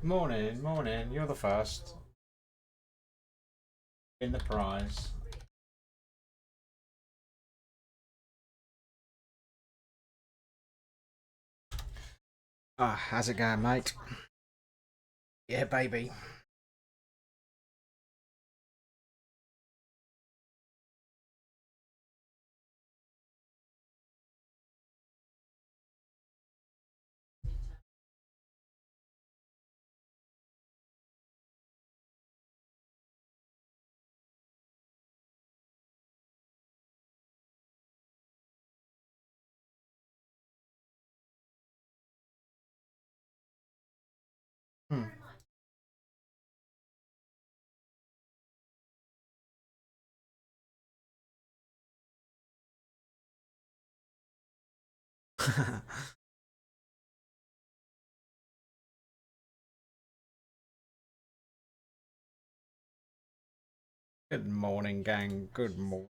Morning, morning. You're the first in the prize. Ah, how's it going, mate? Yeah, baby. Hmm. Good morning, gang. Good morning.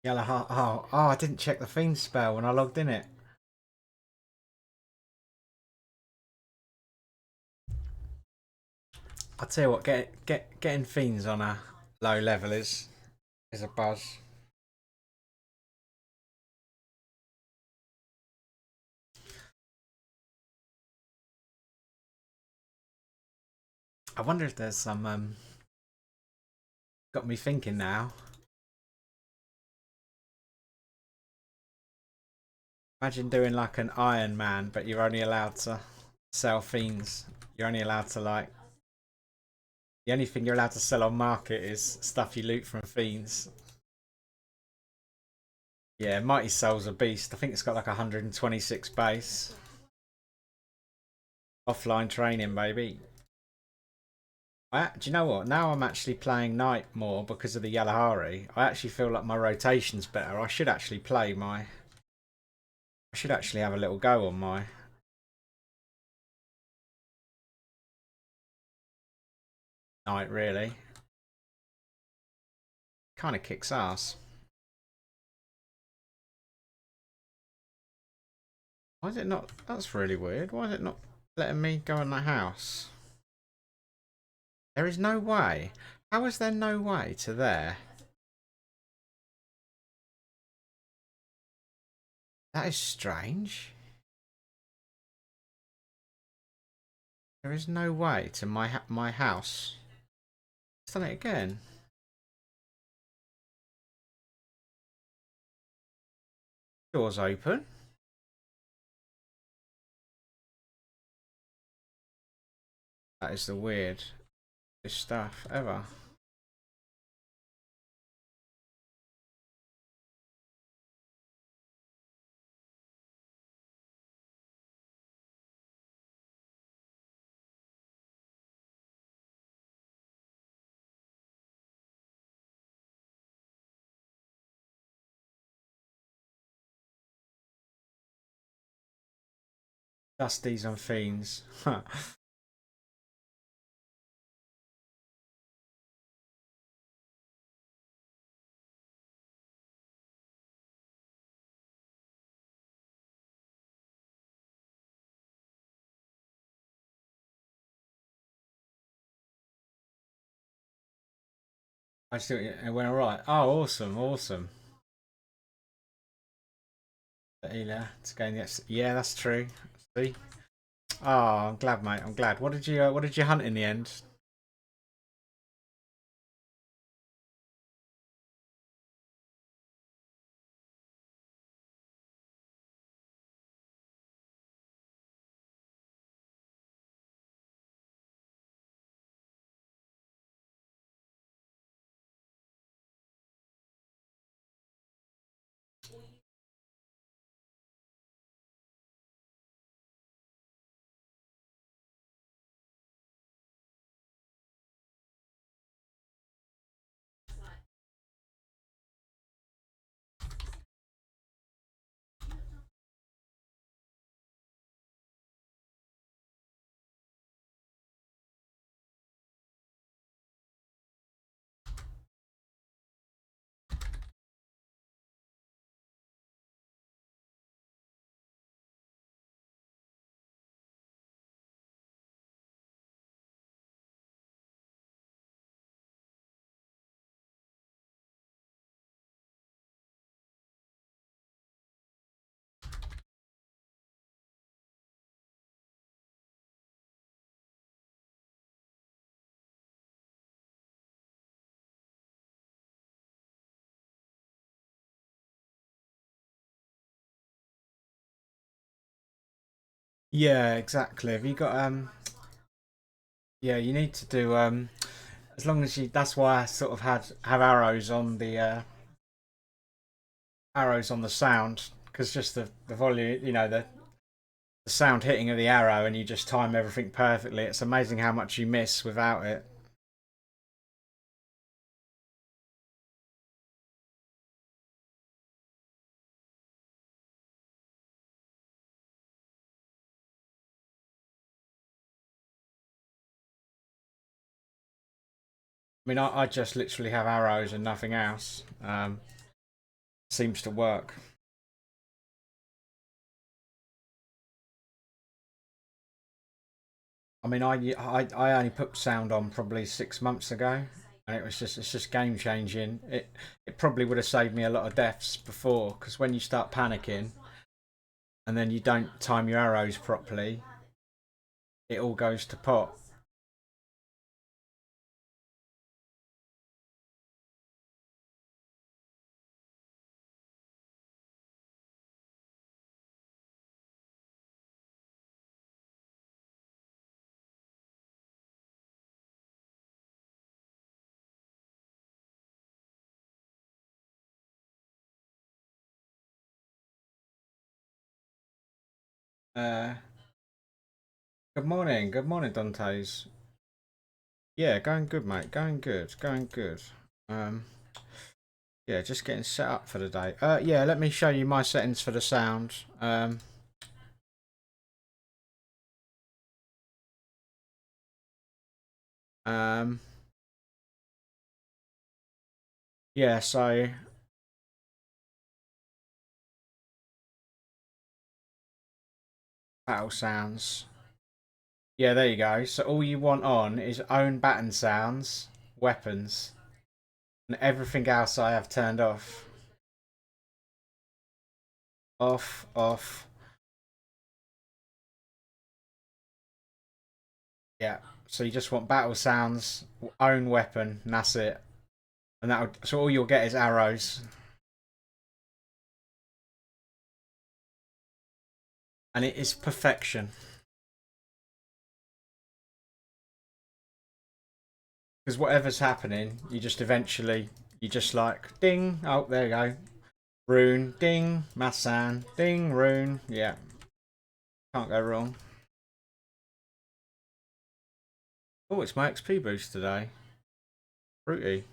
Yellow heart. Oh, I didn't check the fiend spell when I logged in it. I tell you what, getting fiends on a low level is a buzz. I wonder if there's some got me thinking now. Imagine doing like an Iron Man, but you're only allowed to sell fiends. You're only allowed to like the only thing you're allowed to sell on market is stuff you loot from fiends. Yeah, Mighty Soul's a beast. I think it's got like 126 base. Offline training, baby. Do you know what? Now I'm actually playing Knight more because of the Yalahari. I actually feel like my rotation's better. I should actually play my. I should actually have a little go on my Knight, really. Kind of kicks ass. Why is it not? That's really weird. Why is it not letting me go in the house? There is no way. How is there no way to there? That is strange. There is no way to my house. It's done it again. Doors open. That is the weirdest stuff ever. Dusties and fiends. I still it went alright. Oh, awesome, awesome. Ela to gain the yeah, that's true. See. Oh, I'm glad, mate. I'm glad. What did you hunt in the end? Yeah, exactly. Have you got yeah, you need to do as long as you that's why I sort of had have arrows on the sound because just the volume, the sound hitting of the arrow and you just time everything perfectly. It's amazing how much you miss without it. I mean, I just literally have arrows and nothing else. Seems to work. I mean, I only put sound on probably 6 months ago, and it's just game changing. It probably would have saved me a lot of deaths before because when you start panicking and then you don't time your arrows properly, it all goes to pot. Uh, good morning, Dantes. Yeah, going good, mate. Going good, going good. Um, yeah, just getting set up for the day. Yeah, let me show you my settings for the sound. Um, yeah, so battle sounds. Yeah, there you go. So all you want on is own baton sounds, weapons, and everything else I have turned off. Off, off. Yeah. So you just want battle sounds, own weapon, and that's it. And that so all you'll get is arrows, and it is perfection. Because whatever's happening, you just eventually you just like ding. Oh, there you go. Rune, ding, Massan, ding, rune. Yeah, can't go wrong. Oh, it's my XP boost today. Fruity.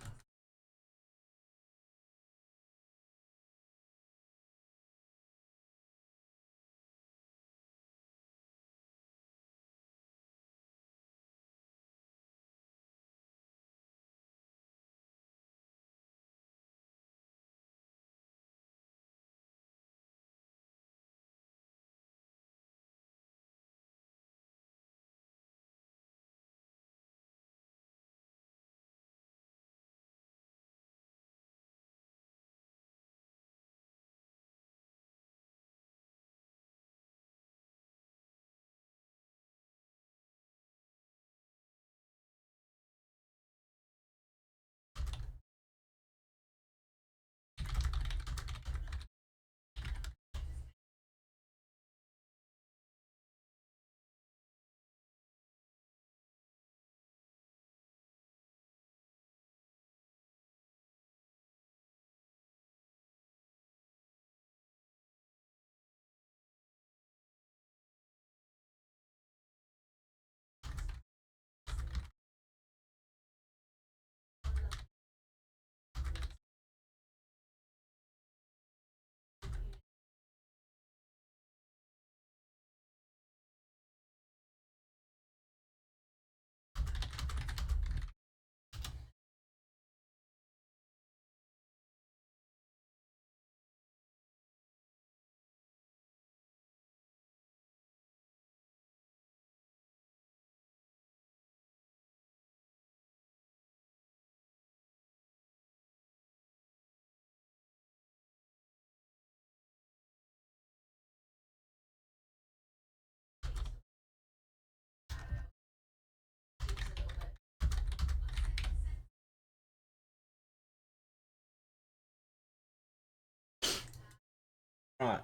Right.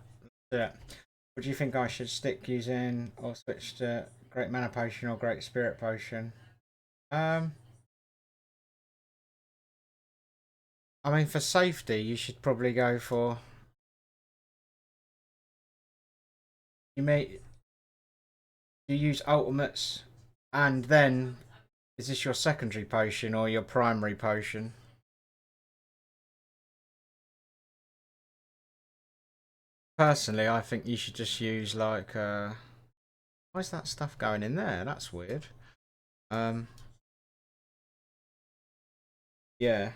Yeah. What do you think I should stick using or switch to Great Mana Potion or Great Spirit Potion? Um, I mean, for safety, you should probably go for. You use ultimates, and then is this your secondary potion or your primary potion? Personally, I think you should just use like. Why is that stuff going in there? That's weird. Um, yeah.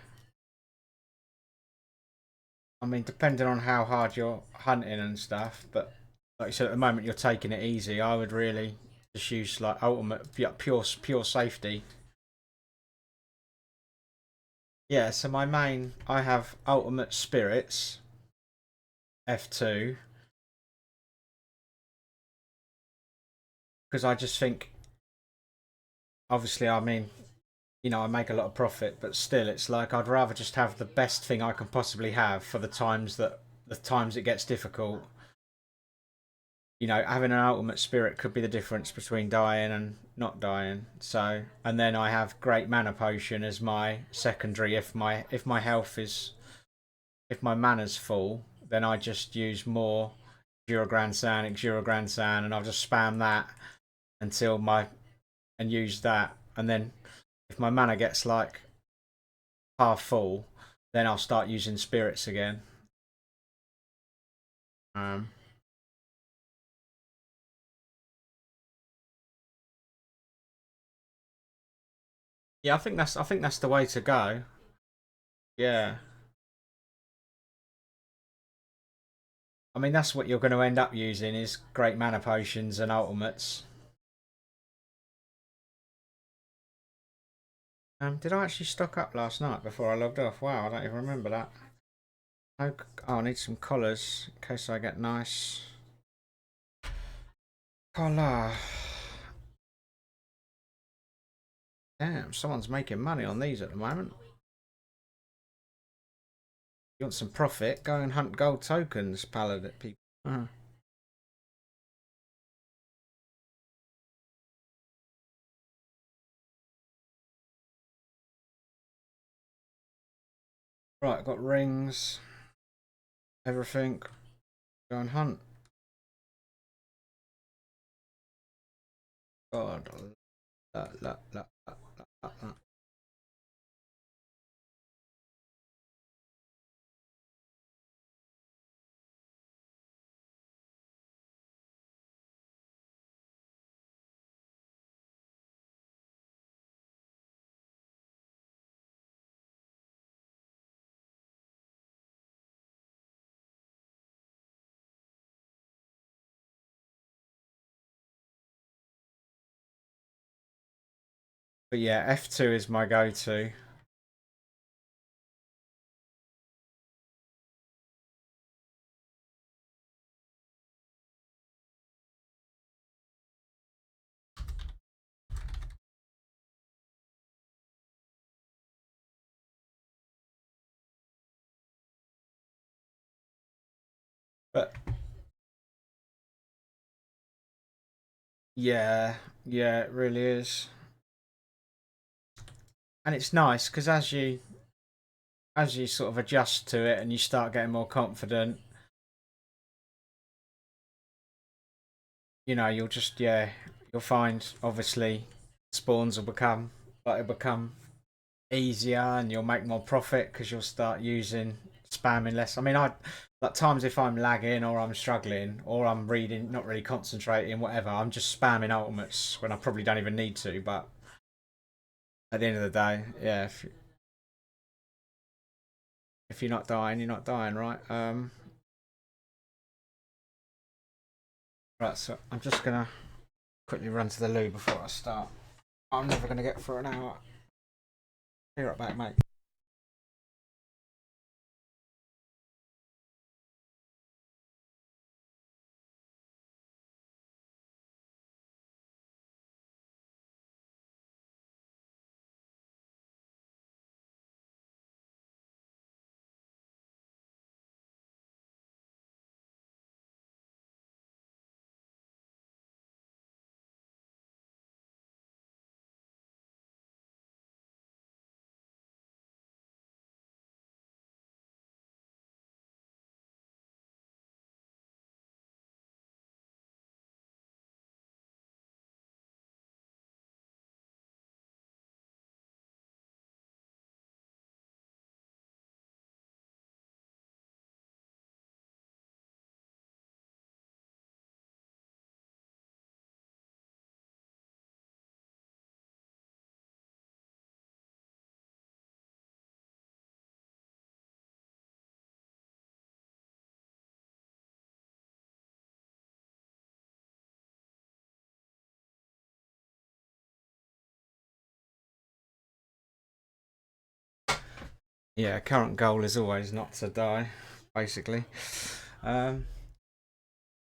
I mean, depending on how hard you're hunting and stuff, but like you said, at the moment you're taking it easy. I would really just use like ultimate, yeah, pure safety. Yeah. So my main, I have ultimate spirits, F2, because I just think, obviously, I mean, I make a lot of profit, but still, it's like I'd rather just have the best thing I can possibly have for the times it gets difficult. Having an ultimate spirit could be the difference between dying and not dying. So, and then I have great mana potion as my secondary. If my mana's full, then I just use more Jura Grand Sand, and I'll just spam that until my and use that. And then if my mana gets like half full, then I'll start using spirits again. Um, yeah, I think that's the way to go. Yeah. I mean, that's what you're going to end up using is great mana potions and ultimates. Did I actually stock up last night before I logged off? Wow, I don't even remember that. Oh, I need some collars in case I get nice collar. Damn, someone's making money on these at the moment. You want some profit? Go and hunt gold tokens, paladin people. Uh, right, got rings, everything. Go and hunt. God, la. But yeah, F2 is my go-to. But yeah, yeah, it really is. And it's nice because as you sort of adjust to it and you start getting more confident, you'll just you'll find obviously spawns will become like it'll become easier and you'll make more profit because you'll start using spamming less. I mean, I like times if I'm lagging or I'm struggling or I'm reading, not really concentrating, whatever, I'm just spamming ultimates when I probably don't even need to. But at the end of the day, yeah, if you're not dying, you're not dying, right? Right. So I'm just gonna quickly run to the loo before I start. I'm never gonna get through an hour. Be right back, mate. Yeah, current goal is always not to die, basically. Um,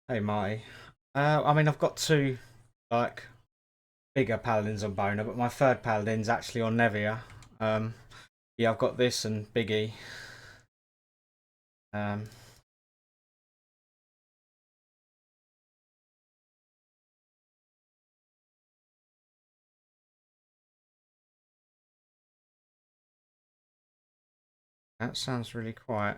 hey, Marty. I mean, I've got two, like, bigger paladins on Boner, but my third paladin's actually on Nevia. Um, yeah, I've got this and Biggie. Um, that sounds really quiet.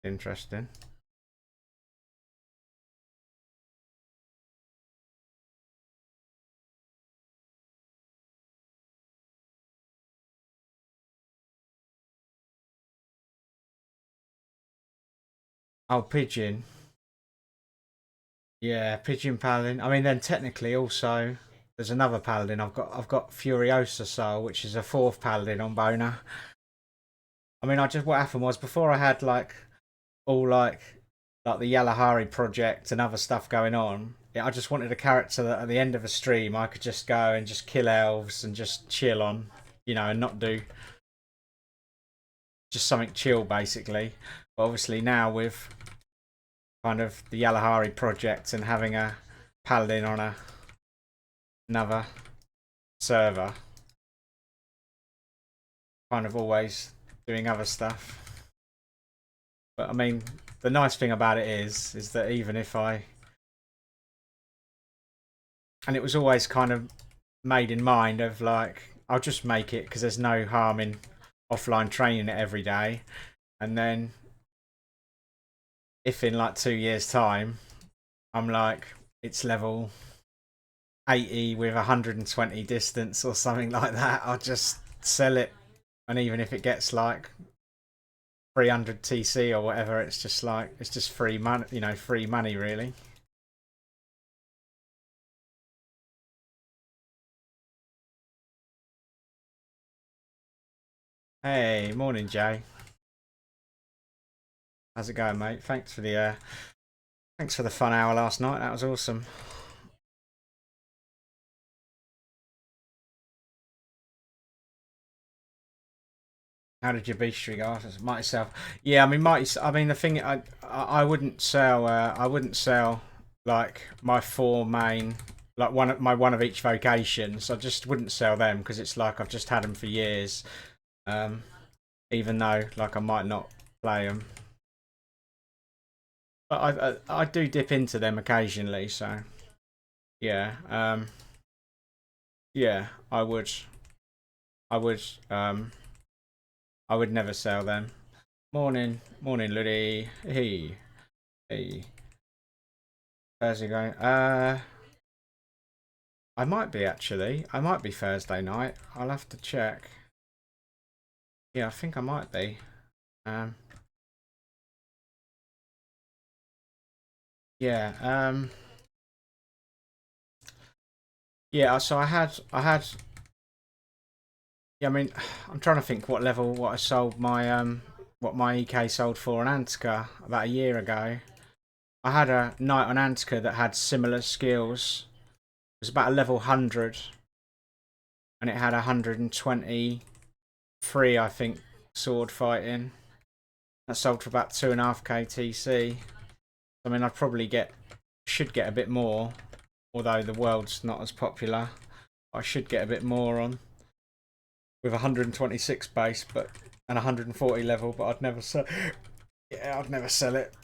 Interesting. Oh, Pigeon. Yeah, Pigeon Paladin. I mean, then technically also there's another Paladin. I've got Furiosa Soul, which is a fourth Paladin on Boner. I mean, I just what happened was before I had like all like the Yalahari project and other stuff going on. Yeah, I just wanted a character that at the end of a stream I could just go and just kill elves and just chill on, and not do just something chill basically. But obviously now with kind of the Yalahari project and having a paladin on another server, kind of always doing other stuff. But I mean, the nice thing about it is that even if I and it was always kind of made in mind of like I'll just make it because there's no harm in offline training it every day, and then if in like 2 years time I'm like it's level 80 with 120 distance or something like that, I'll just sell it, and even if it gets like 300 TC or whatever, it's just like it's just free money, free money really. Hey, morning Jay. How's it going, mate? Thanks for the fun hour last night. That was awesome. How did your beastry go? Mighty sell. Yeah, I mean, mighty. I mean, the thing I wouldn't sell. I wouldn't sell like my four main, like one of each vocations. I just wouldn't sell them because it's like I've just had them for years. Um, Even though like I might not play them, but I do dip into them occasionally. So yeah, yeah, I would um I would never sell them. Morning, morning, Luddy. Hey, hey. How's it going? I might be actually. I might be Thursday night. I'll have to check. Yeah, I think I might be. Um, yeah. Yeah. So I had. Yeah, I mean, I'm trying to think what I sold what my EK sold for on Antica about a year ago. I had a knight on Antica that had similar skills. It was about a level 100, and it had 123, I think, sword fighting. That sold for about 2.5k TC. I mean, should get a bit more, although the world's not as popular. I should get a bit more on with 126 base, but and 140 level, but I'd never sell. Yeah, I'd never sell it.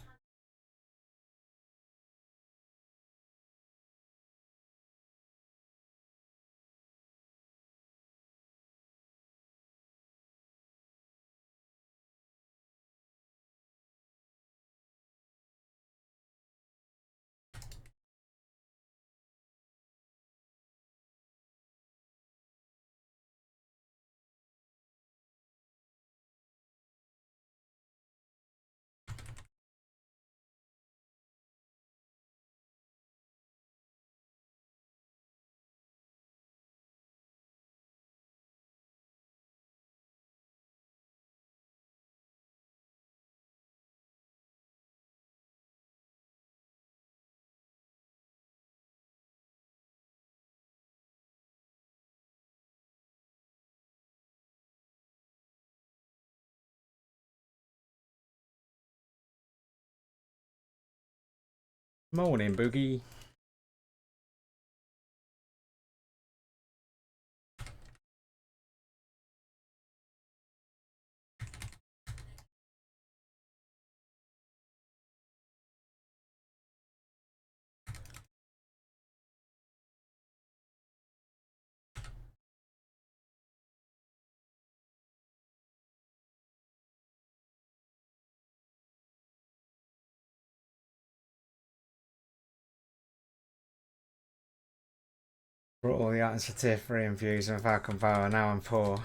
Morning, Boogie. Brought all the items for tier 3 and views and Falcon Bow, and now I'm poor.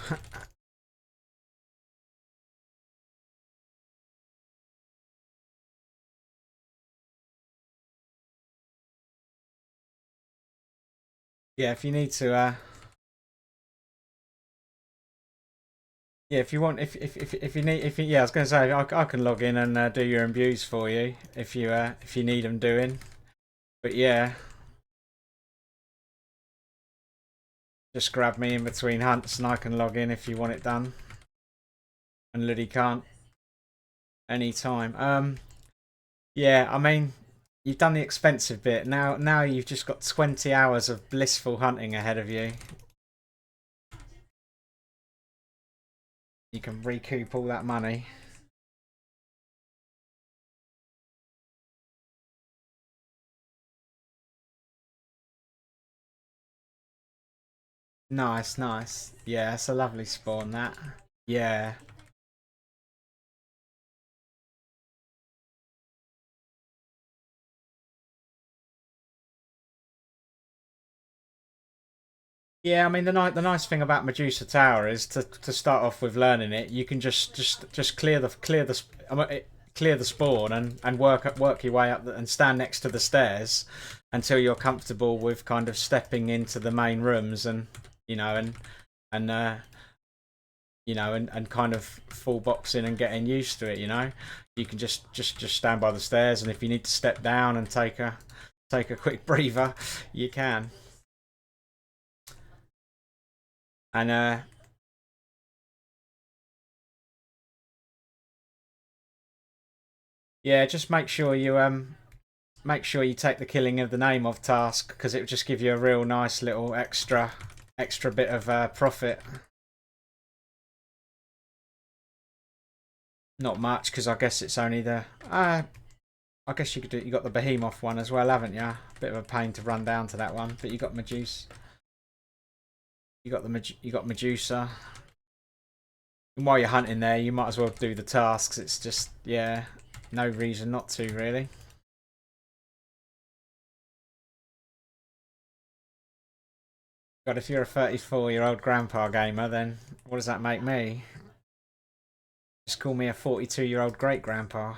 Yeah, if you need to, yeah, if you want, if you need, yeah, I was going to say I can log in and do your imbues for you if you need them doing. But yeah, just grab me in between hunts and I can log in if you want it done. And Liddy can't anytime. Yeah, I mean, you've done the expensive bit. Now you've just got 20 hours of blissful hunting ahead of you. You can recoup all that money. Nice, nice. Yeah, it's a lovely spawn, that. Yeah. Yeah, I mean the nice thing about Medusa Tower is to start off with learning it, you can just clear the spawn and work your way up and stand next to the stairs until you're comfortable with kind of stepping into the main rooms and you know and and kind of full boxing and getting used to it. You can just stand by the stairs, and if you need to step down and take a quick breather, you can. And yeah, just make sure you take the killing of the name of task because it will just give you a real nice little extra bit of profit. Not much because I guess it's only the I guess you could do. You got the behemoth one as well, haven't you? Bit of a pain to run down to that one, but you got Medusa. You got Medusa. And while you're hunting there, you might as well do the tasks. It's just yeah, no reason not to really. But if you're a 34-year-old grandpa gamer, then what does that make me? Just call me a 42-year-old great grandpa.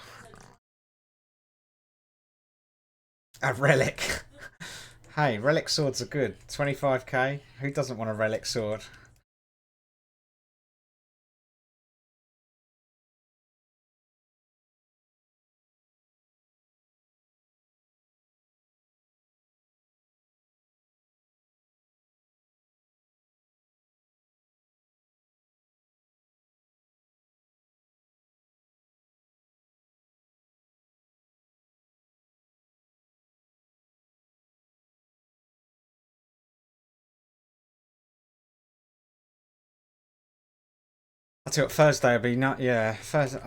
A relic. Hey, relic swords are good. 25k. Who doesn't want a relic sword? I tell you what, Thursday will be not. Yeah, Thursday.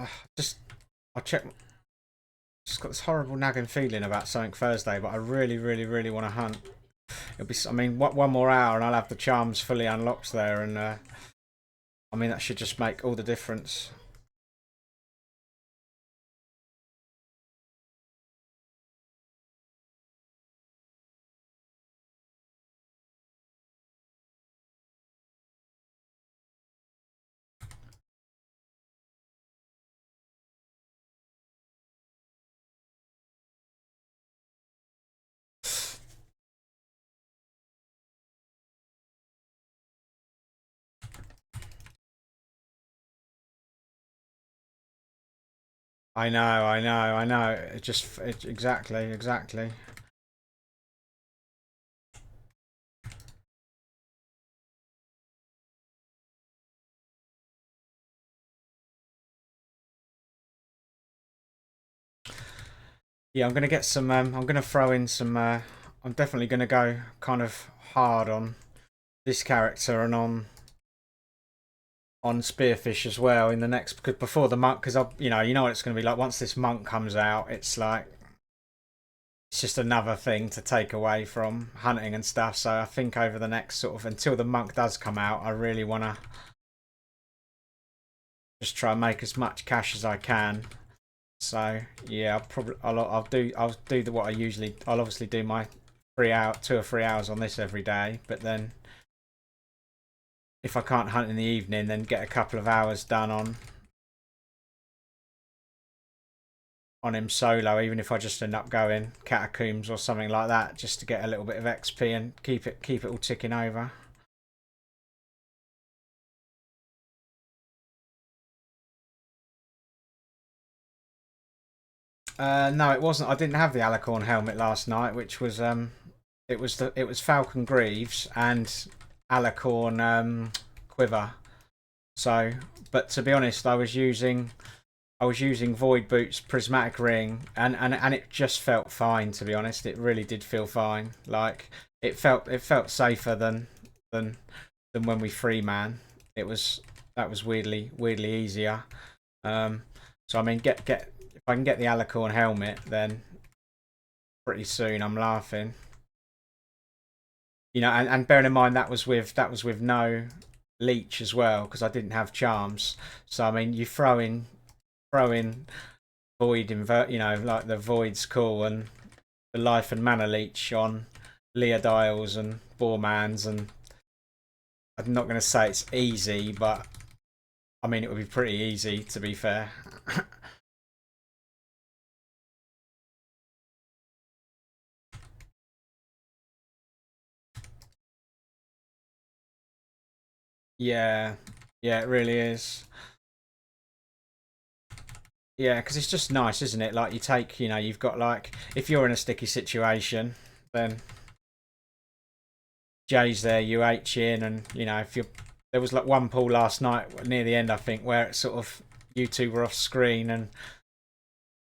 I'll check. Just got this horrible nagging feeling about something Thursday, but I really want to hunt. It'll be. I mean, one more hour and I'll have the charms fully unlocked there, and I mean that should just make all the difference. I know. Exactly. Yeah, I'm gonna get some. I'm gonna throw in some. I'm definitely gonna go kind of hard on this character and on Spearfish as well in the next, because before the monk, because I, you know what it's gonna be like once this monk comes out. It's like it's just another thing to take away from hunting and stuff. So I think over the next sort of until the monk does come out, I really want to just try and make as much cash as I can. So yeah, I'll do what I usually. I'll obviously do my 3 hour, 2 or 3 hours on this every day, but then if I can't hunt in the evening, then get a couple of hours done on him solo, even if I just end up going catacombs or something like that, just to get a little bit of XP and keep it all ticking over. No, it wasn't. I didn't have the Alicorn helmet last night, which was it was Falcon Greaves and Alicorn quiver. So, but to be honest, I was using Void Boots Prismatic Ring, and it just felt fine. To be honest, it really did feel fine. Like it felt safer than than when we free man. It was that was weirdly easier. So I mean, get if I can get the Alicorn helmet, then pretty soon I'm laughing. You know, and bearing in mind that was with no leech as well, because I didn't have charms. So I mean, you throw in void invert, you know, like the void's cool, and the life and mana leech on Leodiles and Bormans, and I'm not going to say it's easy, but I mean it would be pretty easy to be fair. Yeah, yeah, it really is. Yeah, because it's just nice, isn't it? Like you take, you know, you've got like if you're in a sticky situation, then Jay's there, you H in, and you know if you're there was like one pool last night near the end, I think, where it sort of you two were off screen, and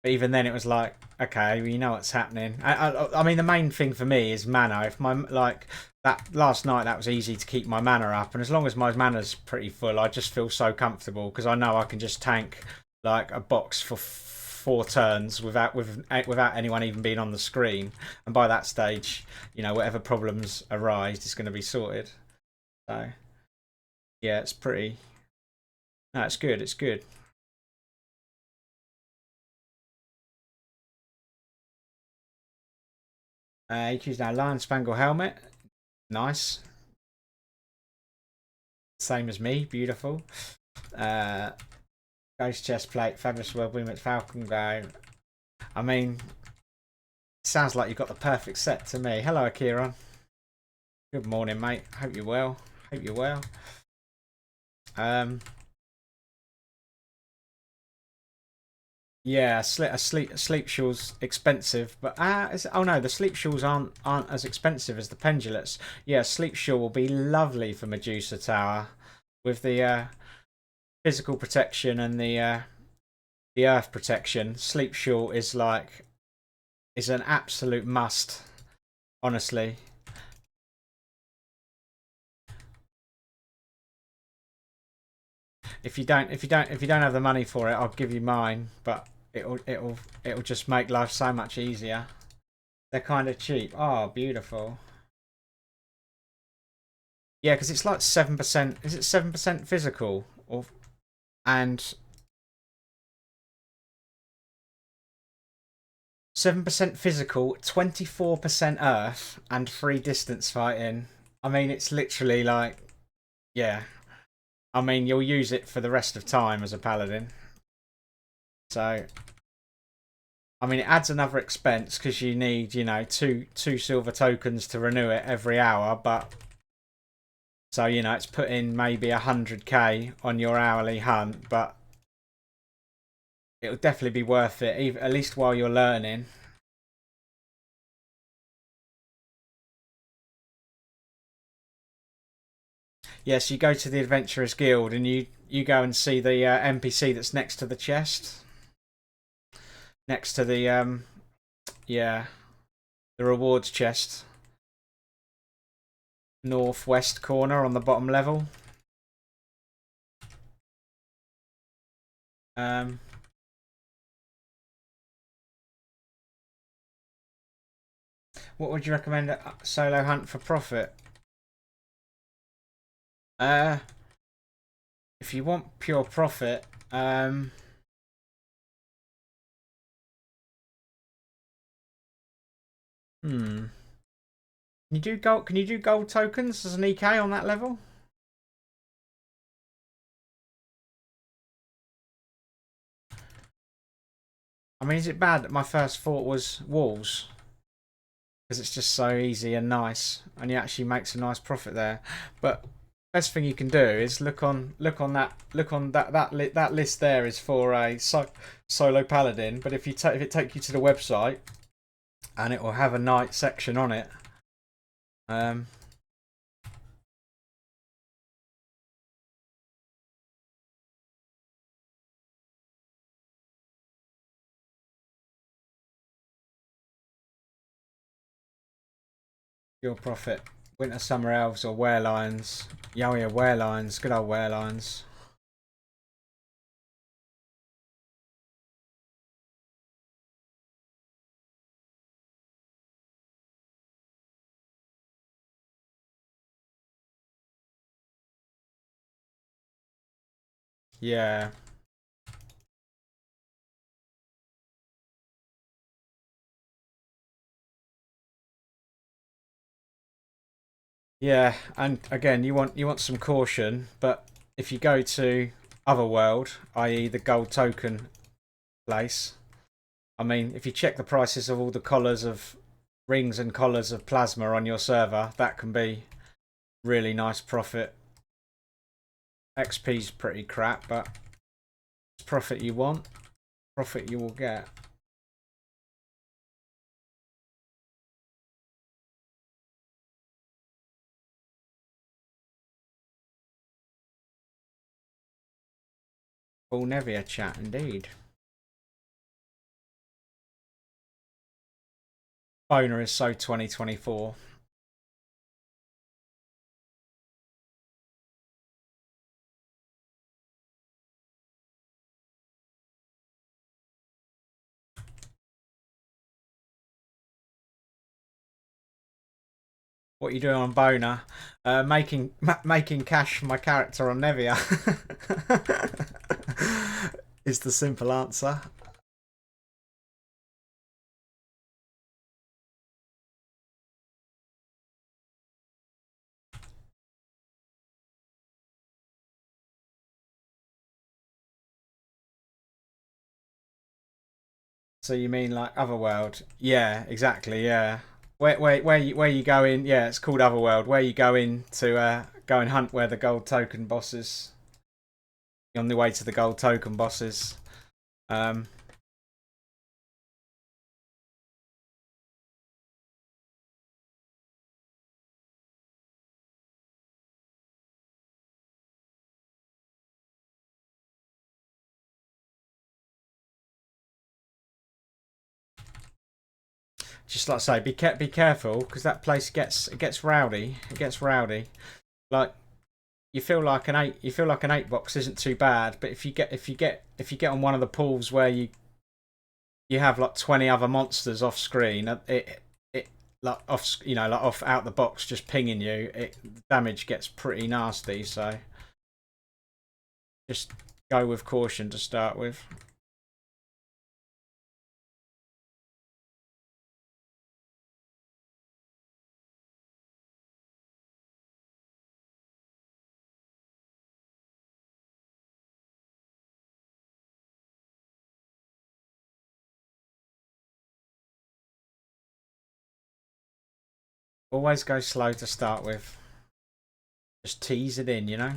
but even then it was like okay, well, you know what's happening. I mean the main thing for me is mana. If my like that last night, that was easy to keep my mana up, and as long as my mana's pretty full, I just feel so comfortable because I know I can just tank like a box for 4 turns without anyone even being on the screen, and by that stage, you know whatever problems arise, it's going to be sorted. So yeah, it's pretty. No, it's good. It's good. You choose now Lion Spangle helmet. Nice. Same as me. Beautiful. Uh, Ghost chest plate. Fabulous World Women's Falcon Go. I mean, sounds like you've got the perfect set to me. Hello, Akiron. Good morning, mate. Hope you're well. Hope you're well. Um, yeah, a sleep shawl's expensive, but oh no, the sleep shaws aren't as expensive as the pendulets. Yeah, sleep shawl will be lovely for Medusa Tower with the physical protection and the earth protection. Sleep shawl is an absolute must, honestly. If you don't have the money for it, I'll give you mine, but it'll just make life so much easier. They're kind of cheap. Oh, beautiful. Yeah, because it's like 7%. Is it 7% physical or and 7% physical, 24% earth, and 3 distance fighting? I mean, it's literally like yeah. I mean, you'll use it for the rest of time as a paladin. So I mean, it adds another expense because you need, you know, two silver tokens to renew it every hour. But so you know, it's putting maybe 100k on your hourly hunt, but it'll definitely be worth it, even, at least while you're learning. Yes, you go to the Adventurers Guild and you go and see the NPC that's next to the chest, next to the Yeah, the rewards chest. Northwest corner on the bottom level. Um, what would you recommend a solo hunt for profit? Uh, if you want pure profit, Can you do gold? Can you do gold tokens as an EK on that level? I mean, is it bad that my first thought was walls? Because it's just so easy and nice, and he actually makes a nice profit there. But best thing you can do is that list there is for a solo paladin. But if it take you to the website, and it will have a knight section on it. Um, Your profit. Winter Summer Elves or Werelines. Yeah, yeah, Werelines. Good old Werelines. Yeah. Yeah, and again, you want some caution, but if you go to Otherworld, i.e. the gold token place, I mean, if you check the prices of all the collars of rings and collars of plasma on your server, that can be really nice profit. XP's pretty crap, but it's profit you want, profit you will get. Full Nevia chat indeed. Boner is so 2024. What are you doing on Boner? Making cash for my character on Nevia. Is the simple answer. So you mean like Otherworld? Yeah, exactly. Yeah. Where you go in? Yeah, it's called Otherworld. Where you go in to go and hunt where the gold token bosses. On the way to the gold token bosses. Um, just like I say, be careful because that place gets rowdy. It gets rowdy. Like you feel like an 8 box isn't too bad, but if you get on one of the pools where you have like 20 other monsters off screen, it like off like off out the box just pinging you, it damage gets pretty nasty. So just go with caution to start with. Always go slow to start with. Just tease it in, you know.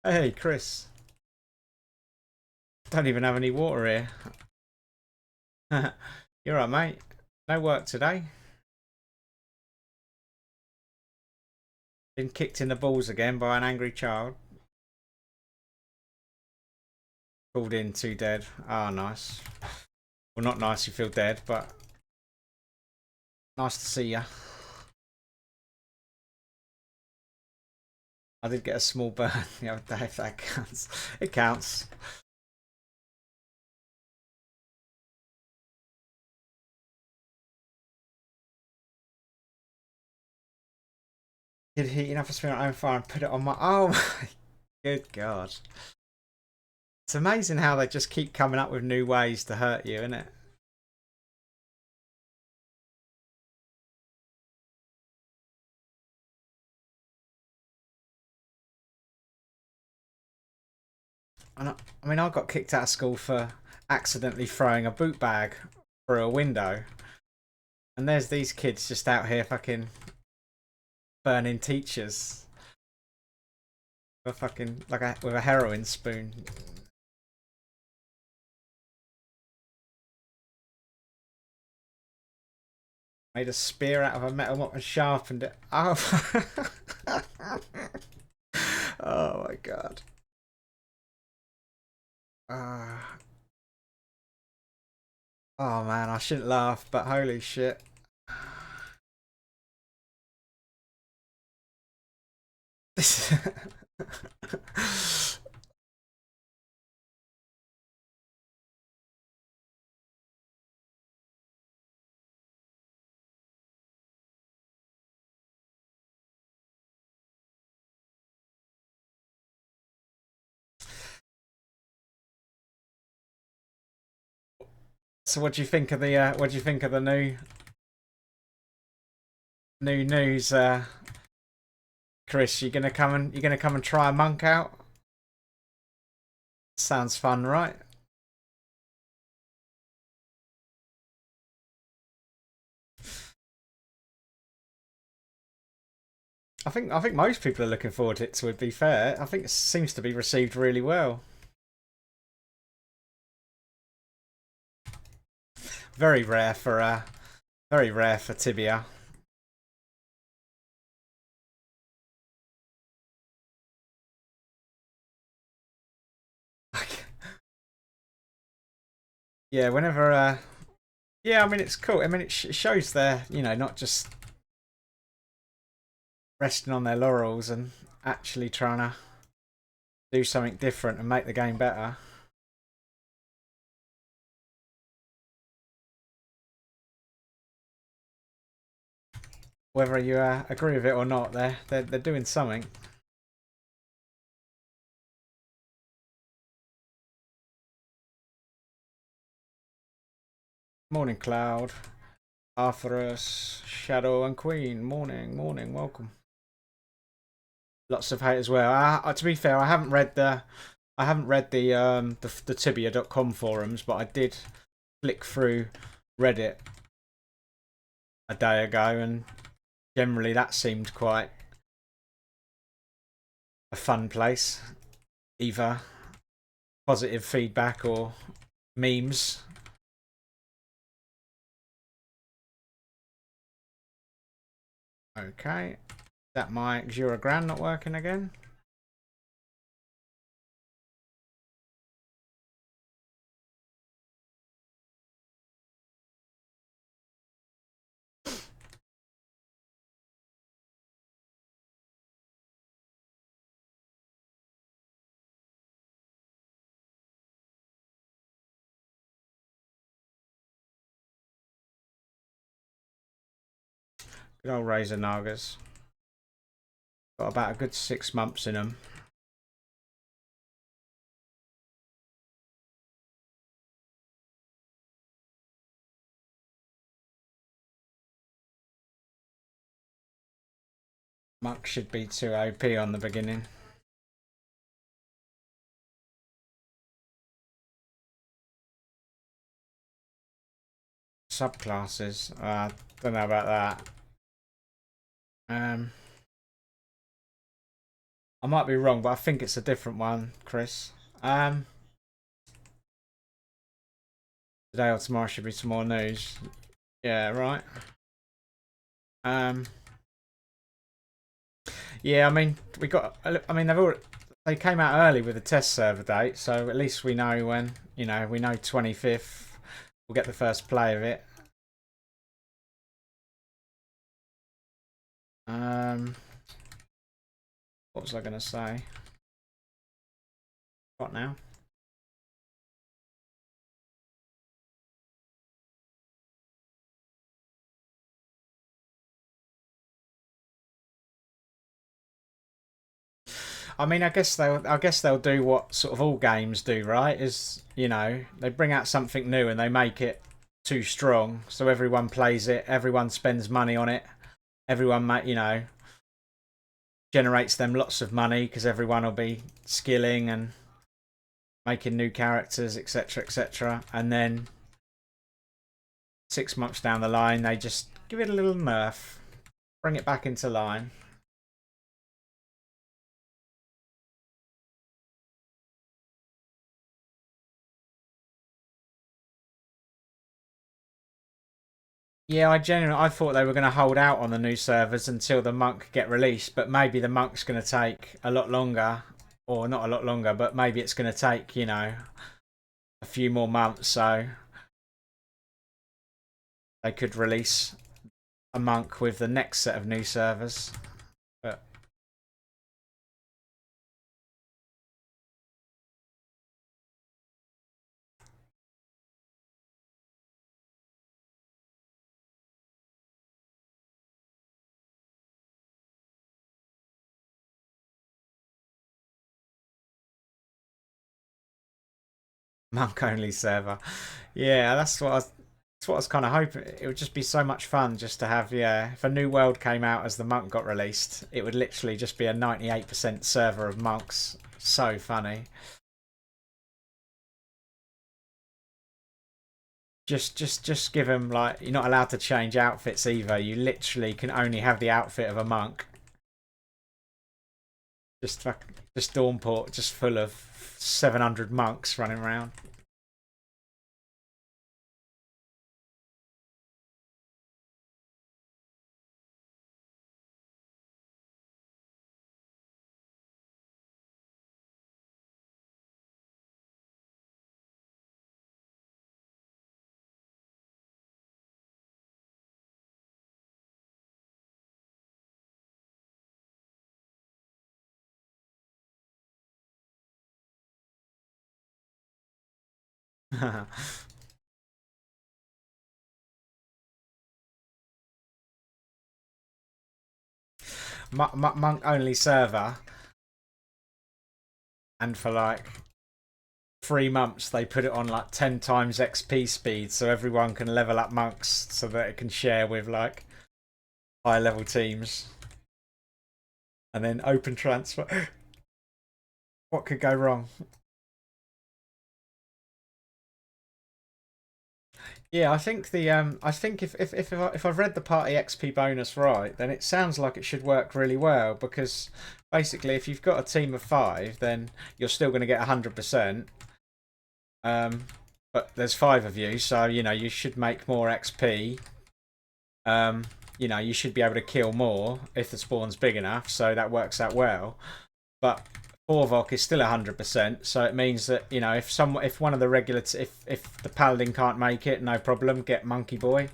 Hey, Chris. Don't even have any water here. You're right, mate. No work today. Been kicked in the balls again by an angry child. Called in too dead. Ah, nice. Well, not nice you feel dead, but nice to see ya. I did get a small burn the other day, if that counts. It counts. Did heat enough to spin on own fire and put it on my... Oh my good God. It's amazing how they just keep coming up with new ways to hurt you, isn't it? I mean, I got kicked out of school for accidentally throwing a boot bag through a window. And there's these kids just out here fucking burning teachers. With a fucking, with a heroin spoon. Made a spear out of a metal mop and sharpened it. Oh, oh my God. Uh, oh man, I shouldn't laugh, but holy shit. So what do you think of the what do you think of the new news, Chris? You gonna come and try a monk out? Sounds fun, right? I think most people are looking forward to it, to be fair. I think it seems to be received really well. Very rare for Tibia. Yeah, whenever yeah, I mean it's cool. I mean it shows they're, you know, not just resting on their laurels and actually trying to do something different and make the game better. Whether you agree with it or not, they're doing something. Morning, Cloud, Arthurus, Shadow, and Queen. Morning, morning, welcome. Lots of hate as well. To be fair, I haven't read the Tibia.com forums, but I did flick through Reddit a day ago, and generally that seemed quite a fun place. Either positive feedback or memes. Okay. Is that my Xura Grand not working again? Good old Razor Nagas. Got about a good 6 months in them. Muck should be too OP on the beginning. Subclasses. Don't know about that. I might be wrong, but I think it's a different one, Chris. Today or tomorrow should be some more news. Yeah, right. Um, yeah, I mean, we got. I mean, they came out early with a test server date, so at least we know when. You know, we know 25th. We'll get the first play of it. What was I going to say? What now? I mean, I guess they'll do what sort of all games do, right? Is, you know, they bring out something new and they make it too strong, so everyone plays it, everyone spends money on it, everyone, you know, generates them lots of money because everyone will be skilling and making new characters, etc., etc. And then 6 months down the line, they just give it a little nerf, bring it back into line. Yeah, I thought they were going to hold out on the new servers until the monk get released, but maybe the monk's going to take a lot longer, or not a lot longer, but maybe it's going to take, you know, a few more months, so they could release a monk with the next set of new servers. But monk only server, yeah, that's what I was kind of hoping. It would just be so much fun just to have, yeah. If a new world came out as the monk got released, it would literally just be a 98% server of monks. So funny. Just give them, like, you're not allowed to change outfits either. You literally can only have the outfit of a monk. Just Dawnport, just full of 700 monks running around. Monk only server, and for like 3 months they put it on like 10 times XP speed, so everyone can level up monks so that it can share with like high level teams. And then open transfer. What could go wrong? Yeah, I think if I've read the party XP bonus right, then it sounds like it should work really well, because basically if you've got a team of 5, then you're still going to get 100%. But there's 5 of you, so you know you should make more XP. You know, you should be able to kill more if the spawn's big enough, so that works out well. But Orvok is still 100%, so it means that, you know, if one of the regular if the paladin can't make it, no problem, get Monkey Boy.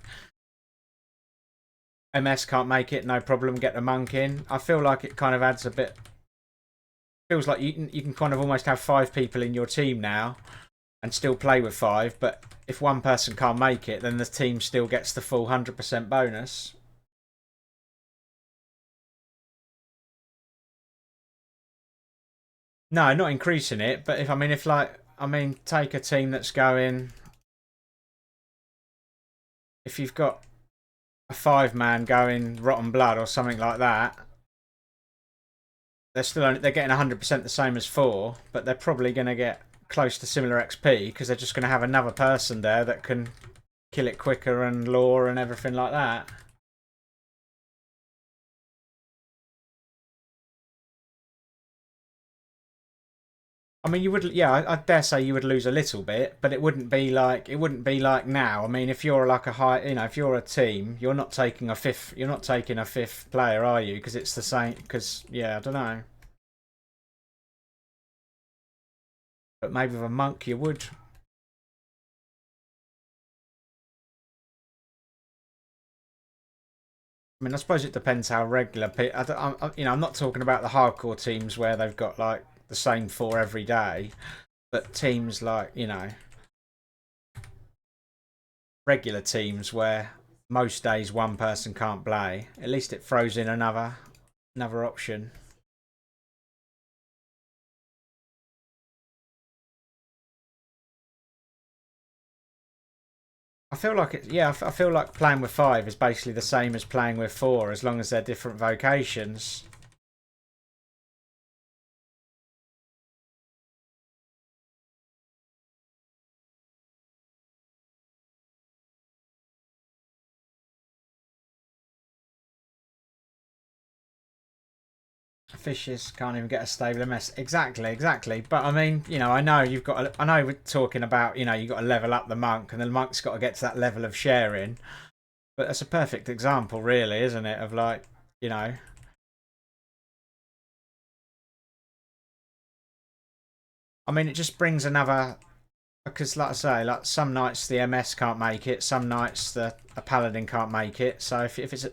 MS can't make it, no problem, get the monk in. I feel like it kind of adds a bit. Feels like you can kind of almost have 5 people in your team now, and still play with 5. But if one person can't make it, then the team still gets the full 100% bonus. No, not increasing it, but if take a team that's going. If you've got a 5-man going Rotten Blood or something like that, they're getting 100% the same as 4, but they're probably going to get close to similar XP because they're just going to have another person there that can kill it quicker and lore and everything like that. I mean, you would, yeah. I dare say you would lose a little bit, but it wouldn't be like now. I mean, if you're like a high, if you're a team, you're not taking a fifth player, are you? Because it's the same. Because yeah, I don't know. But maybe with a monk, you would. I mean, I suppose it depends how regular. I'm not talking about the hardcore teams where they've got like the same four every day, but teams like regular teams where most days one person can't play. At least it throws in another option. I feel like it. Yeah, I feel like playing with five is basically the same as playing with four, as long as they're different vocations. Fishes can't even get a stable MS. Exactly, exactly. But I mean, I know I know we're talking about, you've got to level up the monk, and the monk's got to get to that level of sharing. But that's a perfect example, really, isn't it? Of like, you know, I mean, it just brings another. Because, like I say, like some nights the MS can't make it, some nights the a paladin can't make it. So if it's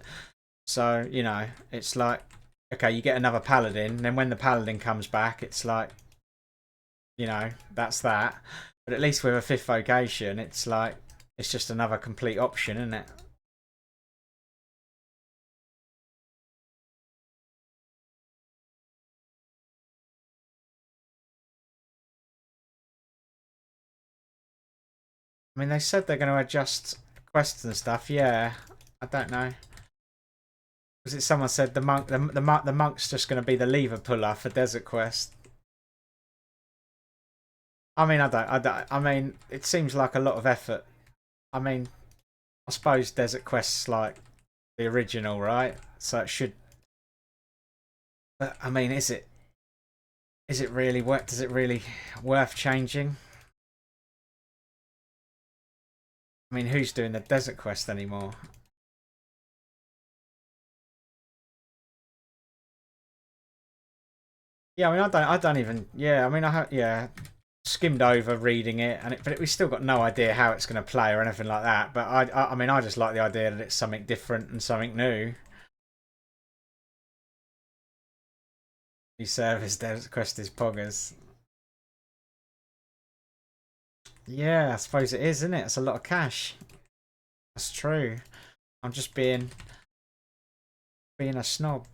so it's like, okay, you get another paladin, then when the paladin comes back, it's like, that's that. But at least with a fifth vocation, it's like it's just another complete option, isn't it? I mean, they said they're going to adjust quests and stuff. Yeah, I don't know. Was it someone said the monk's just going to be the lever puller for Desert Quest? I mean, I mean, it seems like a lot of effort. I mean, I suppose Desert Quest's like the original, right? So it should. But I mean, is it really worth? Does it really worth changing? I mean, who's doing the Desert Quest anymore? Yeah, I mean, I don't even. Yeah, I mean, yeah, skimmed over reading it, but we still got no idea how it's going to play or anything like that. But I mean, I just like the idea that it's something different and something new. New service Desert Quest is poggers. Yeah, I suppose it is, isn't it? It's a lot of cash. That's true. I'm just being a snob.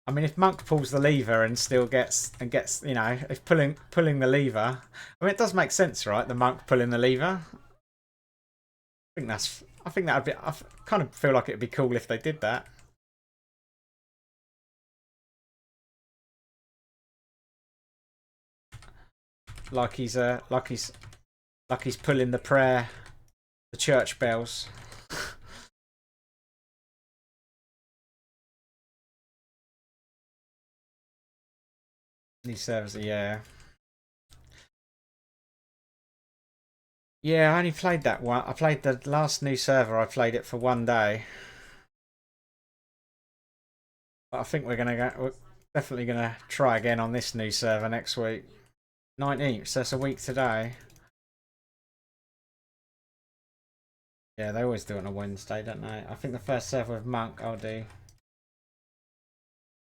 I mean, if Monk pulls the lever and still gets, if pulling the lever, I mean, it does make sense, right? The Monk pulling the lever. I think that'd be. Kind of feel like it'd be cool if they did that. Like he's pulling the prayer, the church bells. New servers, yeah. Yeah, I only played that one. I played the last new server. I played it for one day. But I think we're definitely gonna try again on this new server next week. 19th, so that's a week today. Yeah, they always do it on a Wednesday, don't they? I think the first server with Monk I'll do.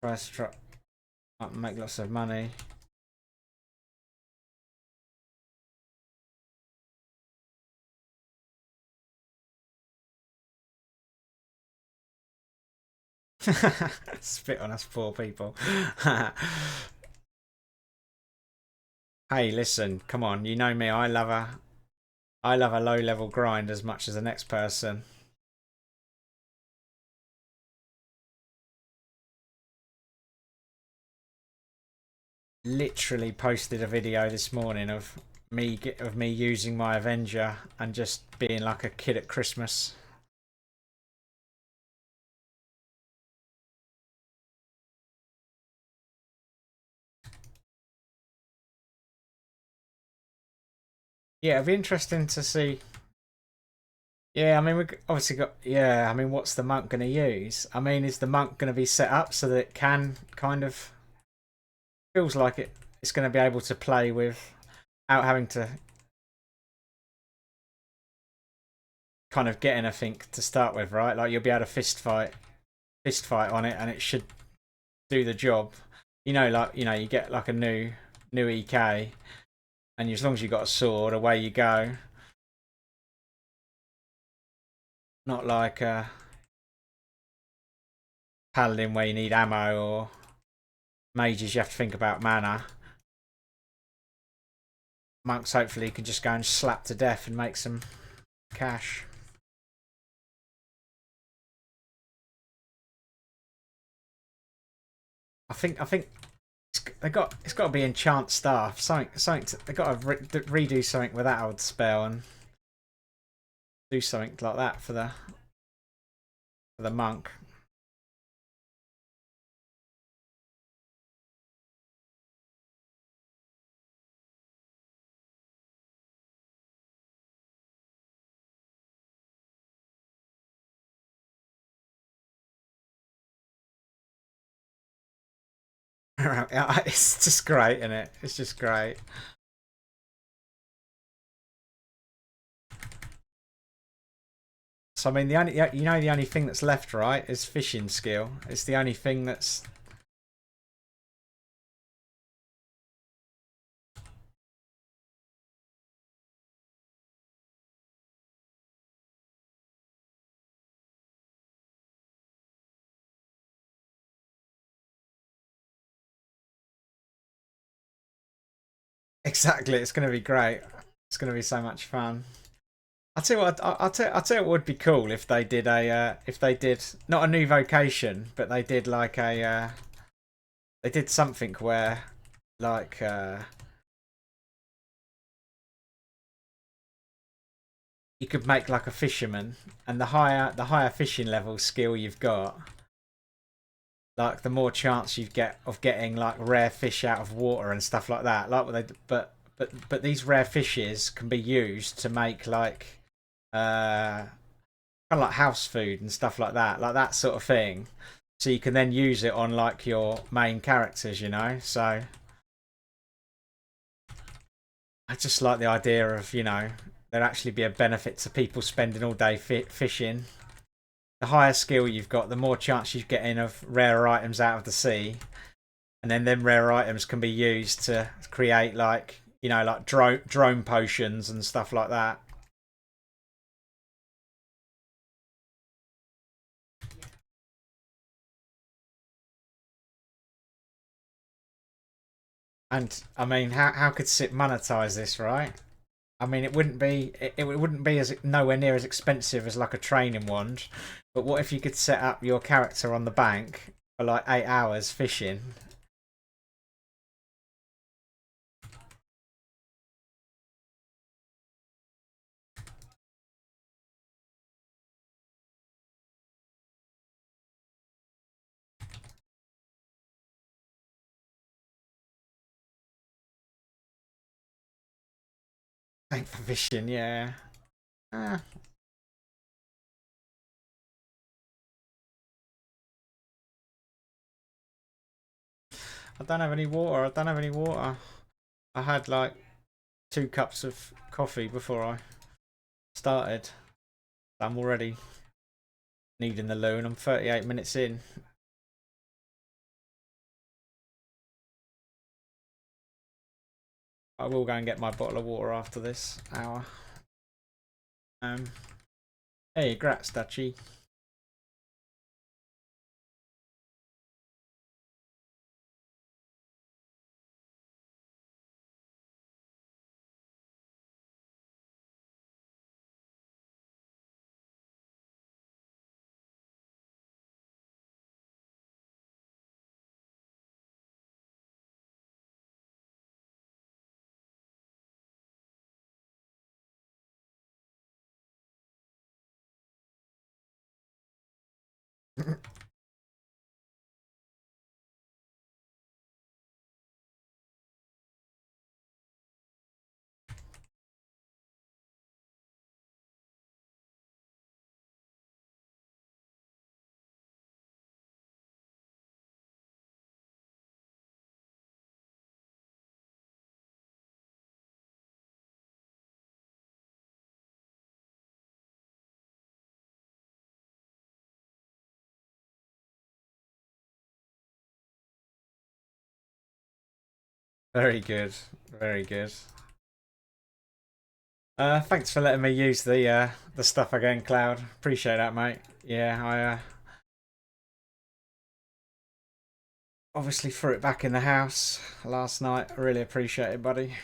First try make lots of money. Spit on us poor people. Hey, listen, come on, you know me, I love a low level grind as much as the next person. literally posted a video this morning of me using my Avenger and just being like a kid at Christmas. Yeah, it'd be interesting to see. Yeah, I mean, we obviously got. Yeah, I mean, what's the monk going to use? I mean, is the monk going to be set up so that it can kind of feels like it's going to be able to play without having to kind of get anything to start with, right? Like you'll be able to fist fight on it, and it should do the job. Like you get like a new EK, and as long as you got a sword, away you go. Not like a paladin where you need ammo, or mages you have to think about mana. Monks hopefully can just go and slap to death and make some cash. I think it's got to be enchant staff. They got to redo something with that old spell and do something like that for the monk. It's just great, isn't it? It's just great. So I mean, the only thing that's left, right, is fishing skill. It's the only thing that's exactly. It's going to be great. It's going to be so much fun. I'll tell you what. I'll tell you what would be cool if they did if they did not a new vocation, but they did like they did something where like you could make like a fisherman, and the higher fishing level skill you've got, like the more chance you get of getting like rare fish out of water and stuff like that. Like what they but these rare fishes can be used to make like kind of like house food and stuff like that sort of thing. So you can then use it on like your main characters, So I just like the idea of there'd actually be a benefit to people spending all day fishing. The higher skill you've got, the more chance you get in of rarer items out of the sea, and then them rare items can be used to create like like drone potions and stuff like that. And I mean, how could SIP monetize this, right? I mean, it wouldn't be as nowhere near as expensive as like a training wand, but what if you could set up your character on the bank for like 8 hours fishing? Thank for fishing, yeah. Ah, I don't have any water. I don't have any water. I had like 2 cups of coffee before I started. I'm already needing the loo, and I'm 38 minutes in. I will go and get my bottle of water after this hour. Um, hey, grats, Dutchy. Very good. Very good. Thanks for letting me use the stuff again, Cloud. Appreciate that, mate. Yeah, I obviously threw it back in the house last night. I really appreciate it, buddy.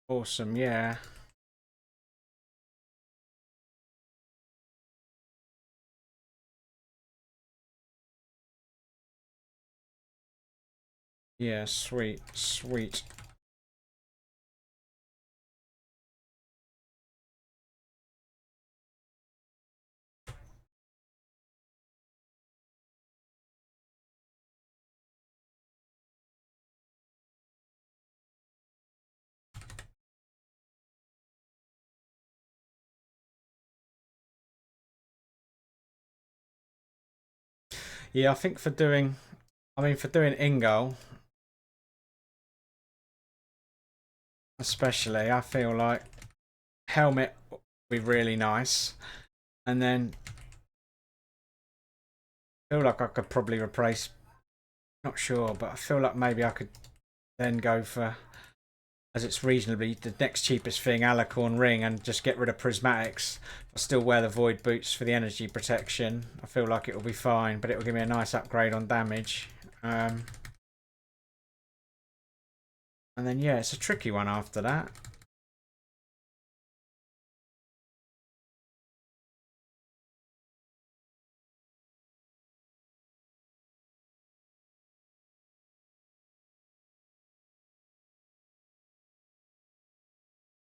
Awesome, yeah. Yeah, sweet, sweet. Yeah, I think for doing Ingo, especially, I feel like helmet would be really nice. And then I feel like I could probably replace, not sure, but I feel like maybe I could then go for, as it's reasonably the next cheapest thing, Alicorn Ring, and just get rid of prismatics. I'll still wear the Void Boots for the energy protection. I feel like it will be fine, but it will give me a nice upgrade on damage. And then yeah, it's a tricky one after that.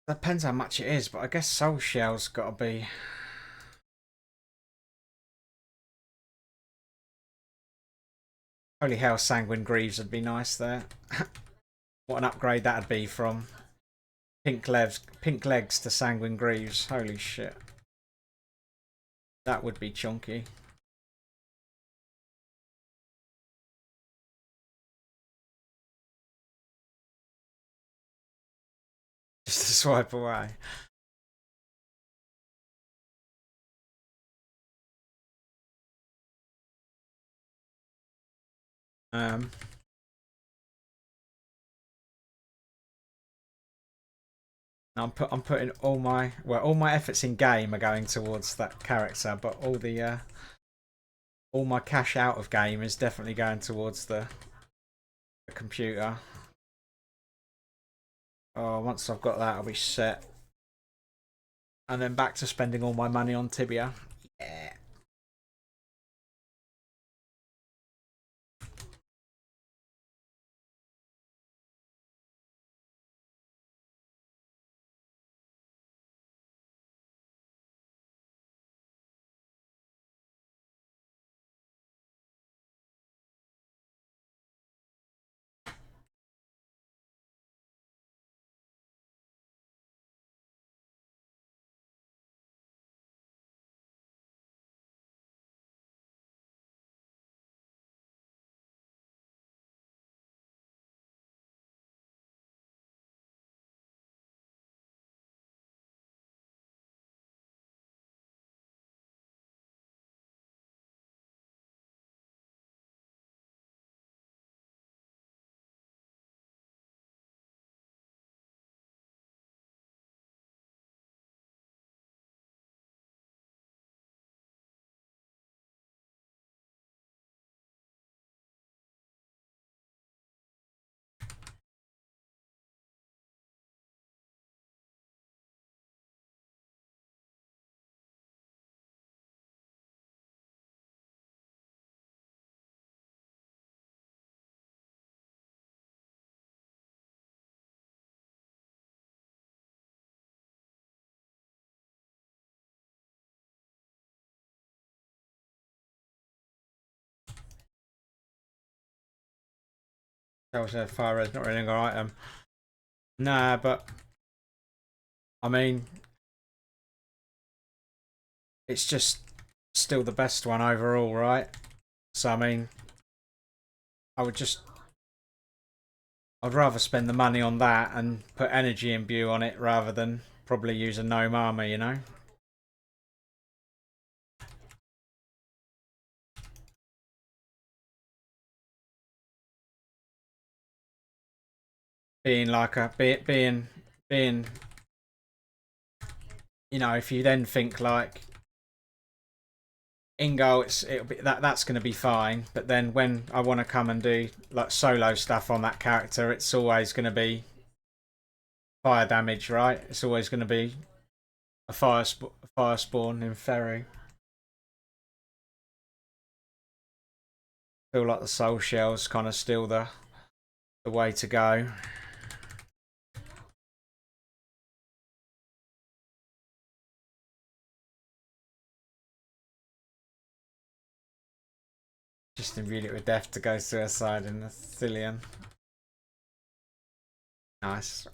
Depends how much it is, but I guess Soul Shell's got to be. Holy hell, Sanguine Greaves would be nice there. What an upgrade that'd be from pink legs to Sanguine Greaves. Holy shit. That would be chunky. Just to swipe away. Um, I'm putting all my efforts in game are going towards that character, but all my cash out of game is definitely going towards the computer. Oh, once I've got that, I'll be set. And then back to spending all my money on Tibia. Yeah. Tells her fire res not really a good item. Nah, but I mean, it's just still the best one overall, right? So I mean, I would just, I'd rather spend the money on that and put energy imbue on it rather than probably use a gnome armor, you know? Being like a being you know, if you then think like Ingo, it'll be that's going to be fine. But then when I want to come and do like solo stuff on that character, it's always going to be fire damage, right? It's always going to be a fire spawn in Ferry. Feel like the soul shell's kind of still the way to go. Just imbue it with death to go suicide in the Thillion. Nice.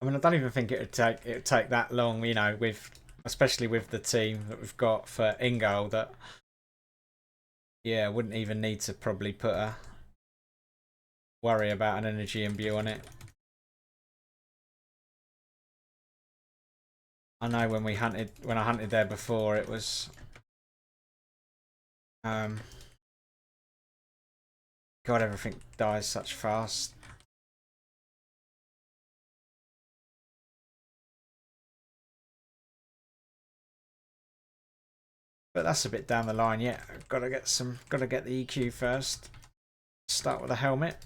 I mean, I don't even think it would take that long, you know, with especially with the team that we've got for Ingo. That yeah, wouldn't even need to probably put a worry about an energy imbue on it. I know when I hunted there before, it was God, everything dies such fast. But that's a bit down the line yet. Gotta get the EQ first. Start with the helmet.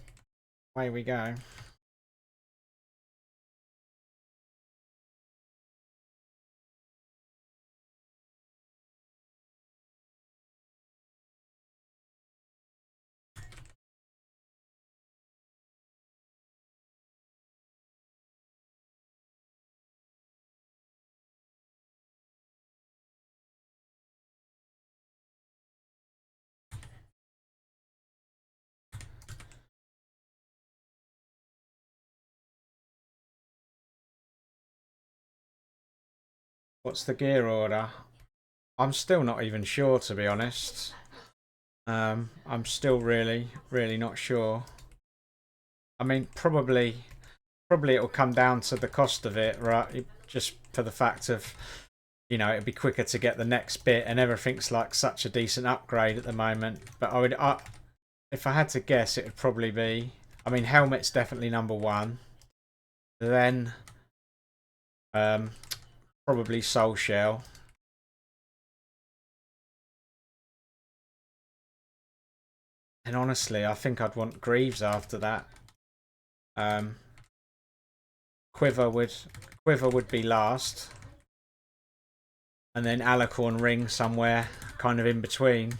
Away we go. What's the gear order? I'm still not even sure, to be honest. I'm still really not sure. I mean, probably it'll come down to the cost of it, right? Just for the fact of, you know, it'd be quicker to get the next bit, and everything's like such a decent upgrade at the moment. But if I had to guess, it would probably be. I mean, helmet's definitely number one. Then, um, probably soul shell. And honestly, I think I'd want Greaves after that. Um, Quiver would be last, and then Alicorn ring somewhere kind of in between.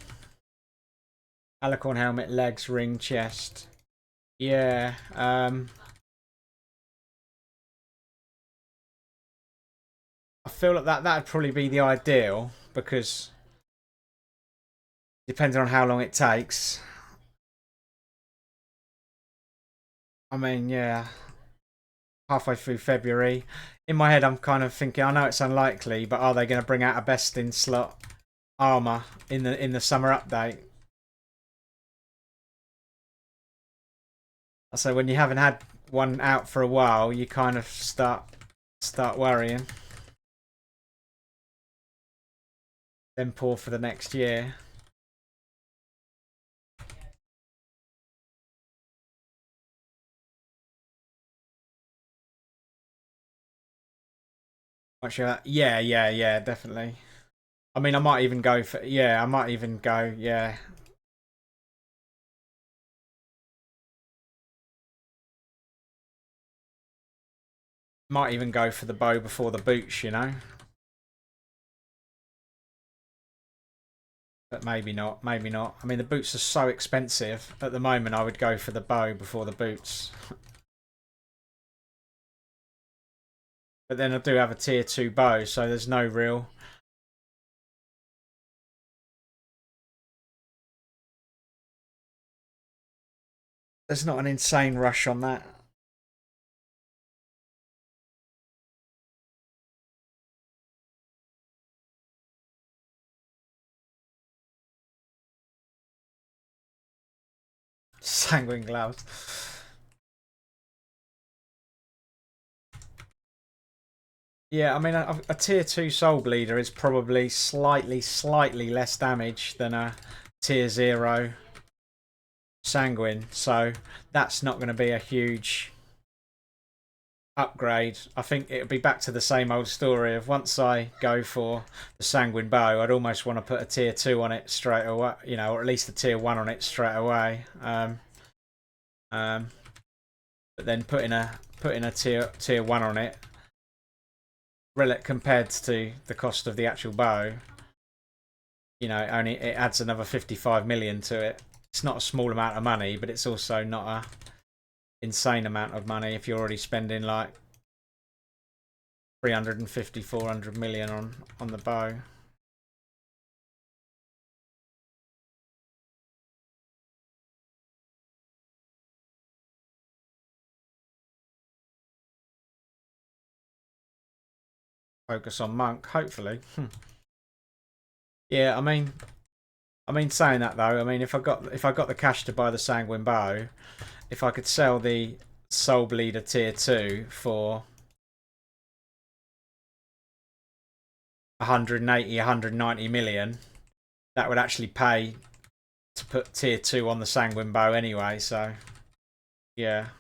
Alicorn helmet, legs, ring, chest. Yeah. I feel like that'd probably be the ideal because depending on how long it takes. I mean, yeah, halfway through February. In my head, I'm kind of thinking, I know it's unlikely, but are they going to bring out a best in slot armor in the summer update? So when you haven't had one out for a while, you kind of start worrying. Then pour for the next year. Yeah, definitely. I mean, I might even go for I might even go might even go for the bow before the boots, you know. But maybe not. Maybe not. I mean, the boots are so expensive at the moment. I would go for the bow before the boots. But then I do have a tier 2 bow, so there's no real There's not an insane rush on that. Sanguine gloves. Yeah, I mean, a tier 2 soul bleeder is probably slightly less damage than a tier 0 sanguine, so that's not going to be a huge upgrade. I think it'll be back to the same old story of once I go for the sanguine bow, I'd almost want to put a tier 2 on it straight away, you know, or at least a tier 1 on it straight away. Um, but then putting a tier 1 on it, compared to the cost of the actual bow, you know, it adds another 55 million to it. It's not a small amount of money, but it's also not a insane amount of money if you're already spending like 350, 400 million on the bow. Focus on monk, hopefully. Yeah, I mean, saying that though, I mean, if I got the cash to buy the sanguine bow, if I could sell the soul bleeder tier 2 for 180, 190 million, that would actually pay to put tier 2 on the sanguine bow anyway. So yeah.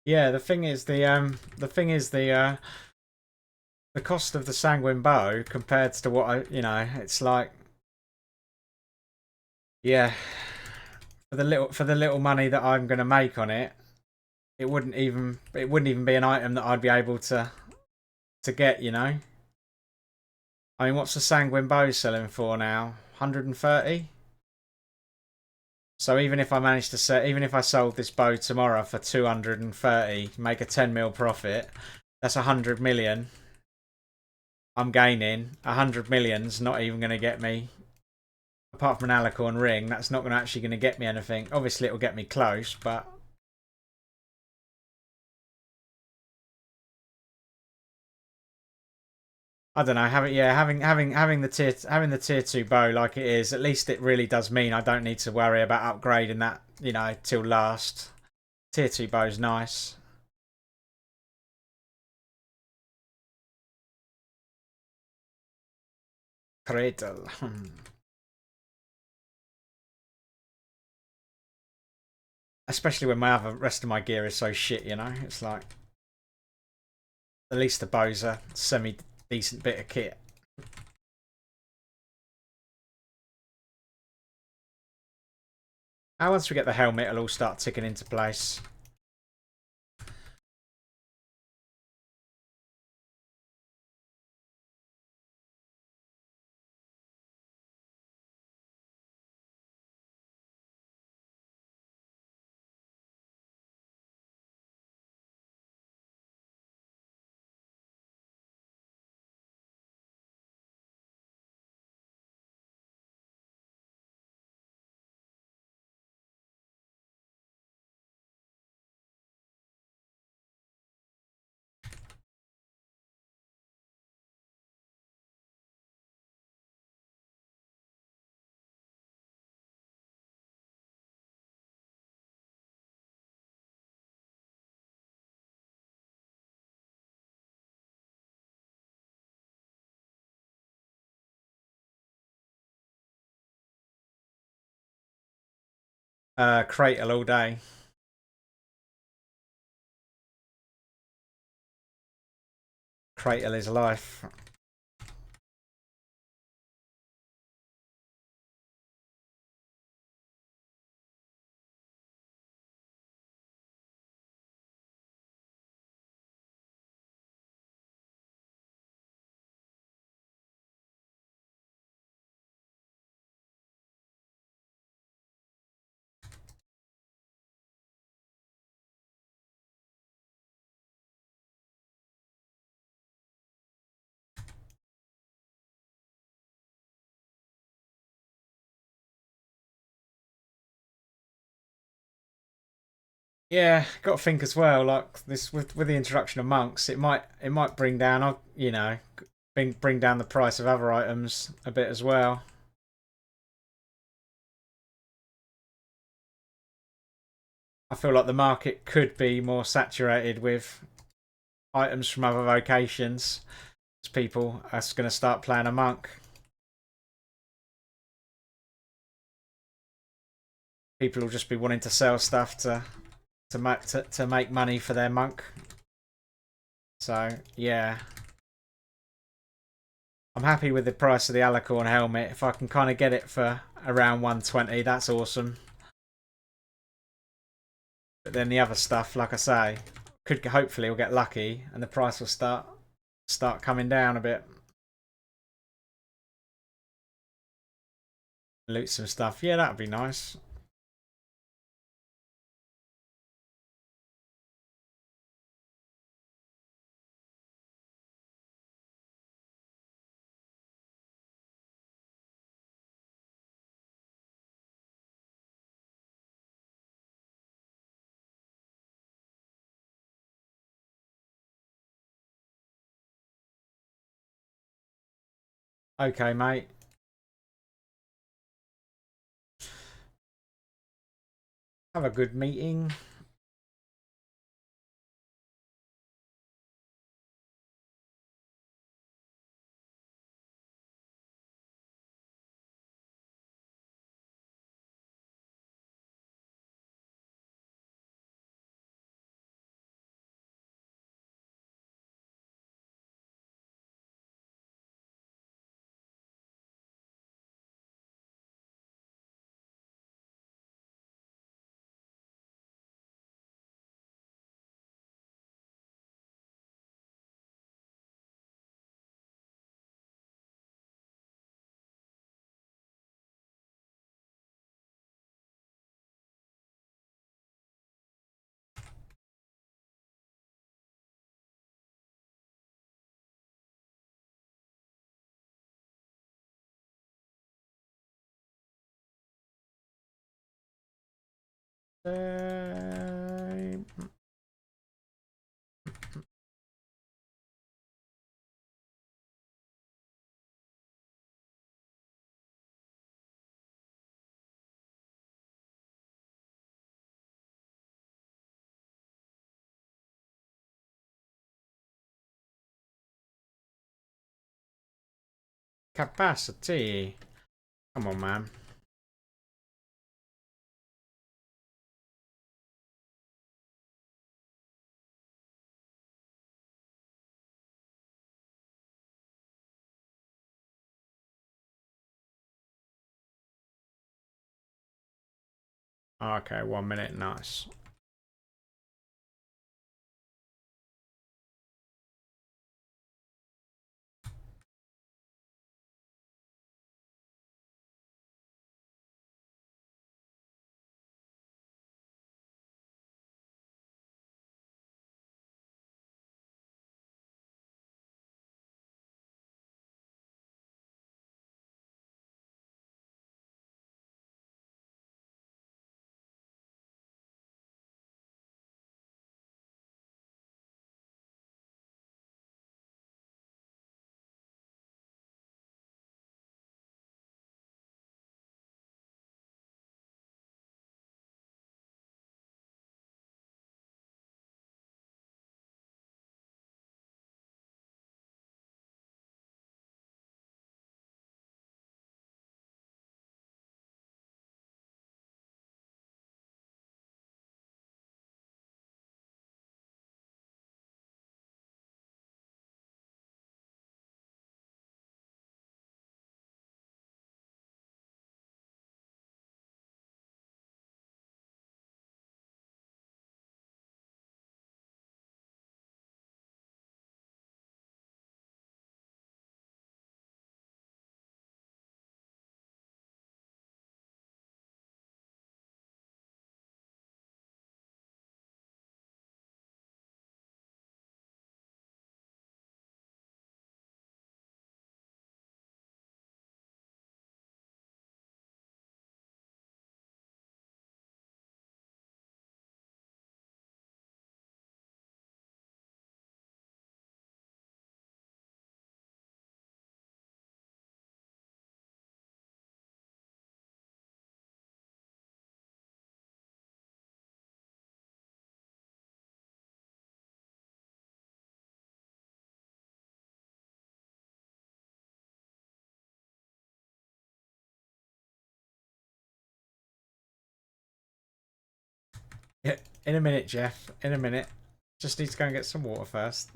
Yeah, the cost of the sanguine bow compared to what it's like, yeah, for the little money that I'm going to make on it, it wouldn't even be an item that I'd be able to get, you know. I mean, what's the sanguine bow selling for now? 130? So even if I managed to sell, even if I sold this bow tomorrow for 230, make a 10 mil profit, that's 100 million. I'm gaining 100 million's not even going to get me, apart from an alicorn ring. That's not actually going to get me anything. Obviously, it'll get me close, but I don't know. Having the tier 2 bow like it is, at least it really does mean I don't need to worry about upgrading that, you know, till last. Tier 2 bow's nice. Cradle. Especially when my other rest of my gear is so shit, you know. It's like at least the bow's a semi decent bit of kit. Now once we get the helmet, it'll all start ticking into place. Cradle all day. cradle his life. Yeah, got to think as well. Like this, with the introduction of monks, it might bring down, you know, bring down the price of other items a bit as well. I feel like the market could be more saturated with items from other vocations. As people are going to start playing a monk. People will just be wanting to sell stuff to make money for their monk. So yeah, I'm happy with the price of the Alicorn helmet. If I can kind of get it for around 120, that's awesome. But then the other stuff, like I say, could hopefully we'll get lucky and the price will start coming down a bit. Loot some stuff. Yeah, that'd be nice. Okay, mate. Have a good meeting. Capacity. Come on, man. Okay, 1 minute. Nice. Yeah, in a minute, Jeff. In a minute. Just need to go and get some water first.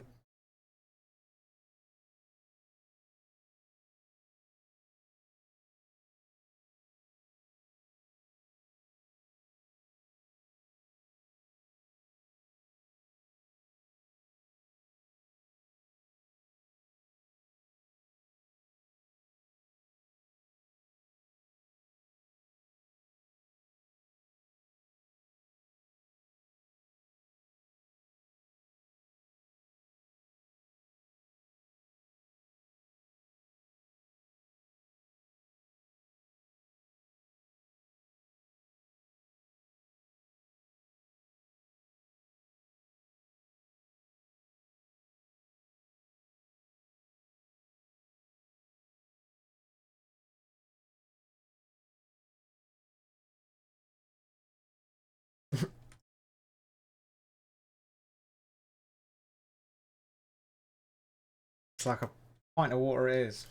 It's like a pint of water it is.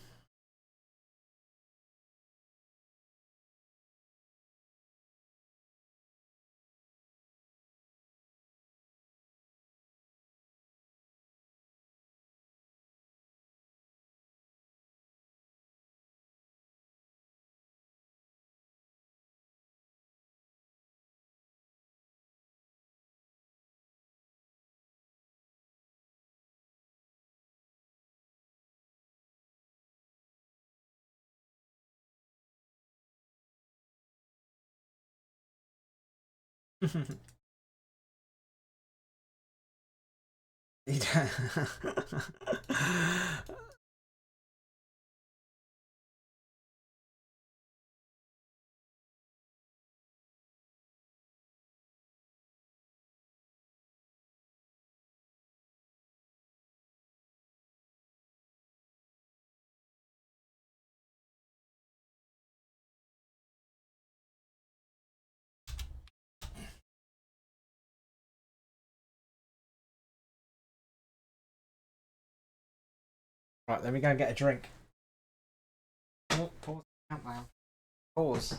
Right, let me go and get a drink. Oh, pause. Countdown. Pause.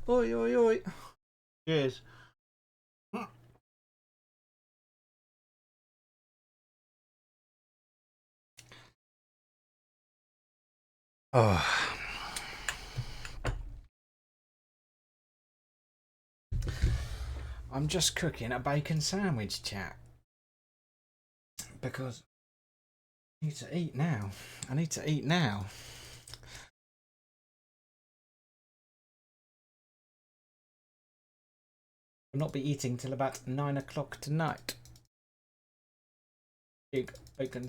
Oi, oi, oi. Cheers. Oh. I'm just cooking a bacon sandwich, chat. Because I need to eat now. I need to eat now. I'll not be eating till about 9 o'clock tonight. Big bacon.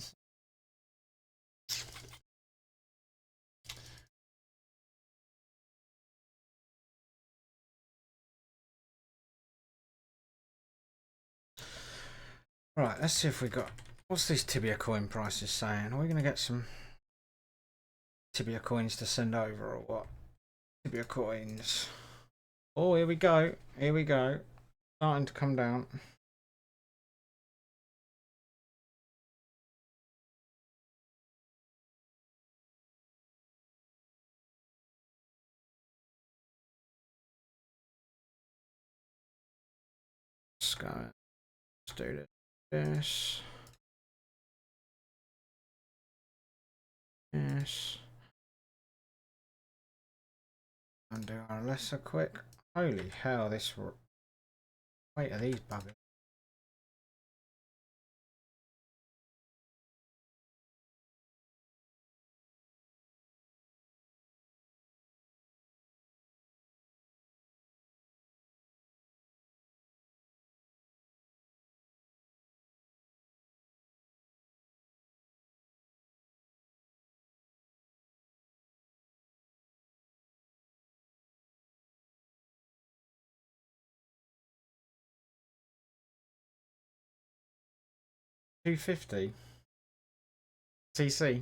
Right, let's see if we got. What's these Tibia coin prices saying? Are we going to get some Tibia coins to send over or what? Tibia coins. Oh, here we go. Here we go. Starting to come down. Let's go. Let's do this. Yes. And do our lesser quick. Holy hell, this. Wait, are these buggers? $250 TC.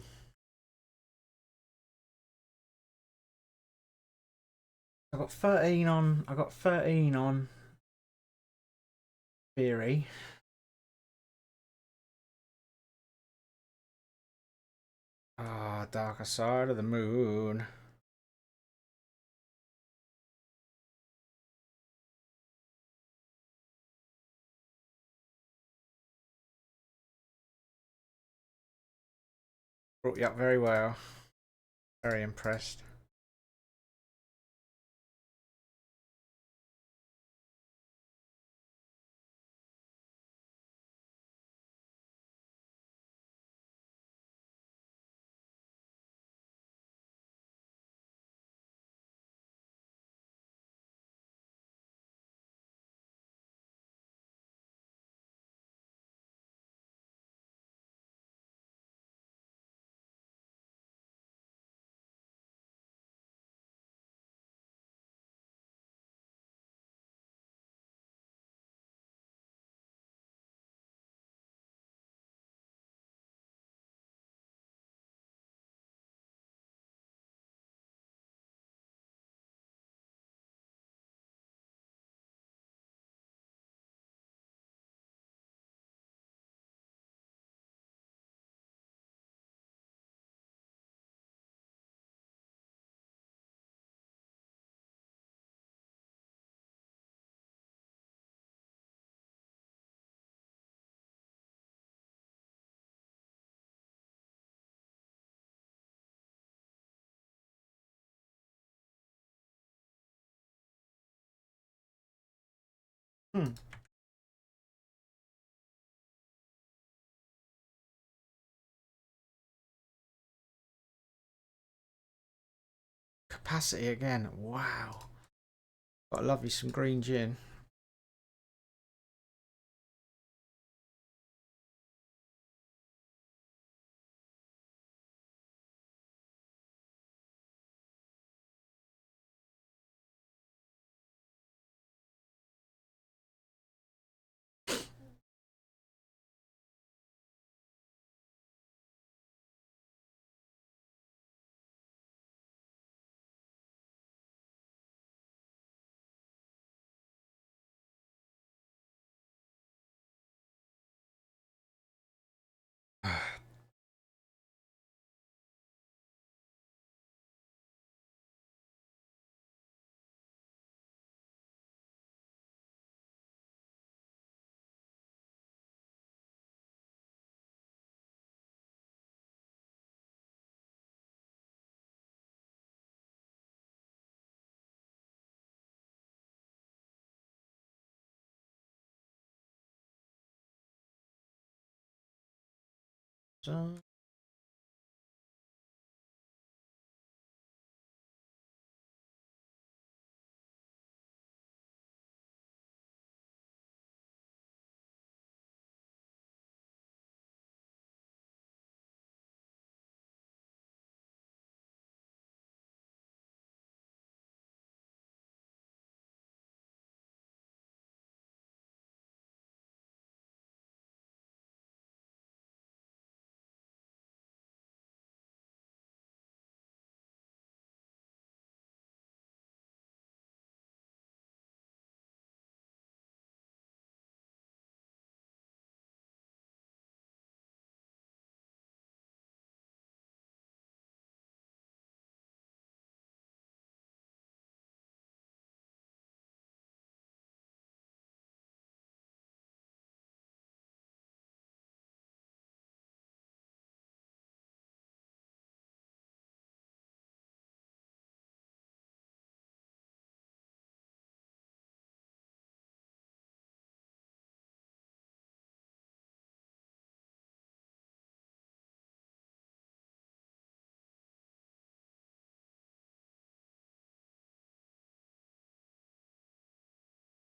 I got 13 on. I got 13 on Theory. Ah, Darker Side of the Moon. Brought you up very well. Very impressed. Capacity again. Wow. Gotta love you some green gin. So.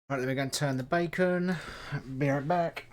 Right, then we're going to turn the bacon. Be right back.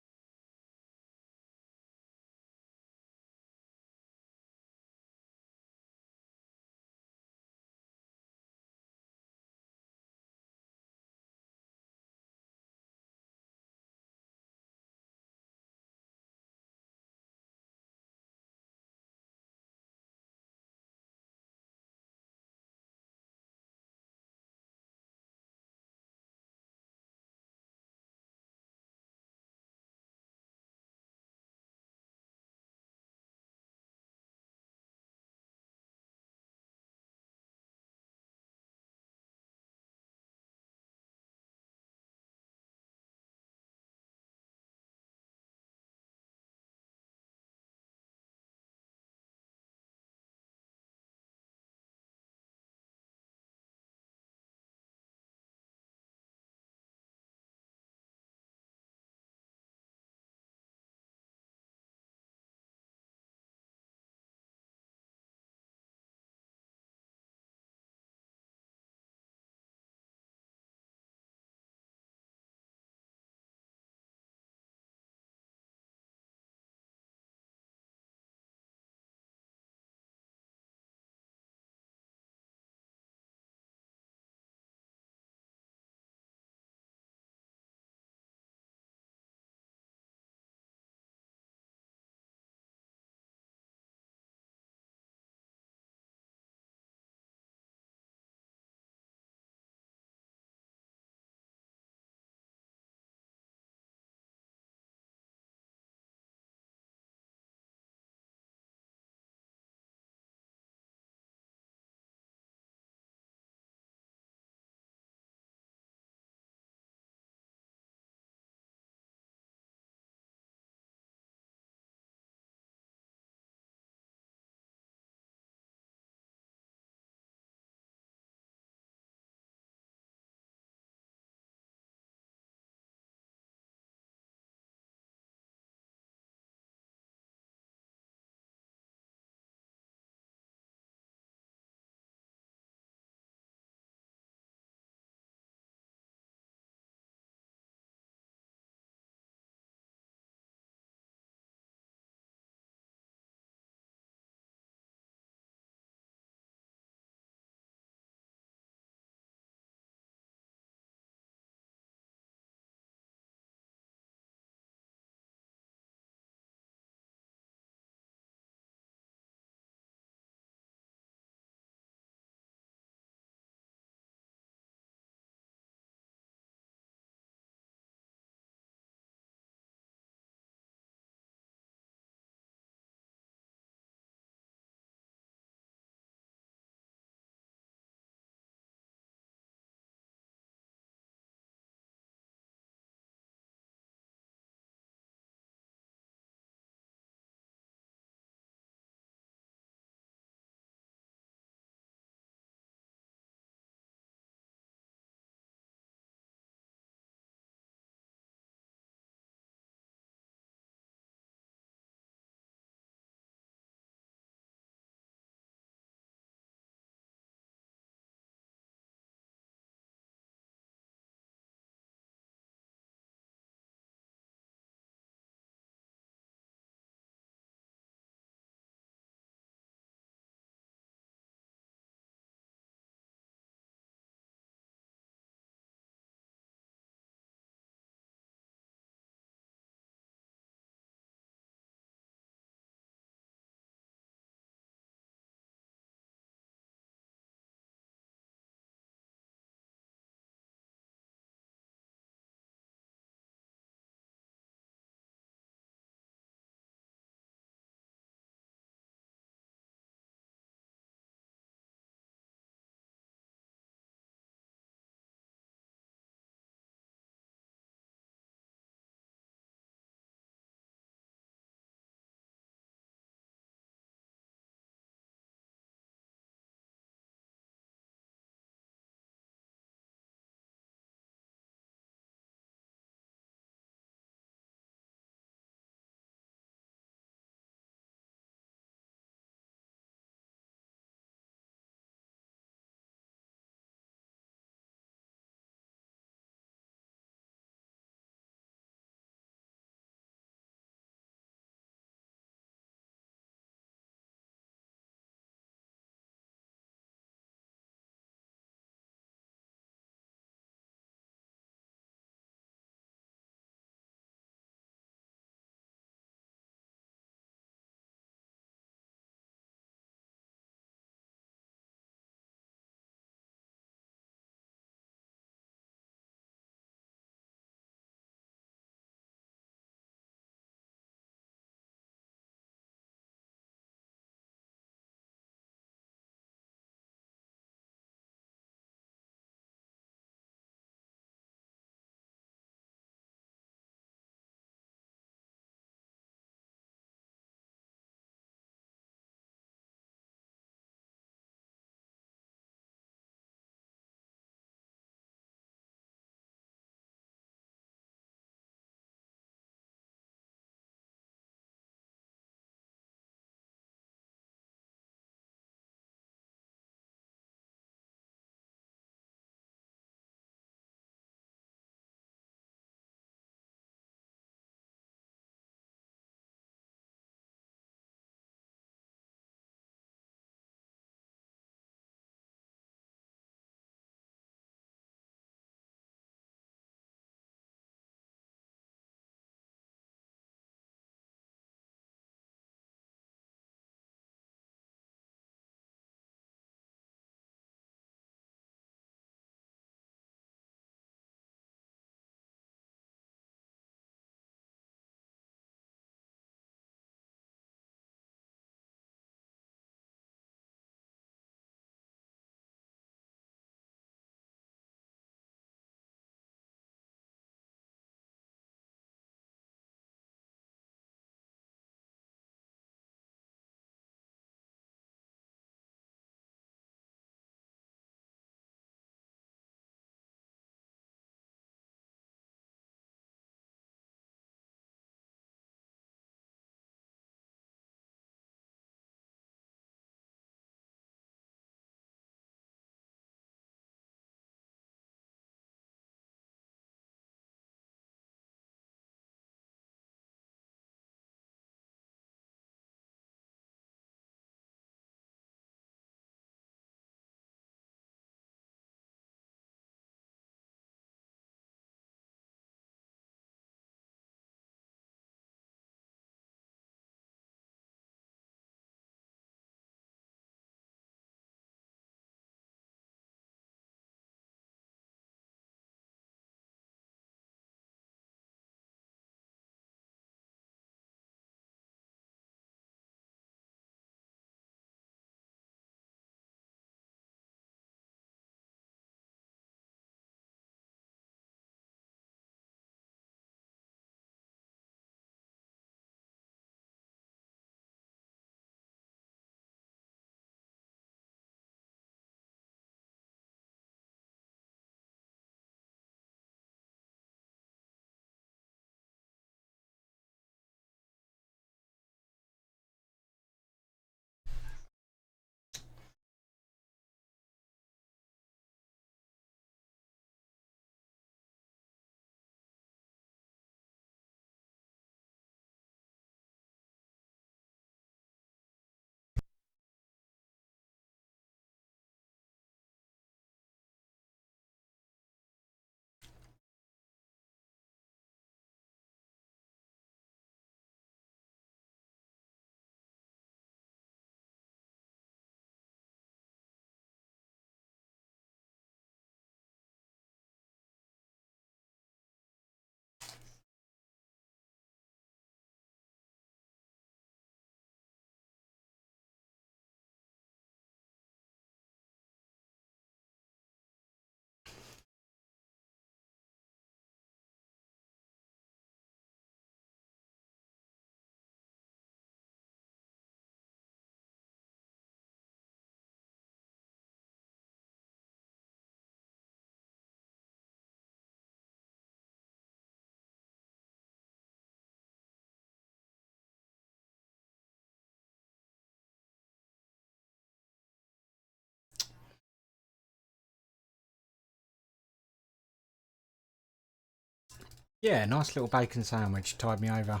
Yeah, nice little bacon sandwich tied me over.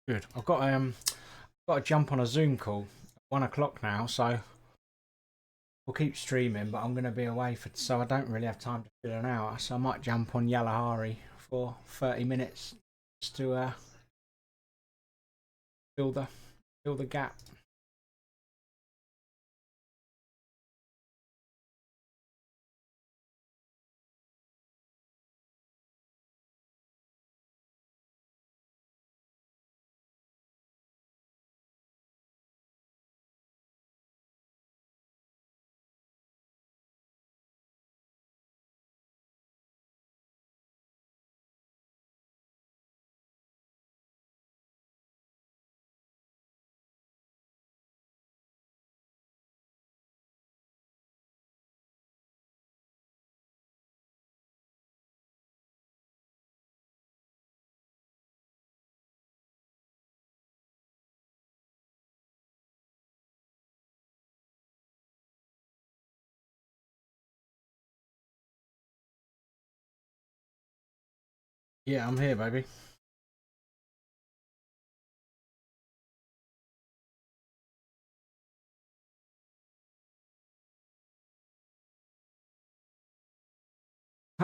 Good. I've got to jump on a Zoom call at 1 o'clock now, so we'll keep streaming. But I'm going to be away so I don't really have time to fill an hour. So I might jump on Yalahari for 30 minutes just to fill the gap. Yeah, I'm here, baby.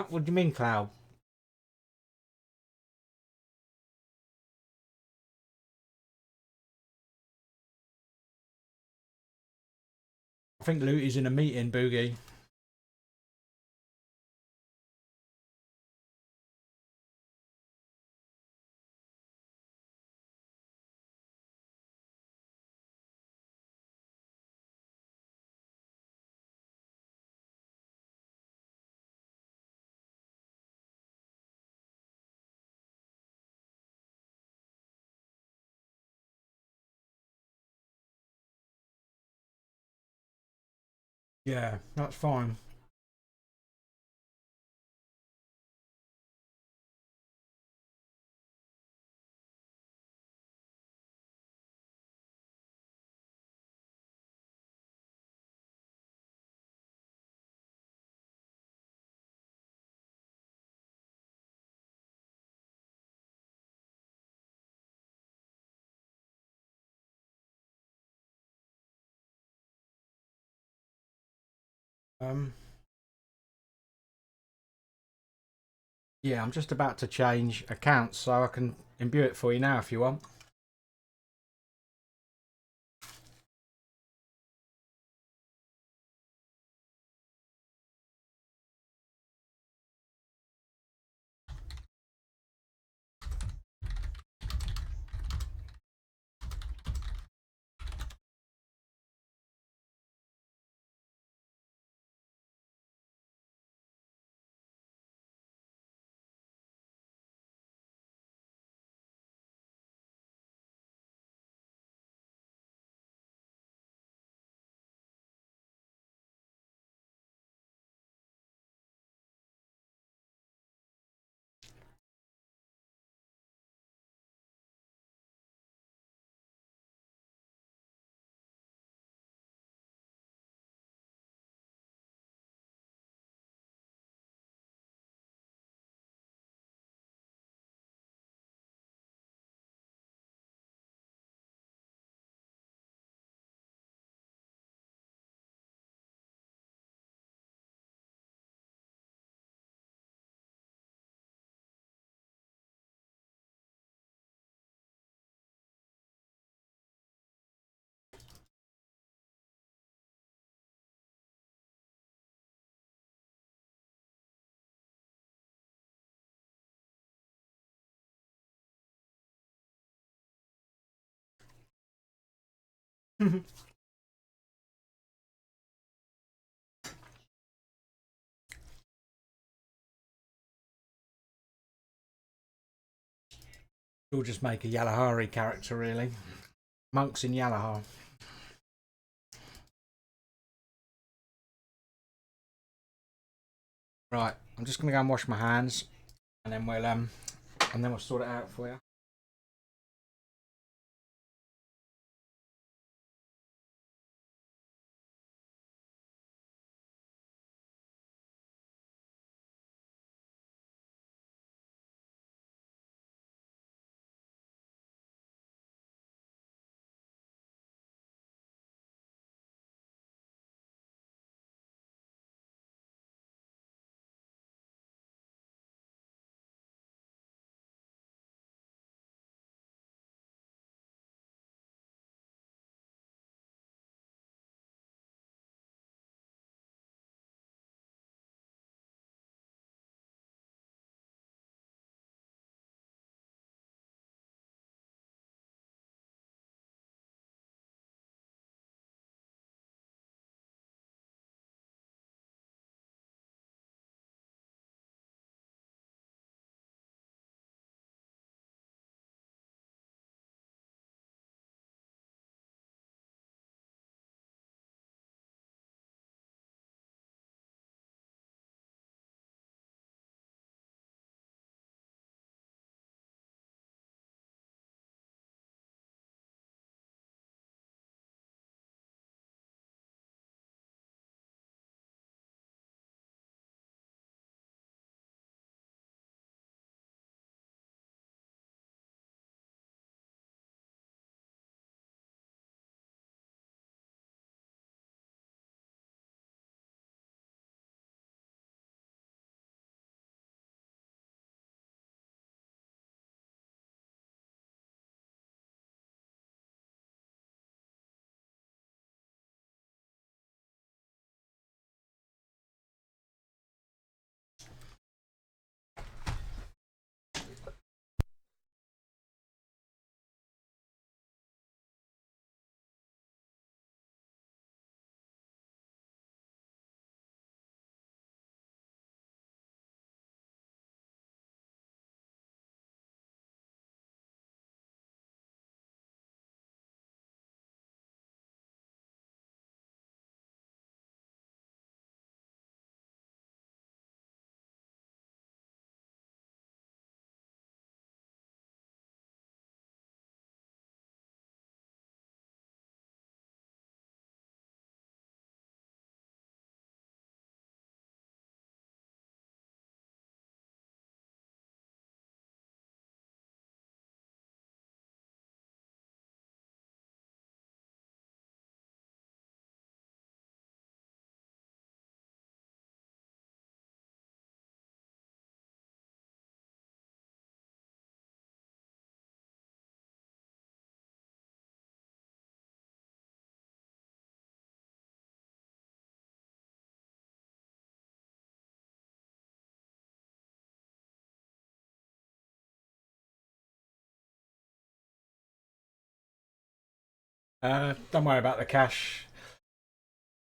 What do you mean, Cloud? I think Luty's in a meeting, Boogie. Yeah, that's fine. Um, yeah, I'm just about to change accounts, so I can imbue it for you now if you want. We'll just make a Yalahari character, really. Monks in Yalahar. Right, I'm just gonna go and wash my hands, and then we'll sort it out for you. Don't worry about the cash.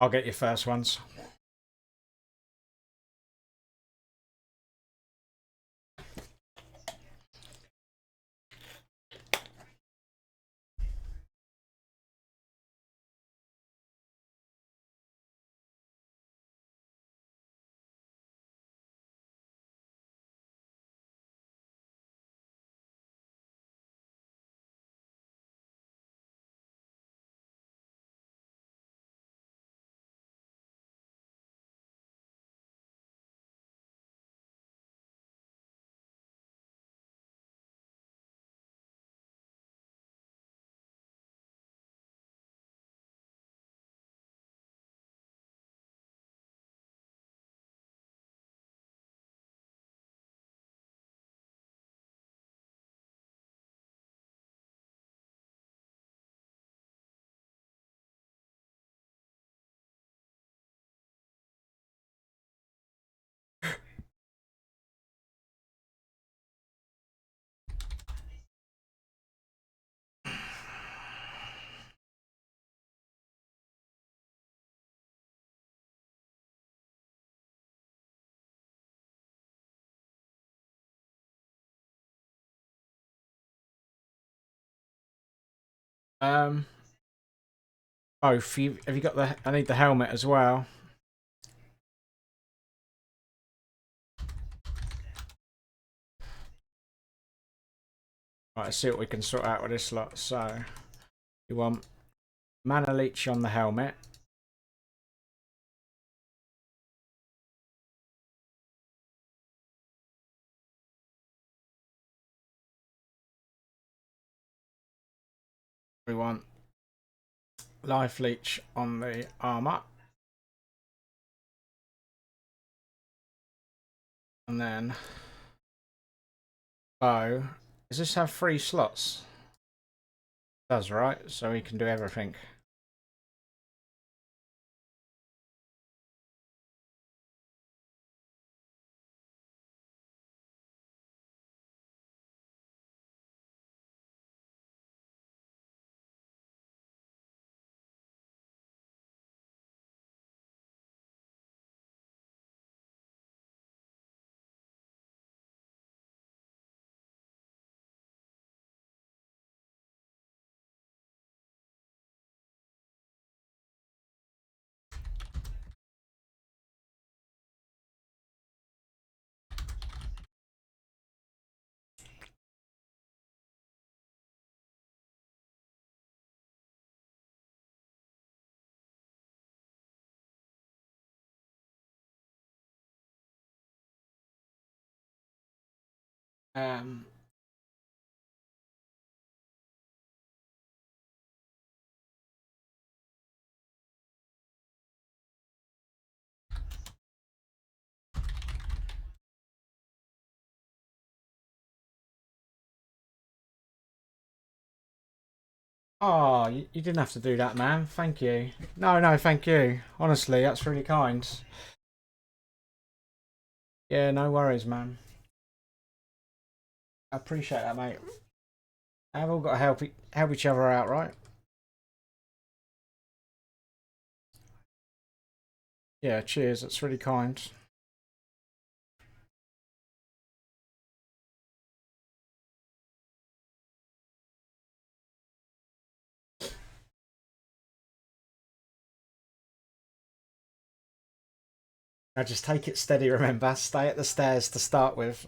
I'll get your first ones. Um, Both. Have you got the? I need the helmet as well. Right, let's see what we can sort out with this lot. So, you want mana leech on the helmet. We want life leech on the armor. And then bow. Does this have 3 slots? It does, right? So we can do everything. Um, Oh, you didn't have to do that, man. Thank you. No, thank you. Honestly, that's really kind. Yeah, no worries, man. I appreciate that, mate. I've all got to help each other out, right? Yeah, cheers. That's really kind. Now just take it steady, remember. Stay at the stairs to start with.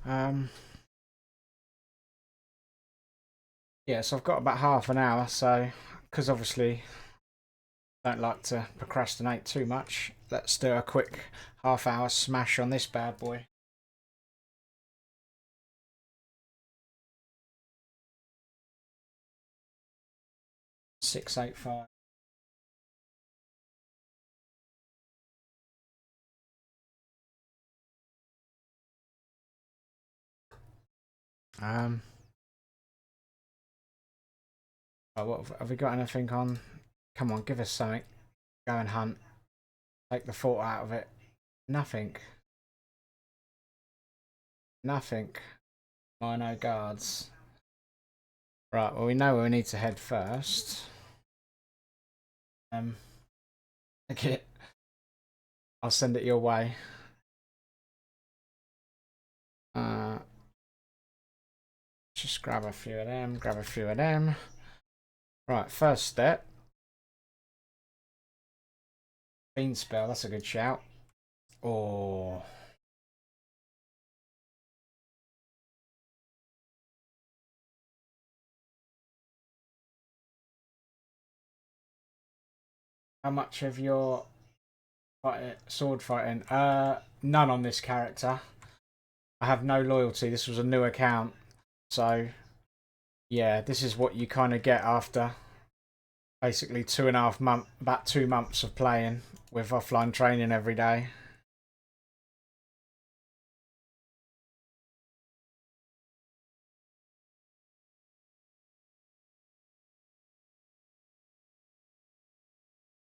Um, yeah, so I've got about half an hour, so because obviously I don't like to procrastinate too much, let's do a quick half-hour smash on this bad boy. $685. Oh, what have we got? Anything on? Come on, give us something. Go and hunt. Take the thought out of it. Nothing. Nothing. Minor guards. Right, well we know where we need to head first. Okay. I'll send it your way. Just grab a few of them, grab a few of them. Right, first step. Bean spell, that's a good shout. Oh. How much of your sword fighting? None on this character. I have no loyalty. This was a new account. So, yeah, this is what you kind of get after basically 2.5 months, about 2 months of playing with offline training every day.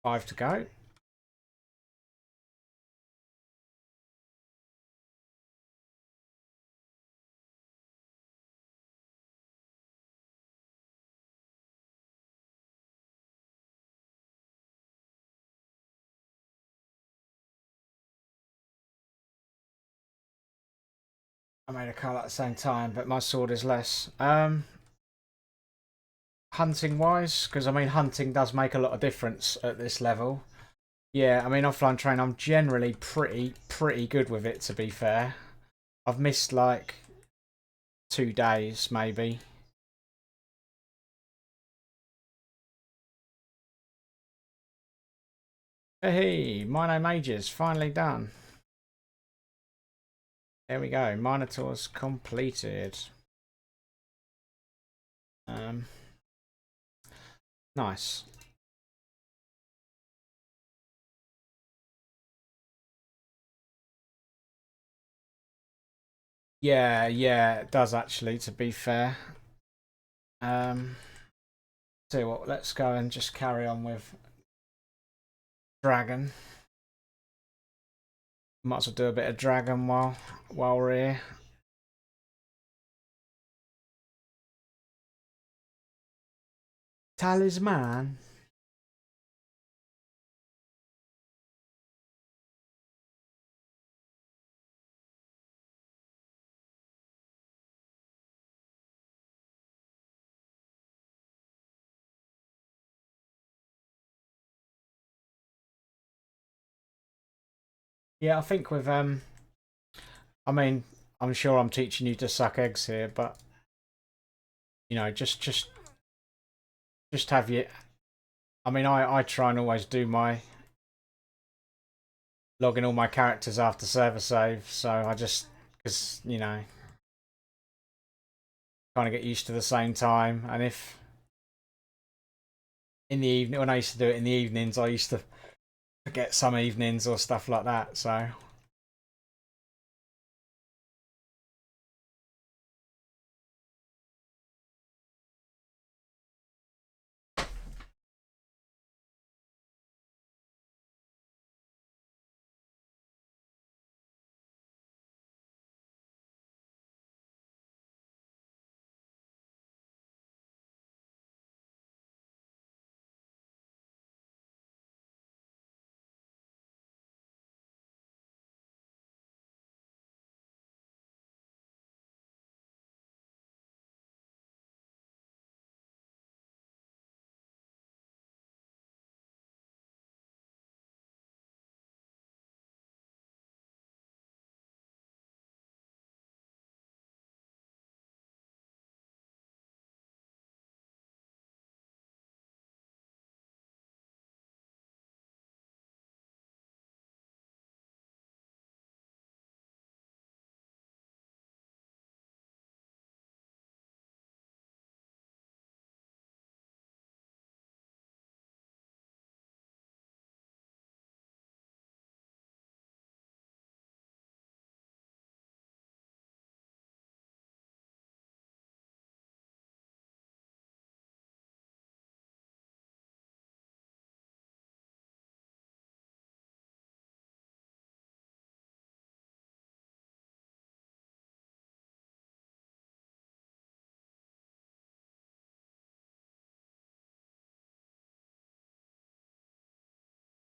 Five to go. I made a call at the same time, but my sword is less. Hunting wise, because I mean, hunting does make a lot of difference at this level. Yeah, I mean, offline train, I'm generally pretty good with it, to be fair. I've missed like 2 days, maybe. Hey, Mino Mages, finally done. There we go, Minotaur's completed. Nice. Yeah, it does actually, to be fair. Tell you what, let's go and just carry on with Dragon. Might as well do a bit of Dragon while we're here. Talisman. Yeah, I think with I mean, I'm sure I'm teaching you to suck eggs here, but you know, just have you. I mean, I try and always do my logging all my characters after server save, so I just because you know kind of get used to the same time, and if in the evening when I used to do it in the evenings, I used to forget some evenings or stuff like that, so.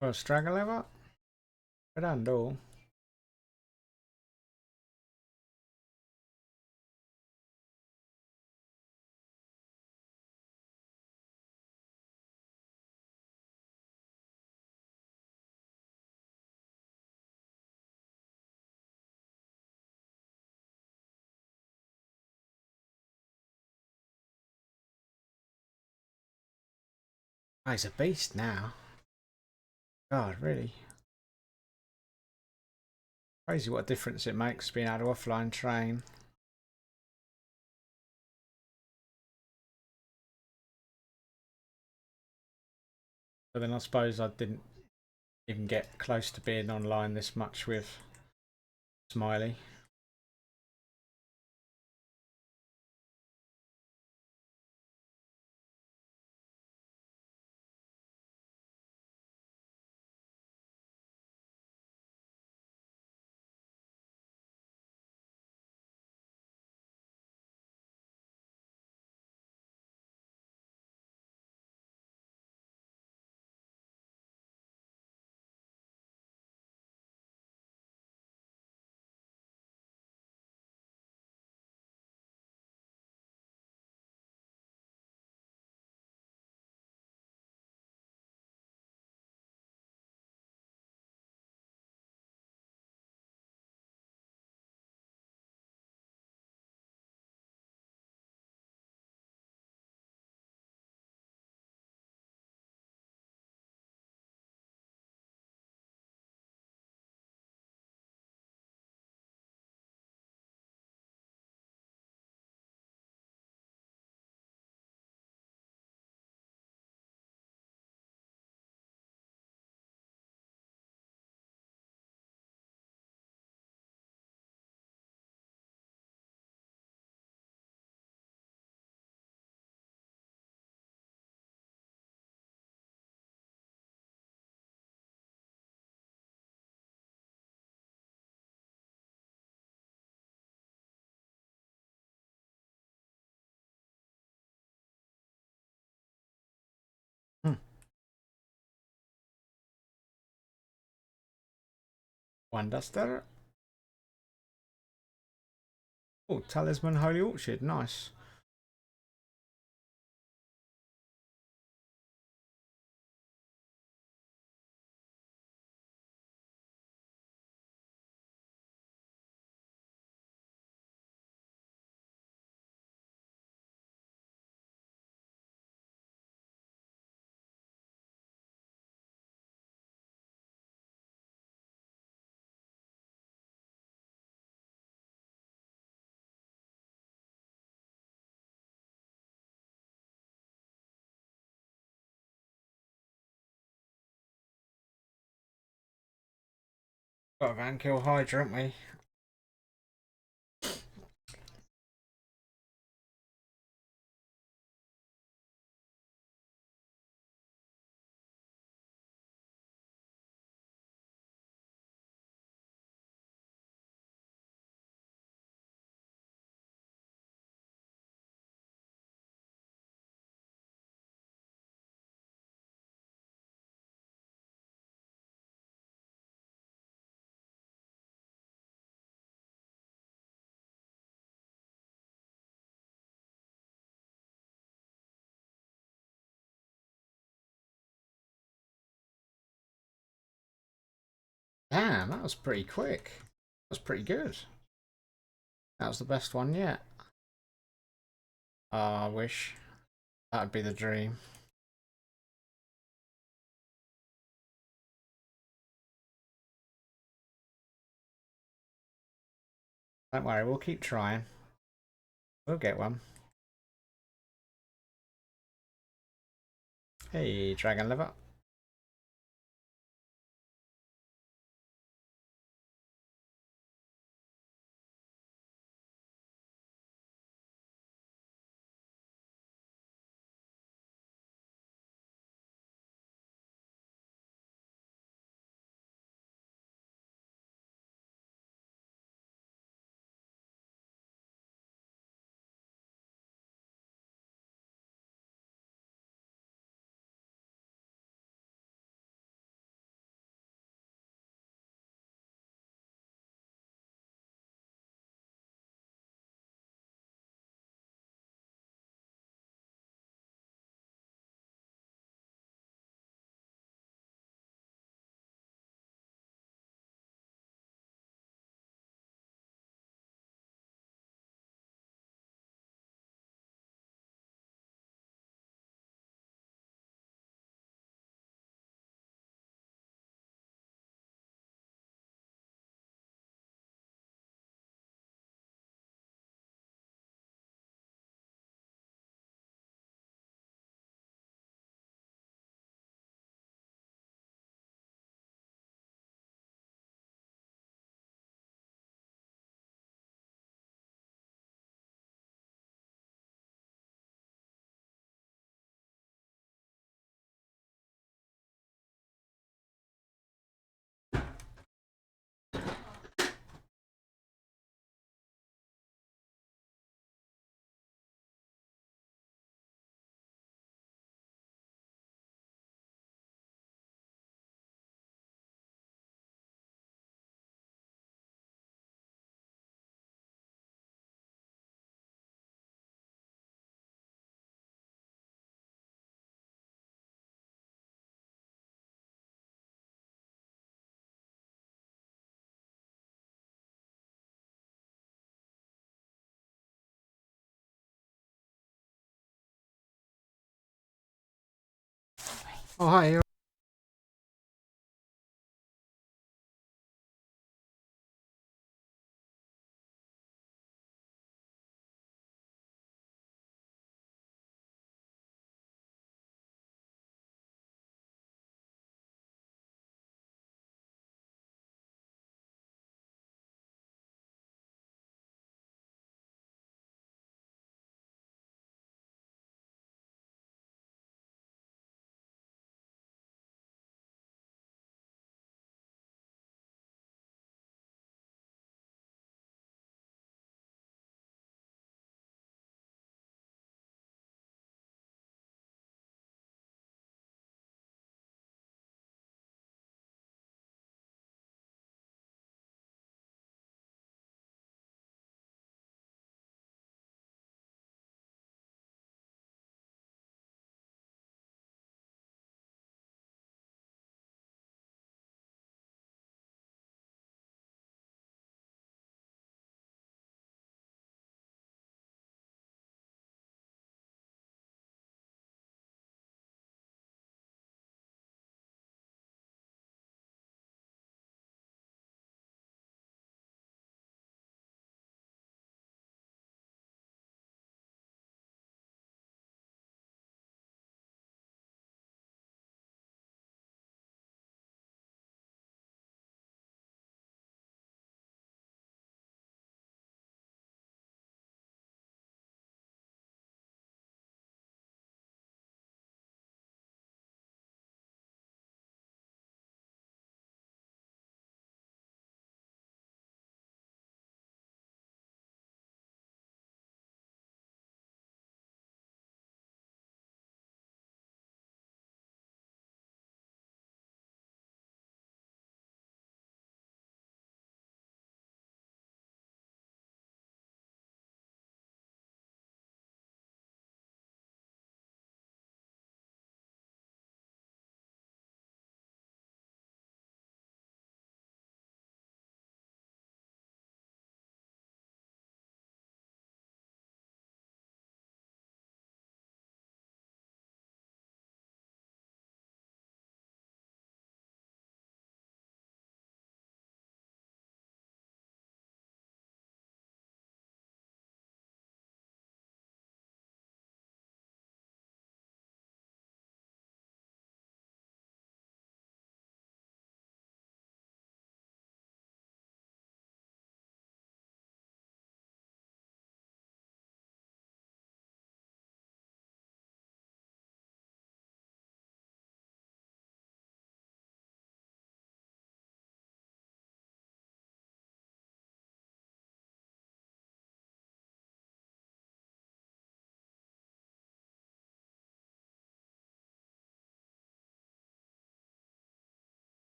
Well, straggle lever? I don't know. Oh, he's a beast now. God, really? Crazy what a difference it makes being able to offline train. But then I suppose I didn't even get close to being online this much with Smiley. One duster. Oh, Talisman Holy Orchard, nice. Got to go and kill Hydra, haven't we? Damn, that was pretty quick. That was pretty good. That was the best one yet. Oh, I wish. That would be the dream. Don't worry, we'll keep trying. We'll get one. Hey, Dragon Liver. Oh, hi.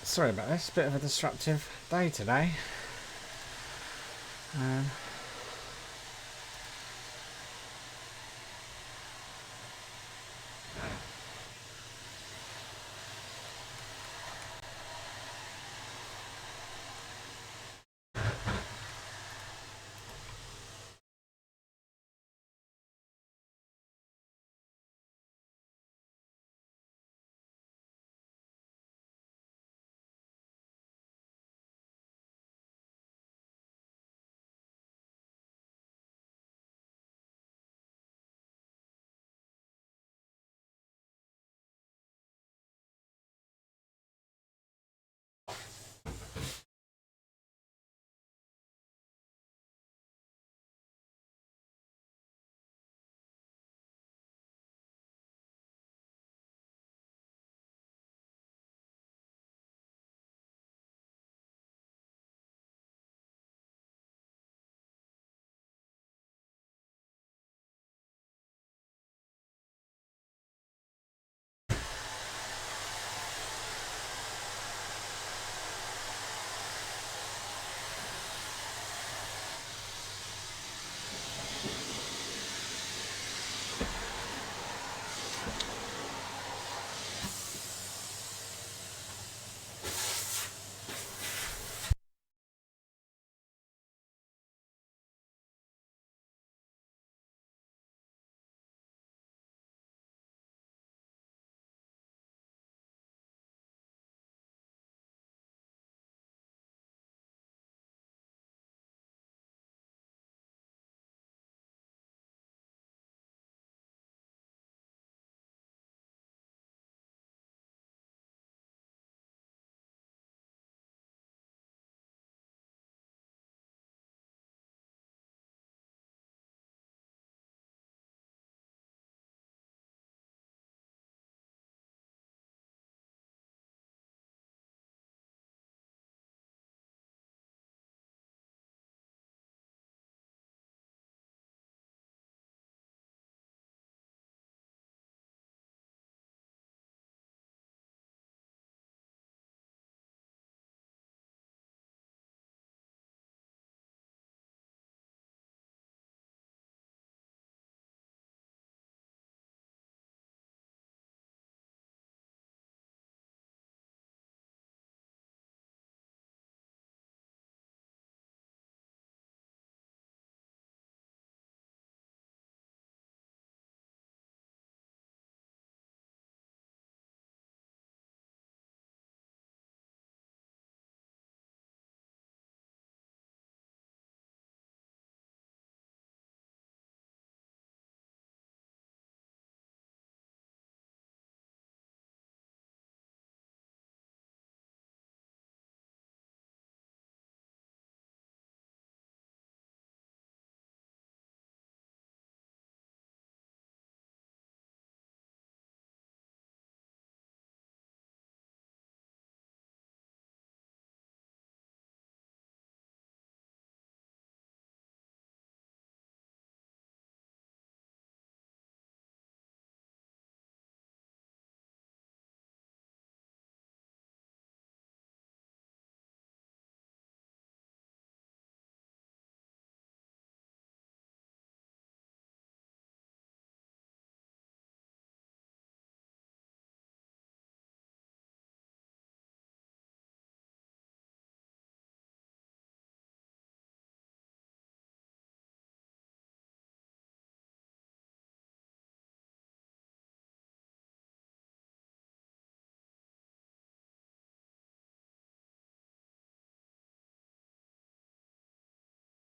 Sorry about this, bit of a disruptive day today.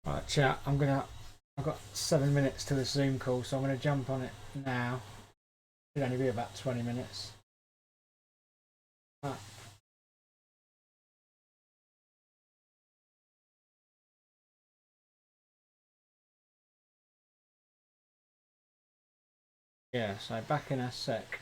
Right, chat. I've got 7 minutes to the Zoom call, so I'm gonna jump on it now. It'll only be about 20 minutes. Right. Yeah. So back in a sec.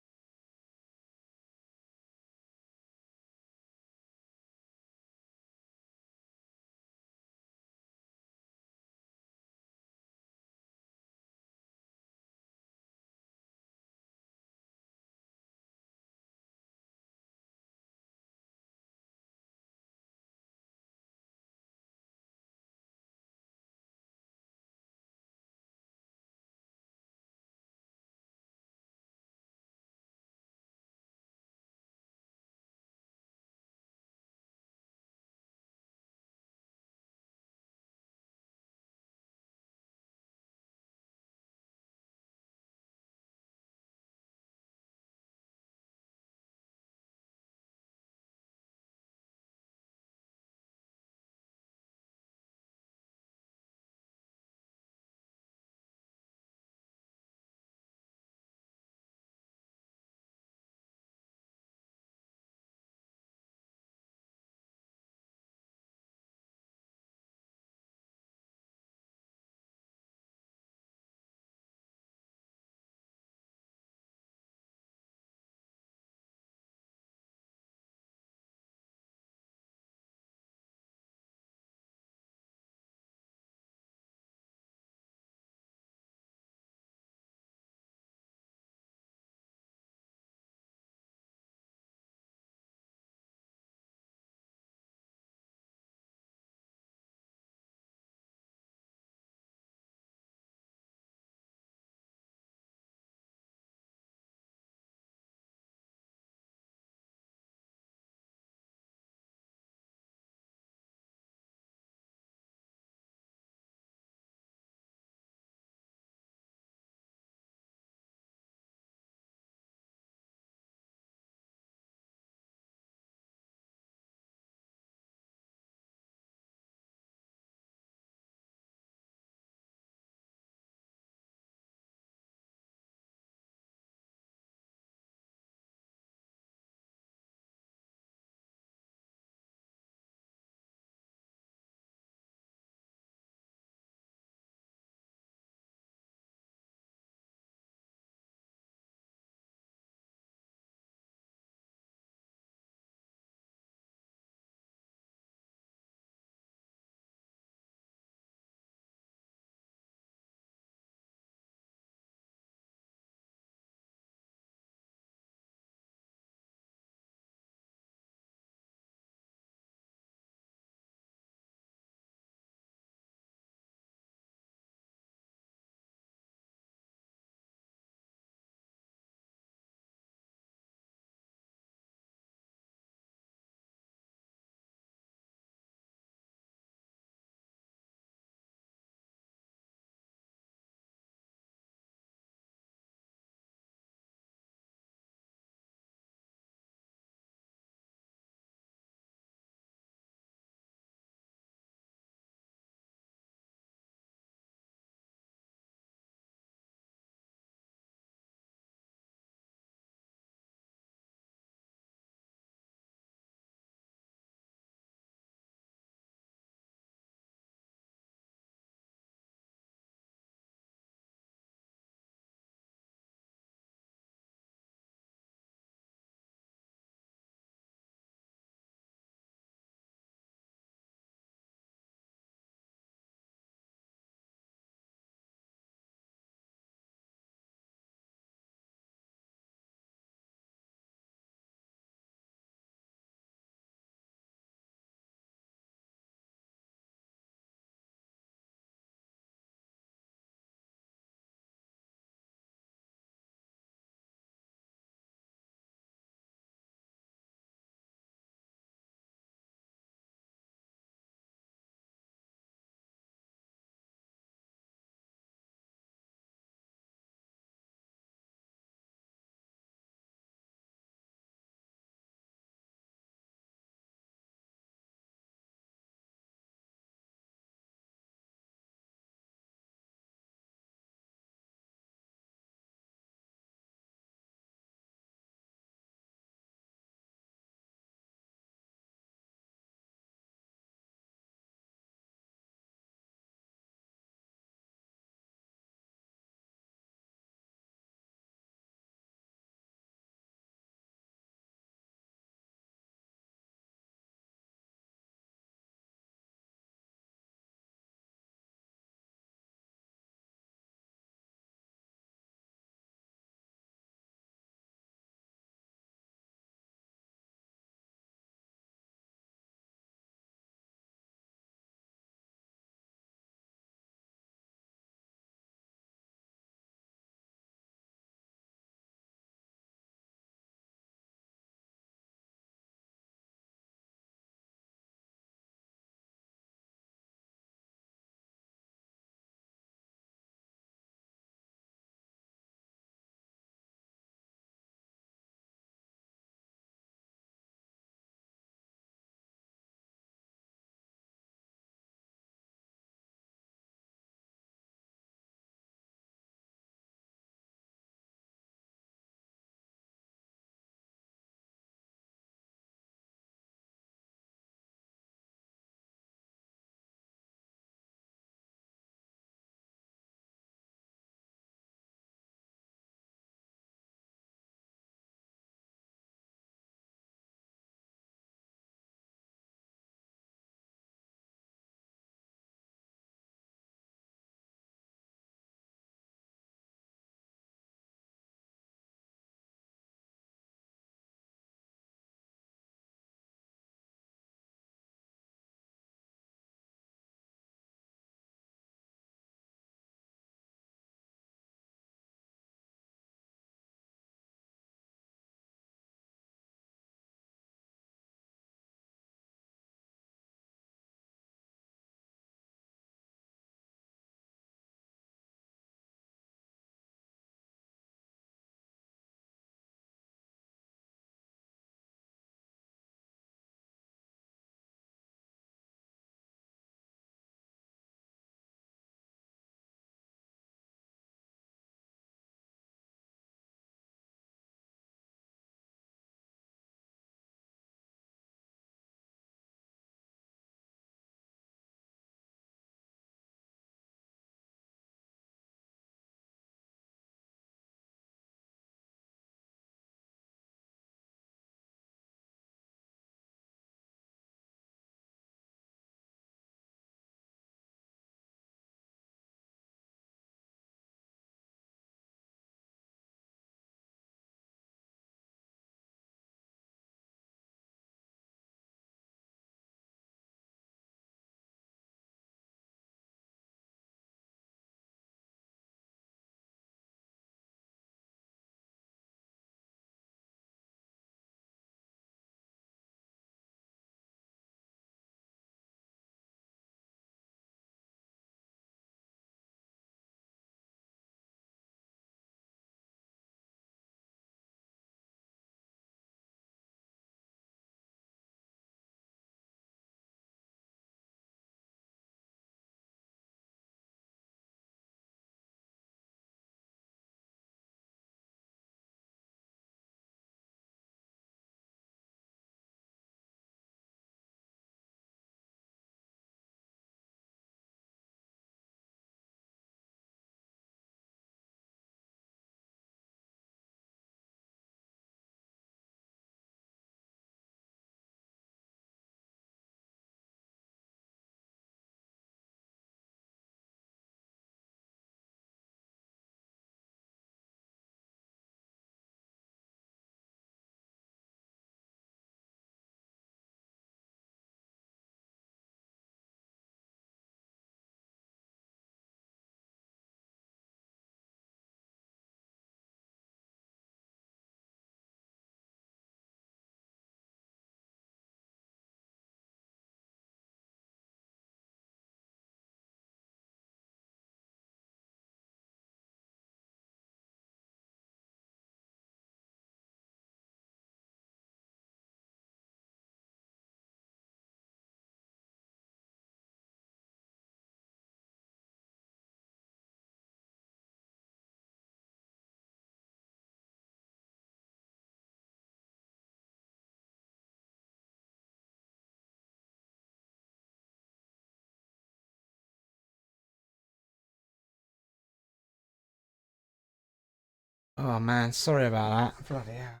Oh man, sorry about that. Bloody hell.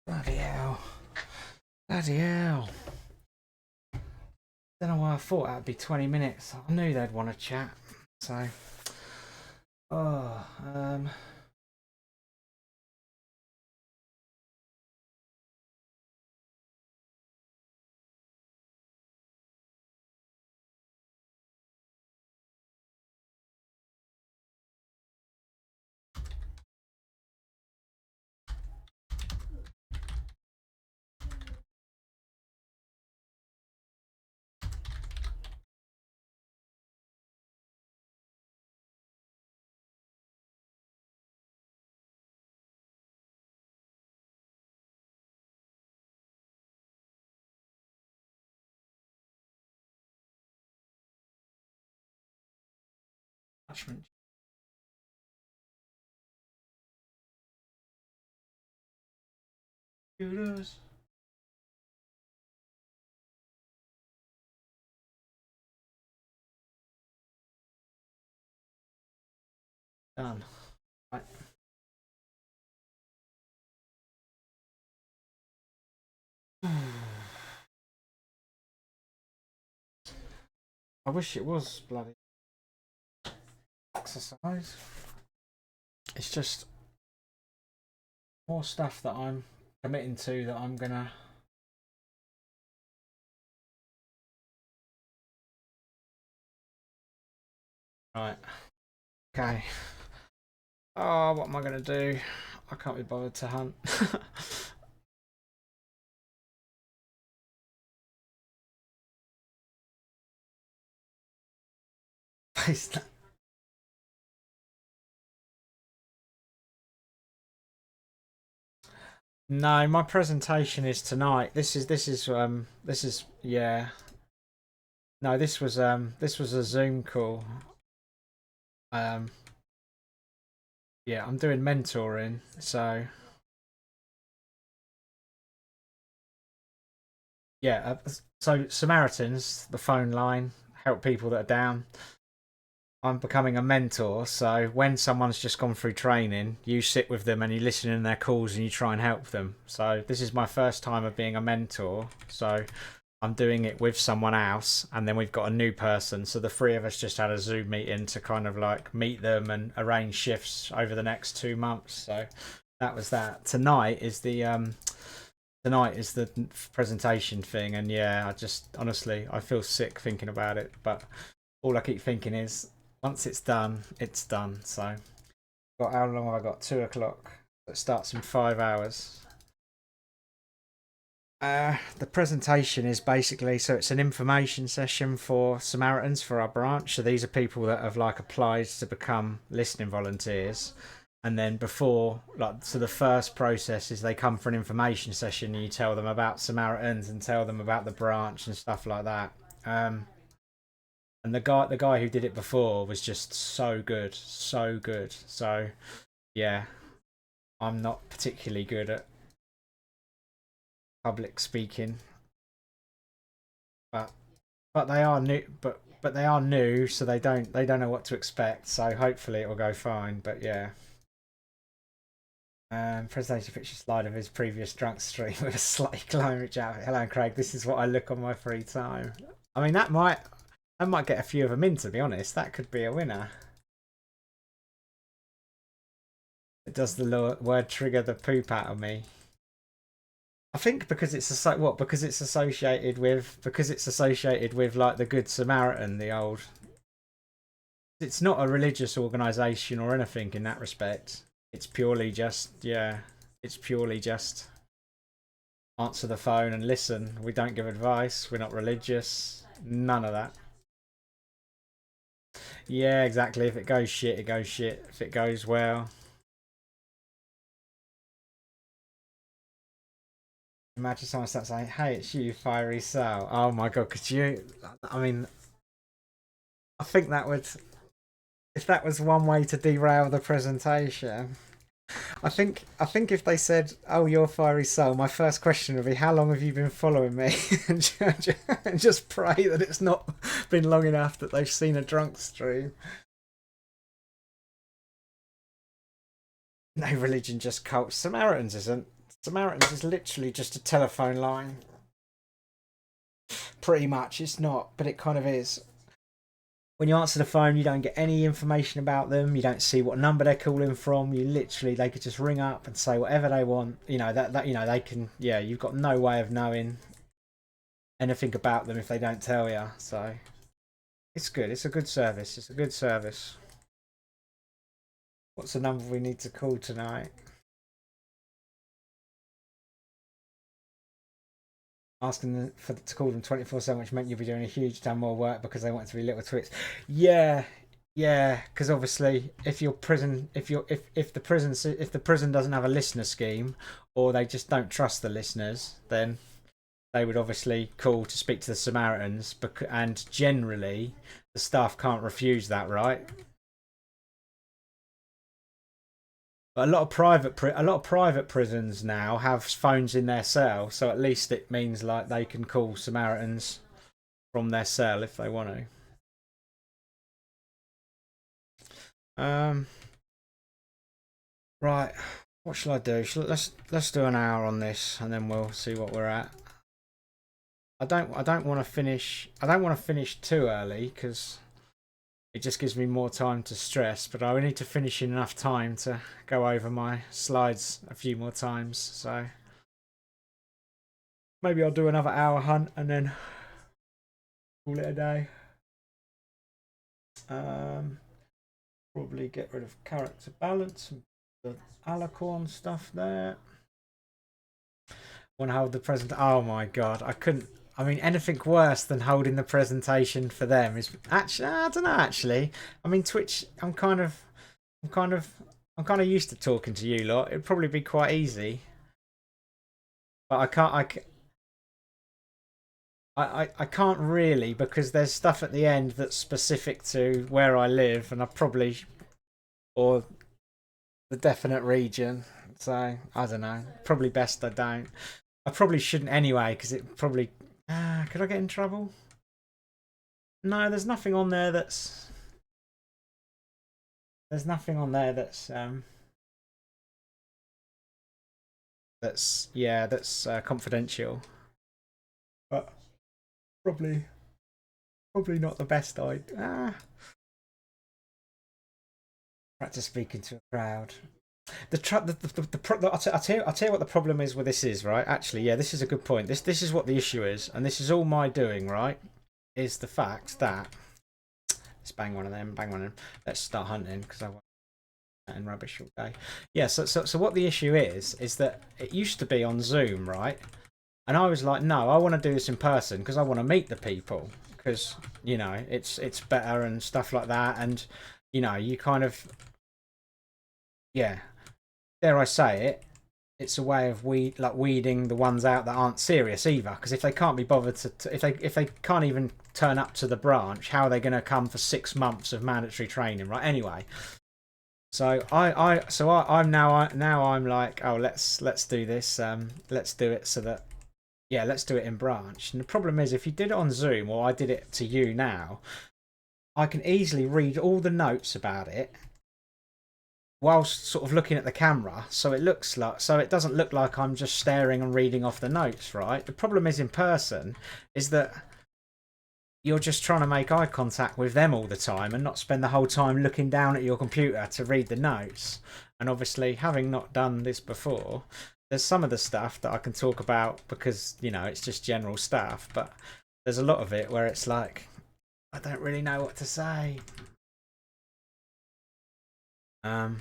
Bloody hell. Bloody hell. Don't know why I thought that'd be 20 minutes. I knew they'd want to chat. So. Oh, attachment. Kudos. Done. Right. I wish it was bloody exercise. It's just more stuff that I'm committing to that I'm gonna. Right. Okay. Oh, what am I gonna do? I can't be bothered to hunt. No, my presentation is tonight. This is yeah. No, this was a Zoom call. Um yeah, I'm doing mentoring, so yeah, so Samaritans, the phone line, help people that are down. I'm becoming a mentor, so when someone's just gone through training, you sit with them and you listen in their calls and you try and help them. So this is my first time of being a mentor, so I'm doing it with someone else, and then we've got a new person. So the three of us just had a Zoom meeting to kind of like meet them and arrange shifts over the next 2 months. So that was that. Tonight is the presentation thing, and yeah, I just honestly I feel sick thinking about it. But all I keep thinking is once it's done, it's done. So got how long have I got? 2 o'clock. It starts in 5 hours. The presentation is basically so it's an information session for Samaritans for our branch. So these are people that have like applied to become listening volunteers, and then before like so the first process is they come for an information session and you tell them about Samaritans and tell them about the branch and stuff like that. And the guy who did it before was just so good, so good. So yeah, I'm not particularly good at public speaking, but they are new, but they are new, so they don't know what to expect. So hopefully it will go fine. But yeah. Presentation picture slide of his previous drunk stream with a slightly glowing outfit. Hello, Craig. This is what I look on my free time. I mean, I might get a few of them in. To be honest, that could be a winner. Does the word trigger the poop out of me? I think because it's associated with like the Good Samaritan, the old. It's not a religious organisation or anything in that respect. It's purely just yeah. It's purely just answer the phone and listen. We don't give advice. We're not religious. None of that. Yeah, exactly. If it goes shit, it goes shit. If it goes well, imagine someone starts saying, "Hey, it's you, Fiery Sal." Oh my god, could you? I mean, I think that would, if that was one way to derail the presentation. I think if they said, "Oh, you're Fiery Soul," my first question would be, "How long have you been following me?" and just pray that it's not been long enough that they've seen a drunk stream. No religion, just cult. Samaritans isn't. Samaritans is literally just a telephone line. Pretty much, it's not, but it kind of is. When you answer the phone, you don't get any information about them. You don't see what number they're calling from. You literally, they could just ring up and say whatever they want. You know that you know they can. Yeah, you've got no way of knowing anything about them if they don't tell you. So it's good. It's a good service. It's a good service. What's the number we need to call tonight? Asking them to call them 24/7, which meant you'd be doing a huge ton more work because they want it to be little twits. Yeah, yeah. Because obviously, if the prison doesn't have a listener scheme, or they just don't trust the listeners, then they would obviously call to speak to the Samaritans. And generally, the staff can't refuse that, right? But a lot of private prisons now have phones in their cell, so at least it means like they can call Samaritans from their cell if they want to. Right, what shall I do? Let's do an hour on this, and then we'll see what we're at. I don't want to finish. I don't want to finish too early because it just gives me more time to stress. But I need to finish in enough time to go over my slides a few more times. So maybe I'll do another hour hunt and then call it a day. Probably get rid of character balance and the alicorn stuff there. Want to hold the present? Oh my god, I couldn't. I mean, anything worse than holding the presentation for them is actually. I don't know. Actually, I mean, Twitch. I'm kind of used to talking to you lot. It'd probably be quite easy, but I can't. I can't really because there's stuff at the end that's specific to where I live, and I probably or the definite region. So I don't know. Probably best I don't. I probably shouldn't anyway because it probably. Could I get in trouble? No, there's nothing on there that's. There's nothing on there that's. That's confidential. But probably not the best idea. Practice speaking to a crowd. I'll tell you what the problem is with this is, right? Actually, yeah, this is a good point. This is what the issue is, and this is all my doing, right? Is the fact that let's bang one of them. Let's start hunting because I want and rubbish all day. Yeah. So what the issue is that it used to be on Zoom, right? And I was like, no, I want to do this in person because I want to meet the people because you know it's better and stuff like that, and you know you kind of yeah. Dare I say it, it's a way of weeding the ones out that aren't serious either. Because if they can't be bothered if they can't even turn up to the branch, how are they going to come for 6 months of mandatory training, right? Anyway, so I'm now I'm like, oh, let's do this. Let's do it so that let's do it in branch. And the problem is, if you did it on Zoom or I did it to you now, I can easily read all the notes about it whilst sort of looking at the camera, so it doesn't look like I'm just staring and reading off the notes, right? The problem is in person is that you're just trying to make eye contact with them all the time and not spend the whole time looking down at your computer to read the notes. And obviously, having not done this before, there's some of the stuff that I can talk about because, you know, it's just general stuff, but there's a lot of it where it's like, I don't really know what to say. At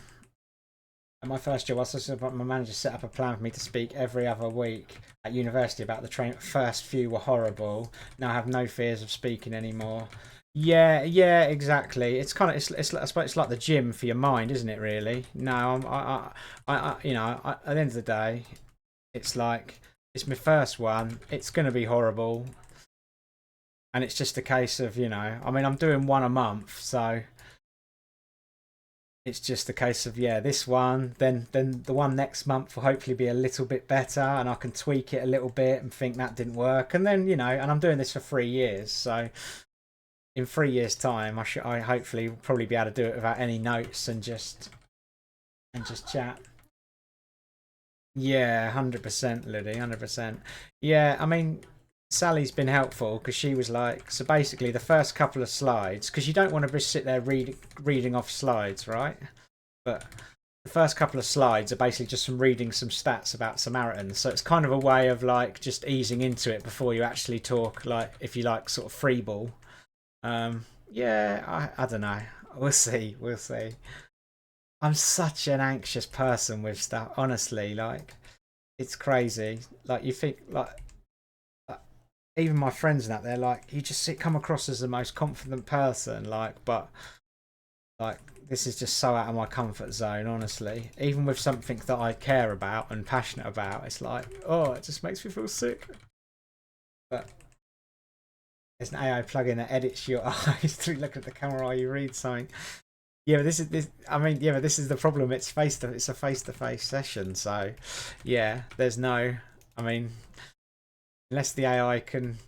my first job, my manager set up a plan for me to speak every other week at university about the train. First few were horrible. Now I have no fears of speaking anymore. Yeah, exactly. It's kind of it's I suppose it's like the gym for your mind, isn't it? Really? No, you know, at the end of the day, it's like it's my first one. It's gonna be horrible, and it's just a case of I mean, I'm doing one a month, so it's just a case of this one, then the one next month will hopefully be a little bit better, and I can tweak it a little bit and think that didn't work, and then and I'm doing this for 3 years, so in 3 years' time, I hopefully will probably be able to do it without any notes and just and just chat. Yeah, 100%, Liddy, 100%. Yeah, I mean, Sally's been helpful because she was like, so basically the first couple of slides, because you don't want to just sit there reading off slides, right? But the first couple of slides are basically just from reading some stats about Samaritans. So it's kind of a way of like just easing into it before you actually talk, like if you like sort of freeball. Yeah, I don't know. We'll see. We'll see. I'm such an anxious person with stuff, honestly. Like, it's crazy. Like, you think, like even my friends and that, they're like, you just come across as the most confident person. Like, but, like, this is just so out of my comfort zone, honestly. Even with something that I care about and passionate about, it's like, oh, it just makes me feel sick. But there's an AI plugin that edits your eyes through looking at the camera while you read something. Yeah, but this. I mean, yeah, but this is the problem. It's it's a face to face session. So, yeah, there's no. I mean, unless the AI can.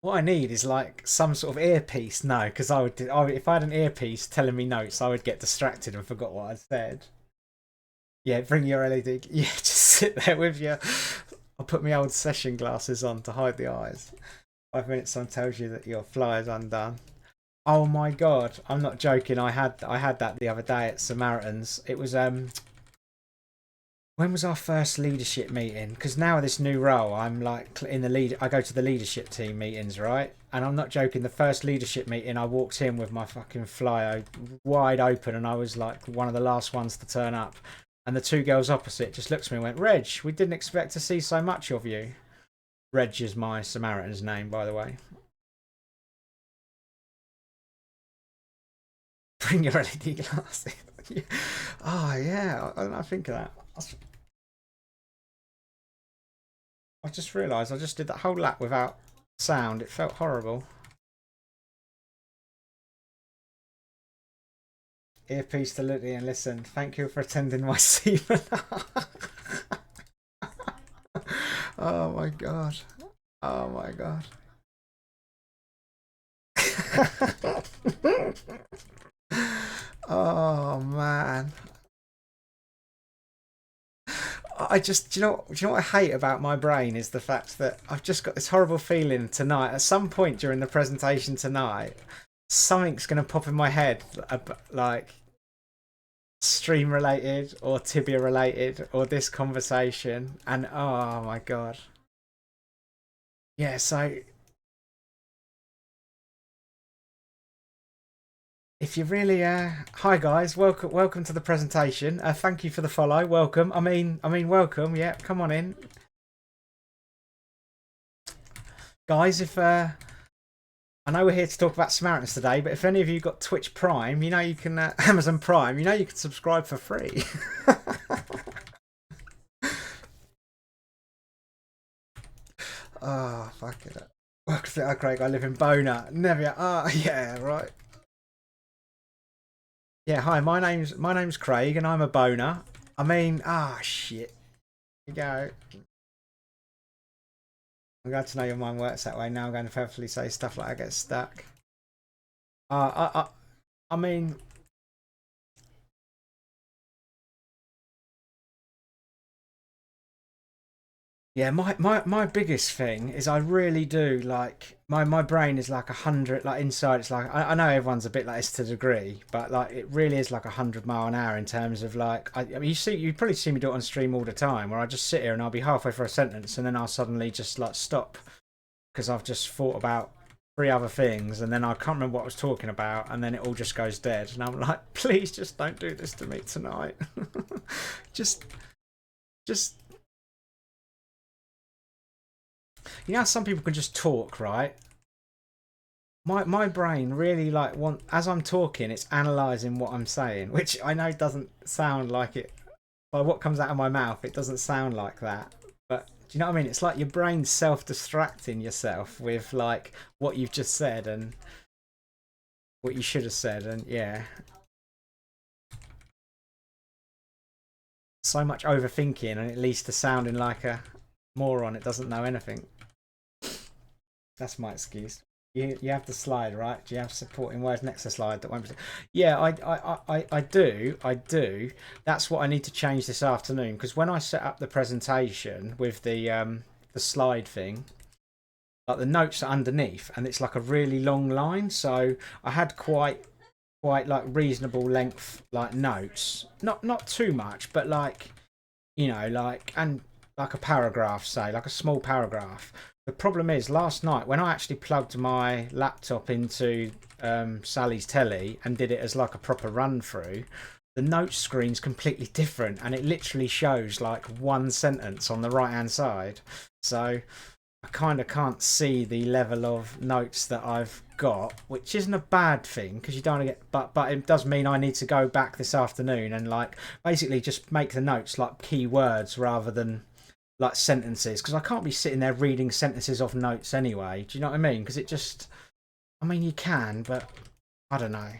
What I need is like some sort of earpiece. No, because if I had an earpiece telling me notes, I would get distracted and forgot what I said. Yeah, bring your LED. Yeah, just sit there with your. I'll put my old session glasses on to hide the eyes. 5 minutes on tells you that your fly is undone. Oh my god, I'm not joking. I had that the other day at Samaritans. It was when was our first leadership meeting? Because now this new role, I'm like in the lead. I go to the leadership team meetings, right? And I'm not joking. The first leadership meeting, I walked in with my fucking fly wide open, and I was like one of the last ones to turn up. And the two girls opposite just looked at me and went, "Reg, we didn't expect to see so much of you." Reg is my Samaritan's name, by the way. Bring your LED glasses. Oh yeah, I didn't think of that. I just realised I just did that whole lap without sound. It felt horrible. Earpiece to Liddy and listen. Thank you for attending my seminar. Oh my god. Oh my god. Oh man. I just, do you know what I hate about my brain is the fact that I've just got this horrible feeling tonight. At some point during the presentation tonight, something's going to pop in my head, like stream related or Tibia related or this conversation, and oh my god, yeah. So if you really, hi guys, welcome to the presentation. Thank you for the follow. Welcome. I mean, welcome. Yeah, come on in, guys. If I know we're here to talk about Samaritans today, but if any of you got Twitch Prime, you know you can Amazon Prime, you know you can subscribe for free. Oh, fuck it. Welcome to Craig. I live in Bona. Never. Ah, yeah, right. Yeah, hi. My name's Craig, and I'm a boner. I mean, shit. Here you go. I'm glad to know your mind works that way. Now I'm going to purposely say stuff like I get stuck. I mean, yeah, my biggest thing is I really do like my brain is like 100 like inside it's like I know everyone's a bit like this to a degree, but like it really is like 100 mile an hour in terms of like I mean you probably see me do it on stream all the time where I just sit here and I'll be halfway through a sentence and then I'll suddenly just like stop because I've just thought about three other things and then I can't remember what I was talking about and then it all just goes dead and I'm like, please just don't do this to me tonight. just just you know how some people can just talk, right? My brain really like as I'm talking, it's analysing what I'm saying, which I know doesn't sound like it. By what comes out of my mouth, it doesn't sound like that. But do you know what I mean? It's like your brain's self-distracting yourself with like what you've just said and what you should have said, and yeah, so much overthinking, and it leads to sounding like a moron. It doesn't know anything. That's my excuse. You have the slide, right? Do you have supporting words next to the slide that won't be? Yeah, I do. I do. That's what I need to change this afternoon because when I set up the presentation with the slide thing, like the notes are underneath and it's like a really long line. So I had quite like reasonable length like notes. Not too much, but like like and like a paragraph, say, like a small paragraph. The problem is, last night when I actually plugged my laptop into Sally's telly and did it as like a proper run through, the notes screen's completely different, and it literally shows like one sentence on the right hand side. So I kind of can't see the level of notes that I've got, which isn't a bad thing because you don't want to get. But it does mean I need to go back this afternoon and like basically just make the notes like key words rather than like sentences because I can't be sitting there reading sentences off notes anyway. Do you know what I mean? Because it just, I mean, you can, but I don't know.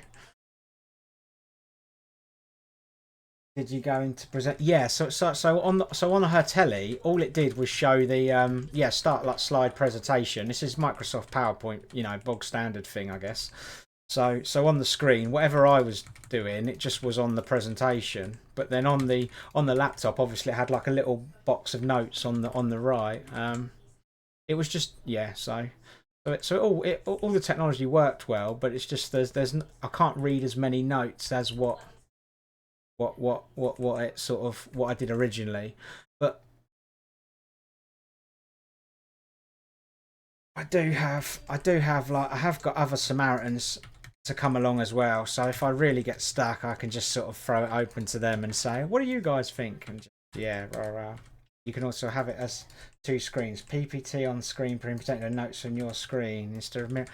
Did you go into present? Yeah, so on her telly, all it did was show the start like slide presentation. This is Microsoft PowerPoint, bog standard thing, I guess. So on the screen, whatever I was doing, it just was on the presentation. But then on the laptop, obviously, it had like a little box of notes on the right. It was just yeah. So all the technology worked well, but it's just I can't read as many notes as what it sort of what I did originally. But I do have like I have got other Samaritans to come along as well. So if I really get stuck, I can just sort of throw it open to them and say, "What do you guys think?" And just, yeah, rah, rah. You can also have it as two screens: PPT on screen, presenting the notes on your screen instead of mirror.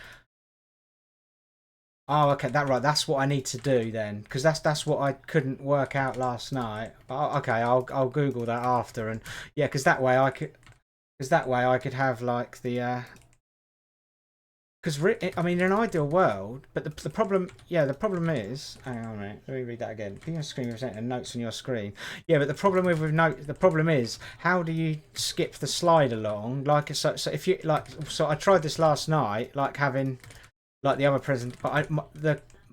Oh, okay, That's what I need to do then, because that's what I couldn't work out last night. Okay, I'll Google that after, and yeah, because that way I could have like the because I mean, in an ideal world, but the problem, yeah, the problem is, hang on a minute, let me read that again. Be on screen presenting notes on your screen. Yeah, but the problem with note, the problem is, how do you skip the slide along? Like, so if you like, so I tried this last night, like having like the other present, but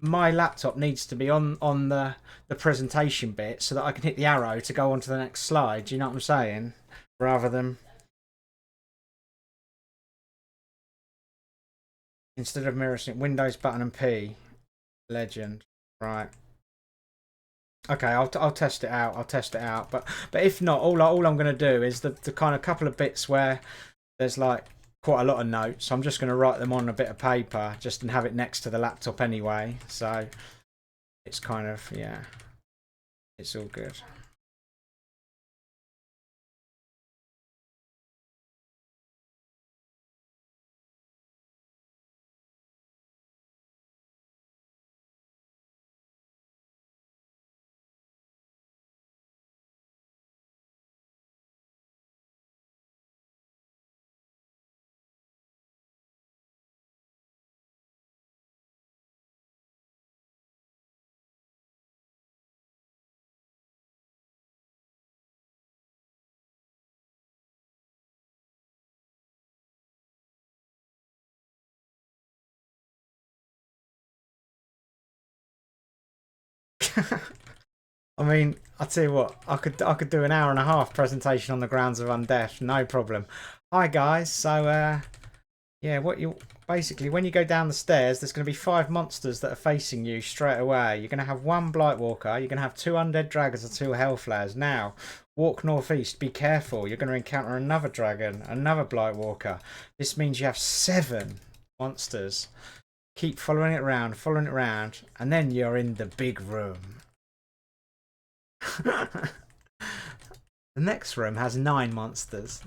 my laptop needs to be on the presentation bit so that I can hit the arrow to go on to the next slide. Do you know what I'm saying? Rather than instead of mirroring Windows button and P. Legend. Right. Okay, I'll test it out. I'll test it out. But if not, all I'm going to do is the kind of couple of bits where there's like quite a lot of notes. I'm just going to write them on a bit of paper, just and have it next to the laptop anyway. So it's kind of yeah, it's all good. I mean, I tell you what, I could do an hour and a half presentation on the grounds of undeath, no problem. Hi guys, so yeah, what you basically when you go down the stairs, there's going to be 5 monsters that are facing you straight away. You're going to have one Blightwalker, you're going to have two undead dragons and two hellflares. Now, walk northeast, be careful. You're going to encounter another dragon, another Blightwalker. This means you have 7 monsters. Keep following it around, and then you're in the big room. The next room has 9 monsters.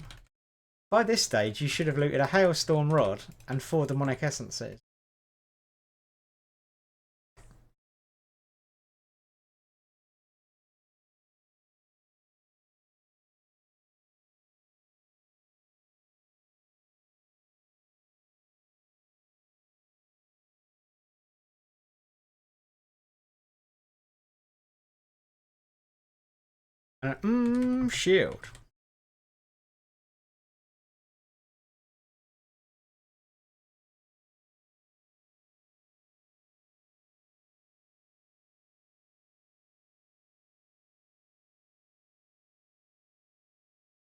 By this stage, you should have looted a hailstorm rod and 4 demonic essences. And shield.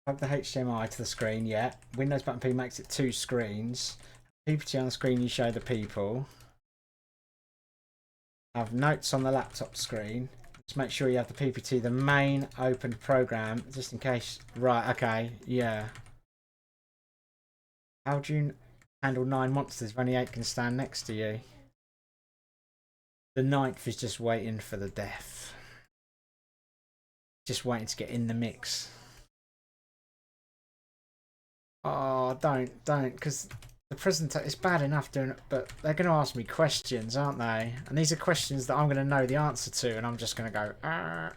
Plug the HDMI to the screen, yeah. Windows button P makes it 2 screens. PPT on the screen you show the people. Have notes on the laptop screen. Just make sure you have the PPT, the main opened program, just in case. Right, okay, yeah. How do you handle 9 monsters if only 8 can stand next to you? The 9th is just waiting for the death. Just waiting to get in the mix. Oh, don't, because the presenter is bad enough doing it, but they're going to ask me questions, aren't they? And these are questions that I'm going to know the answer to, and I'm just going to go, ah.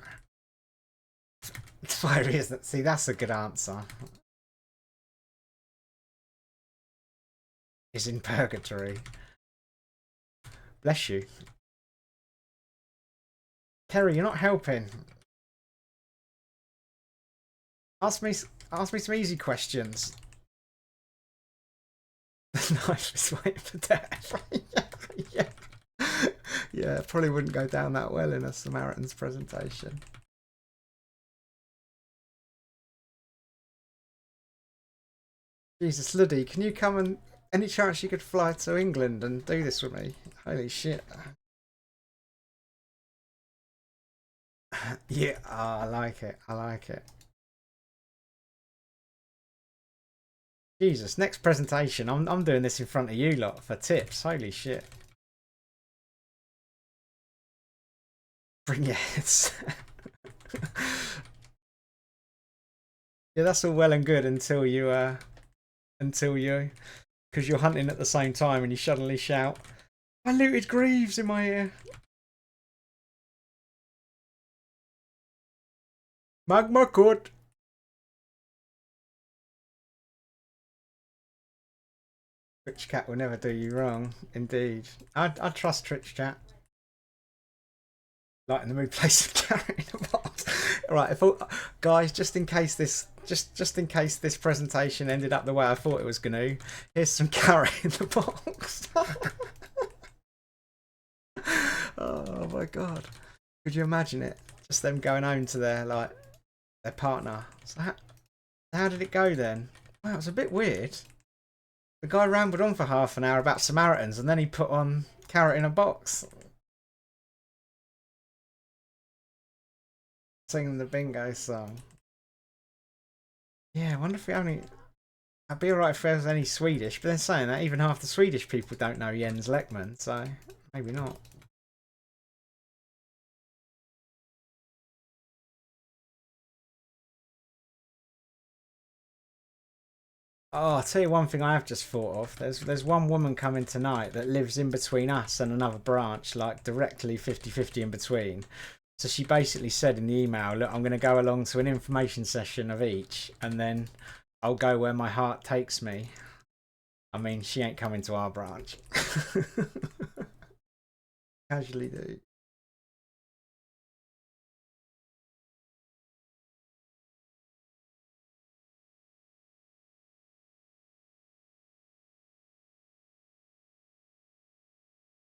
Fire isn't it? See, that's a good answer. Is in purgatory. Bless you. Kerry, you're not helping. Ask me some easy questions. The knife is waiting for death. Yeah. Yeah, probably wouldn't go down that well in a Samaritan's presentation. Jesus, Luddy, can you come and... Any chance you could fly to England and do this with me? Holy shit. Yeah, oh, I like it. I like it. Jesus, next presentation. I'm doing this in front of you lot for tips. Holy shit. Bring your heads. Yeah, that's all well and good until you because you're hunting at the same time and you suddenly shout, I looted Greaves in my ear. Magma Court. Twitch Cat will never do you wrong, indeed. I trust Twitch Chat. Light in the mood, place of carry in a box. Right, guys, just in case this presentation ended up the way I thought it was gonna, here's some carry in the box. Oh my god. Could you imagine it? Just them going home to their partner. So how did it go then? Wow, it was a bit weird. The guy rambled on for half an hour about Samaritans and then he put on carrot in a box. Singing the bingo song. Yeah, I wonder if we only... I'd be alright if there was any Swedish, but then saying that, even half the Swedish people don't know Jens Lekman, so maybe not. Oh, I'll tell you one thing I have just thought of. There's one woman coming tonight that lives in between us and another branch, like directly 50-50 in between. So she basically said in the email, look, I'm going to go along to an information session of each, and then I'll go where my heart takes me. I mean, she ain't coming to our branch. Casually do.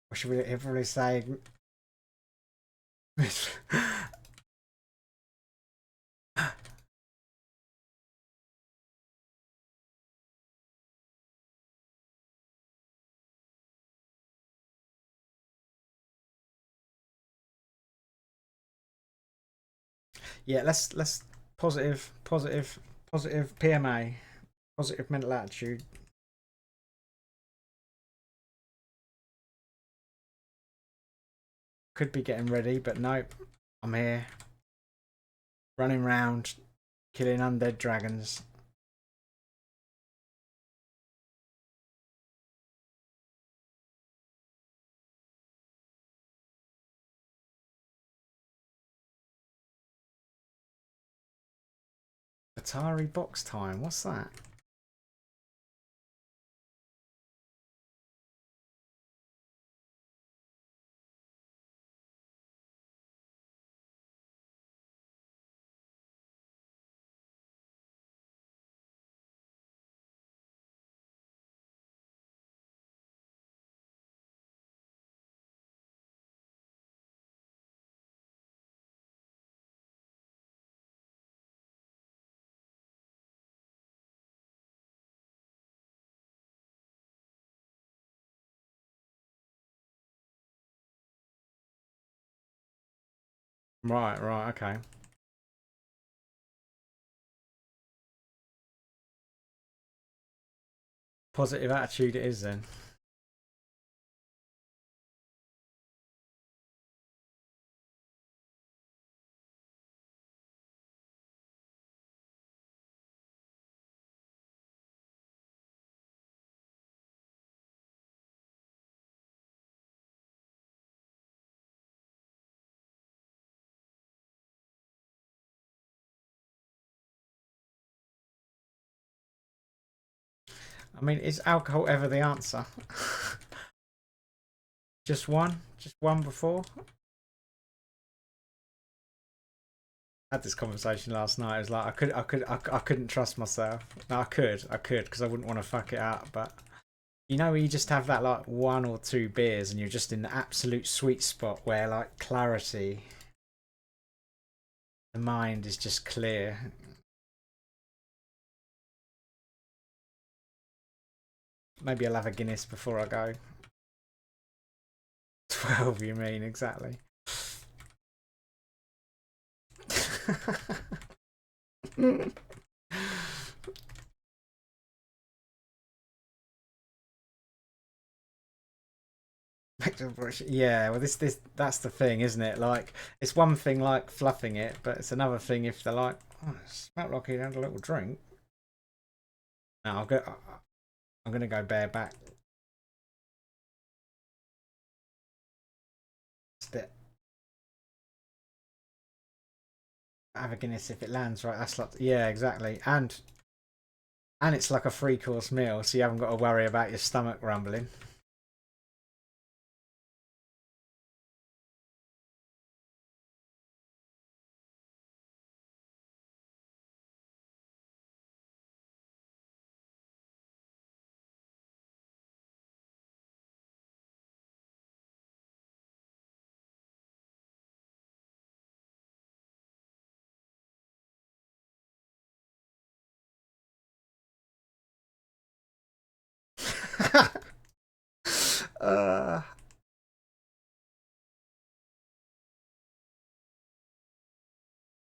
Or should we probably say... Yeah, let's positive PMA, positive mental attitude. Could be getting ready, but nope. I'm here, running round, killing undead dragons. Atari box time. What's that? Right, right, okay. Positive attitude it is then. I mean, is alcohol ever the answer? Just one? Just one before? I had this conversation last night. It was like I couldn't trust myself. No, I could, because I wouldn't want to fuck it up. But you know, you just have that like one or two beers, and you're just in the absolute sweet spot where like clarity, the mind is just clear. Maybe I'll have a Guinness before I go. 12, you mean exactly? Yeah, well, that's the thing, isn't it? Like, it's one thing like fluffing it, but it's another thing if they're like, oh, it smelled like he had a little drink. No, I'm gonna go bareback. Step. Have a Guinness if it lands right. That's like, yeah, exactly. And it's like a 3-course meal, so you haven't got to worry about your stomach rumbling. uh,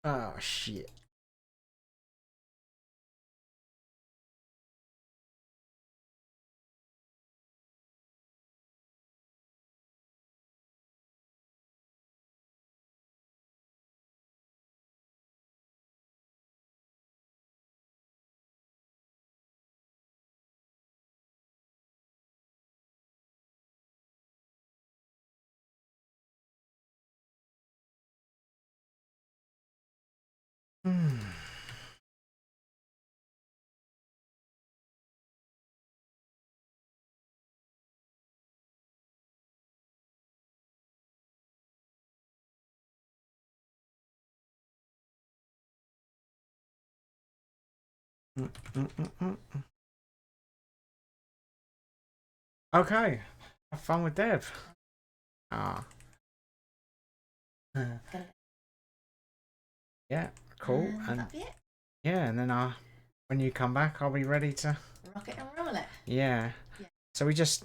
oh shit. Hmm. Okay, have fun with Dev. Ah, yeah, cool. And yeah, and then when you come back, I'll be ready to rock it and roll it. Yeah. So we just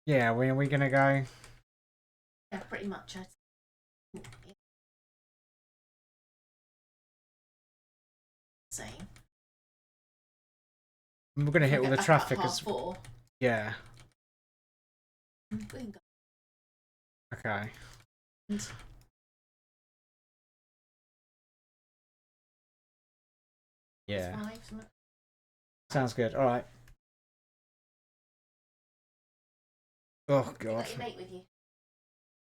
yeah, we gonna go. Yeah, pretty much. Same. We're gonna hit all the traffic as 4. Yeah. We can go. Okay. And Yeah. 5, something. Sounds good. All right. Oh You god. got your mate with you.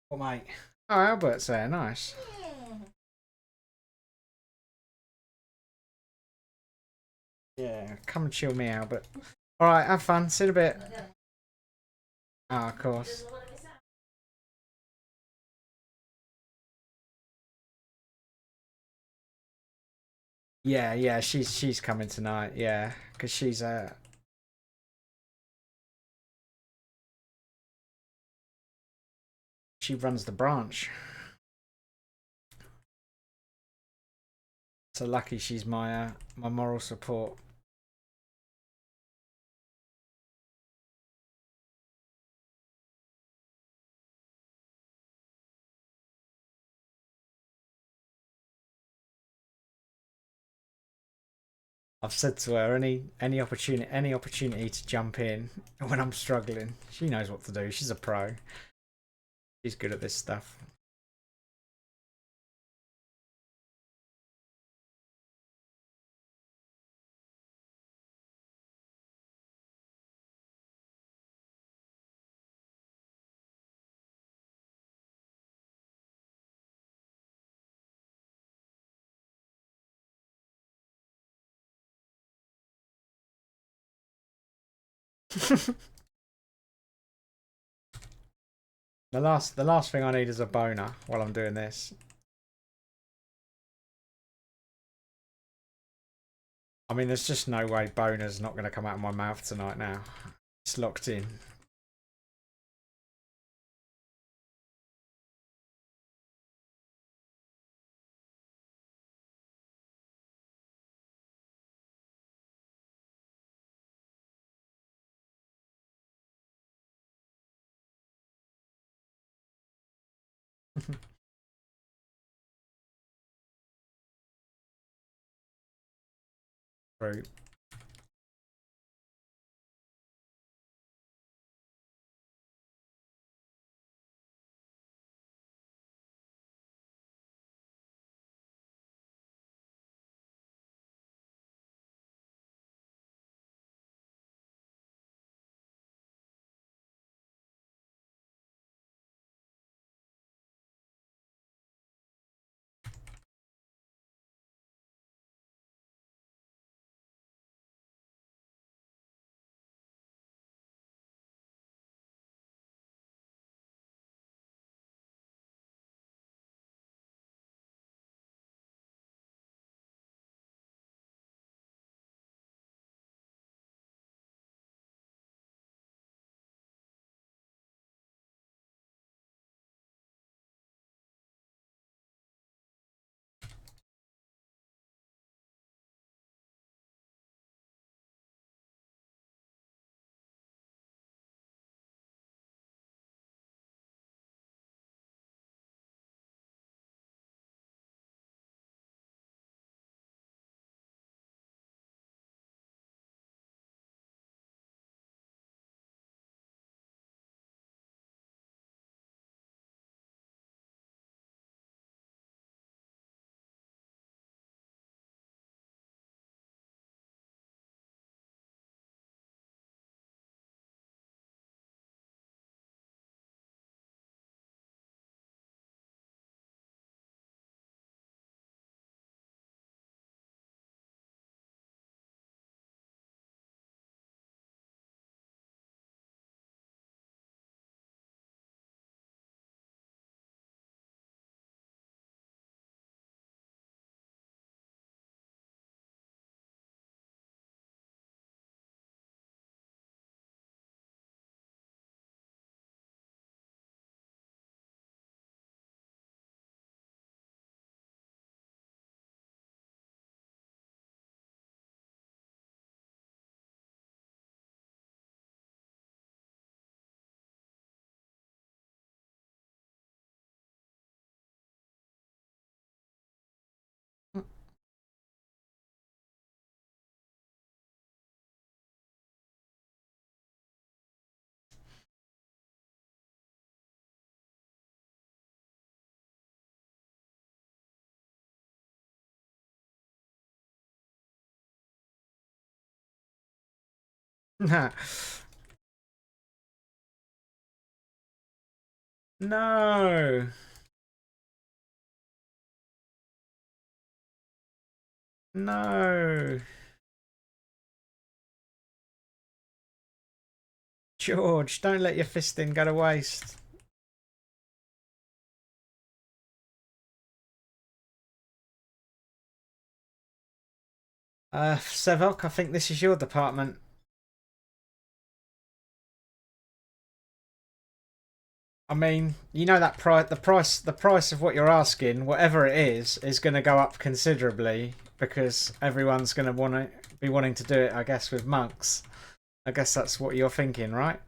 What mate? Oh, Albert's there. Nice. Yeah. Come and chill me, Albert. All right. Have fun. See you in a bit. Ah, of course. Yeah, yeah. She's coming tonight. Yeah, because she's she runs the branch. So lucky she's my my moral support. I've said to her any opportunity to jump in when I'm struggling. She knows what to do. She's a pro. She's good at this stuff. The last thing I need is a boner while I'm doing this. I mean, there's just no way boner's not going to come out of my mouth tonight now. It's locked in. True. No. No. George, don't let your fisting go to waste. Sevok, I think this is your department. I mean, you know that the price of what you're asking, whatever it is going to go up considerably because everyone's going to be wanting to do it, I guess, with monks. I guess that's what you're thinking, right?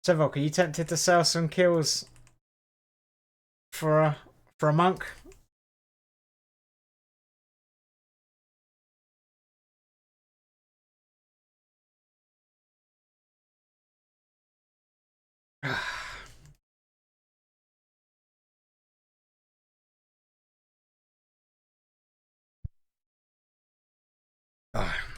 Sevok, are you tempted to sell some kills for a monk? Ah.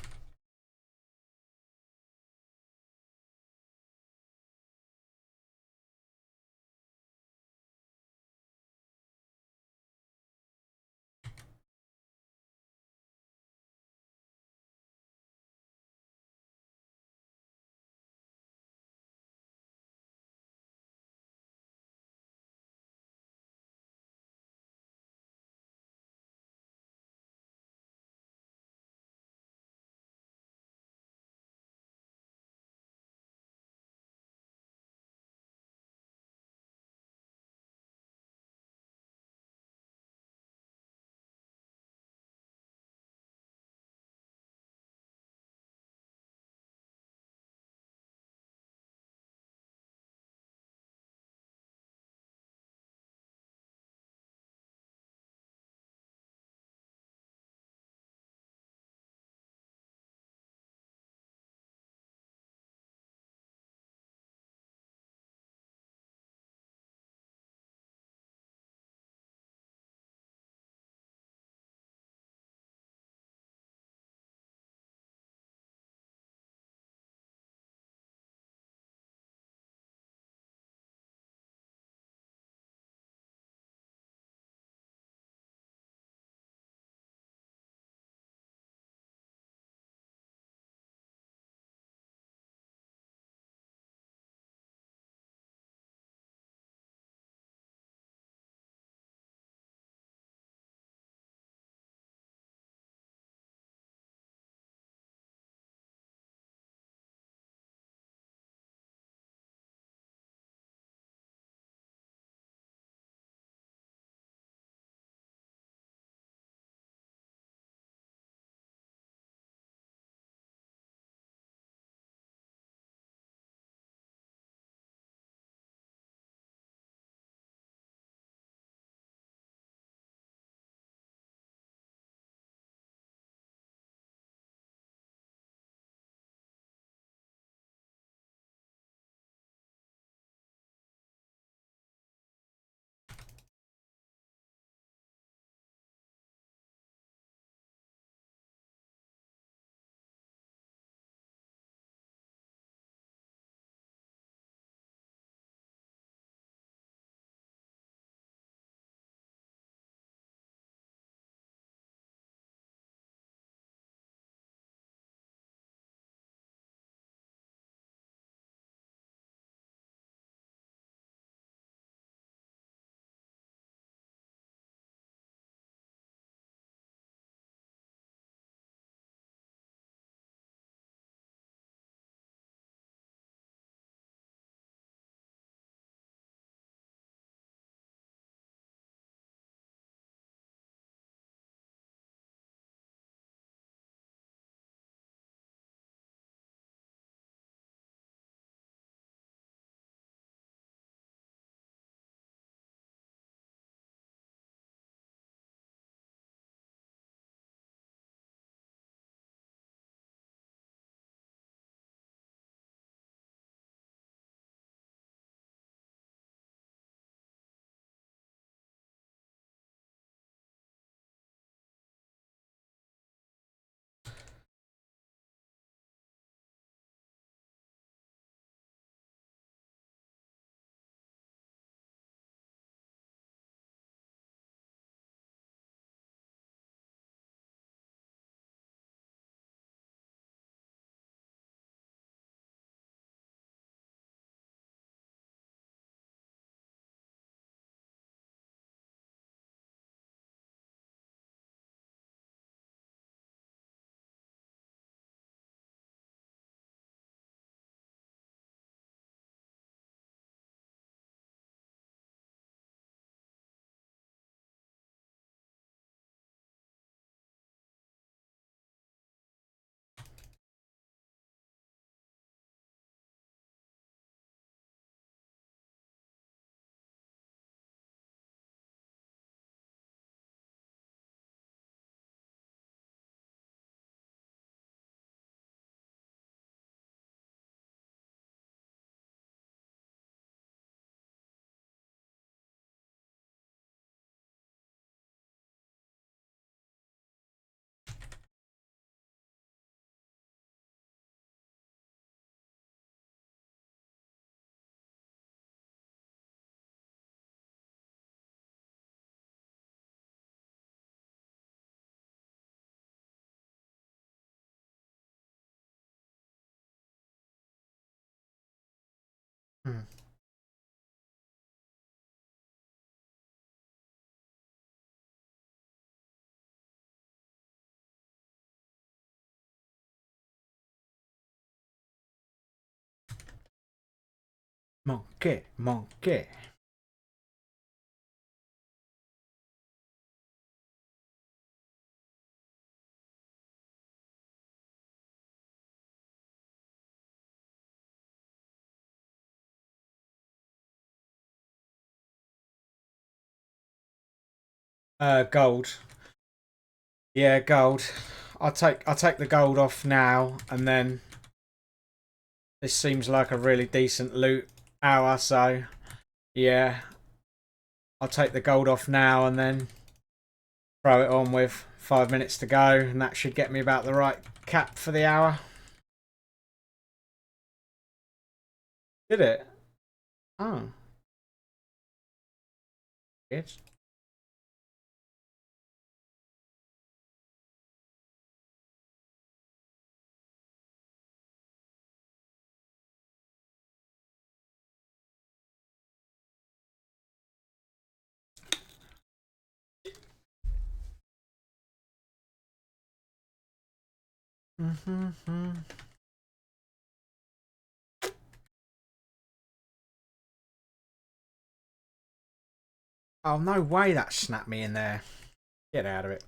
Hmm. Monkey, monkey. Gold. Yeah, gold. I'll take the gold off now, and then this seems like a really decent loot hour. So yeah, I'll take the gold off now, and then throw it on with 5 minutes to go, and that should get me about the right cap for the hour. Did it? Oh, good. Mm-hmm. Oh, no way that snapped me in there. Get out of it.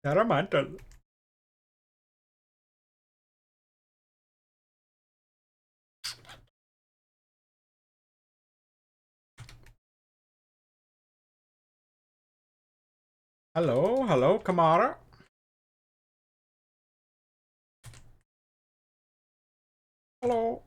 Caramantel. Hello, hello, Kamara. Hello.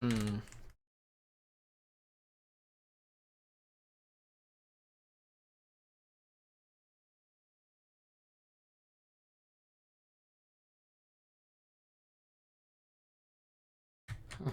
Mm. Huh.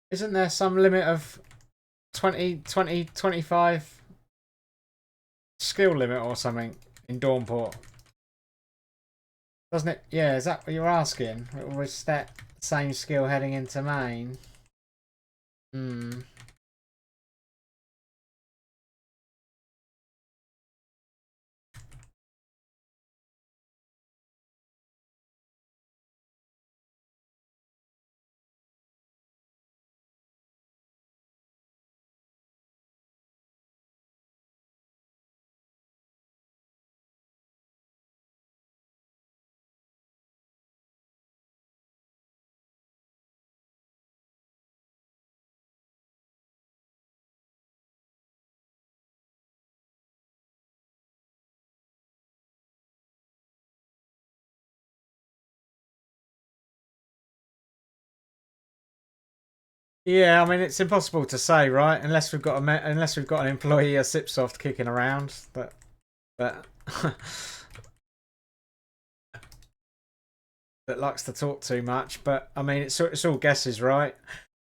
Isn't there some limit of 25 skill limit or something in Dawnport? Doesn't it? Yeah, is that what you're asking? Or is that same skill heading into main? Hmm. Yeah, I mean it's impossible to say, right? Unless we've got an employee of Sipsoft kicking around, but that likes to talk too much. But I mean, it's all guesses, right?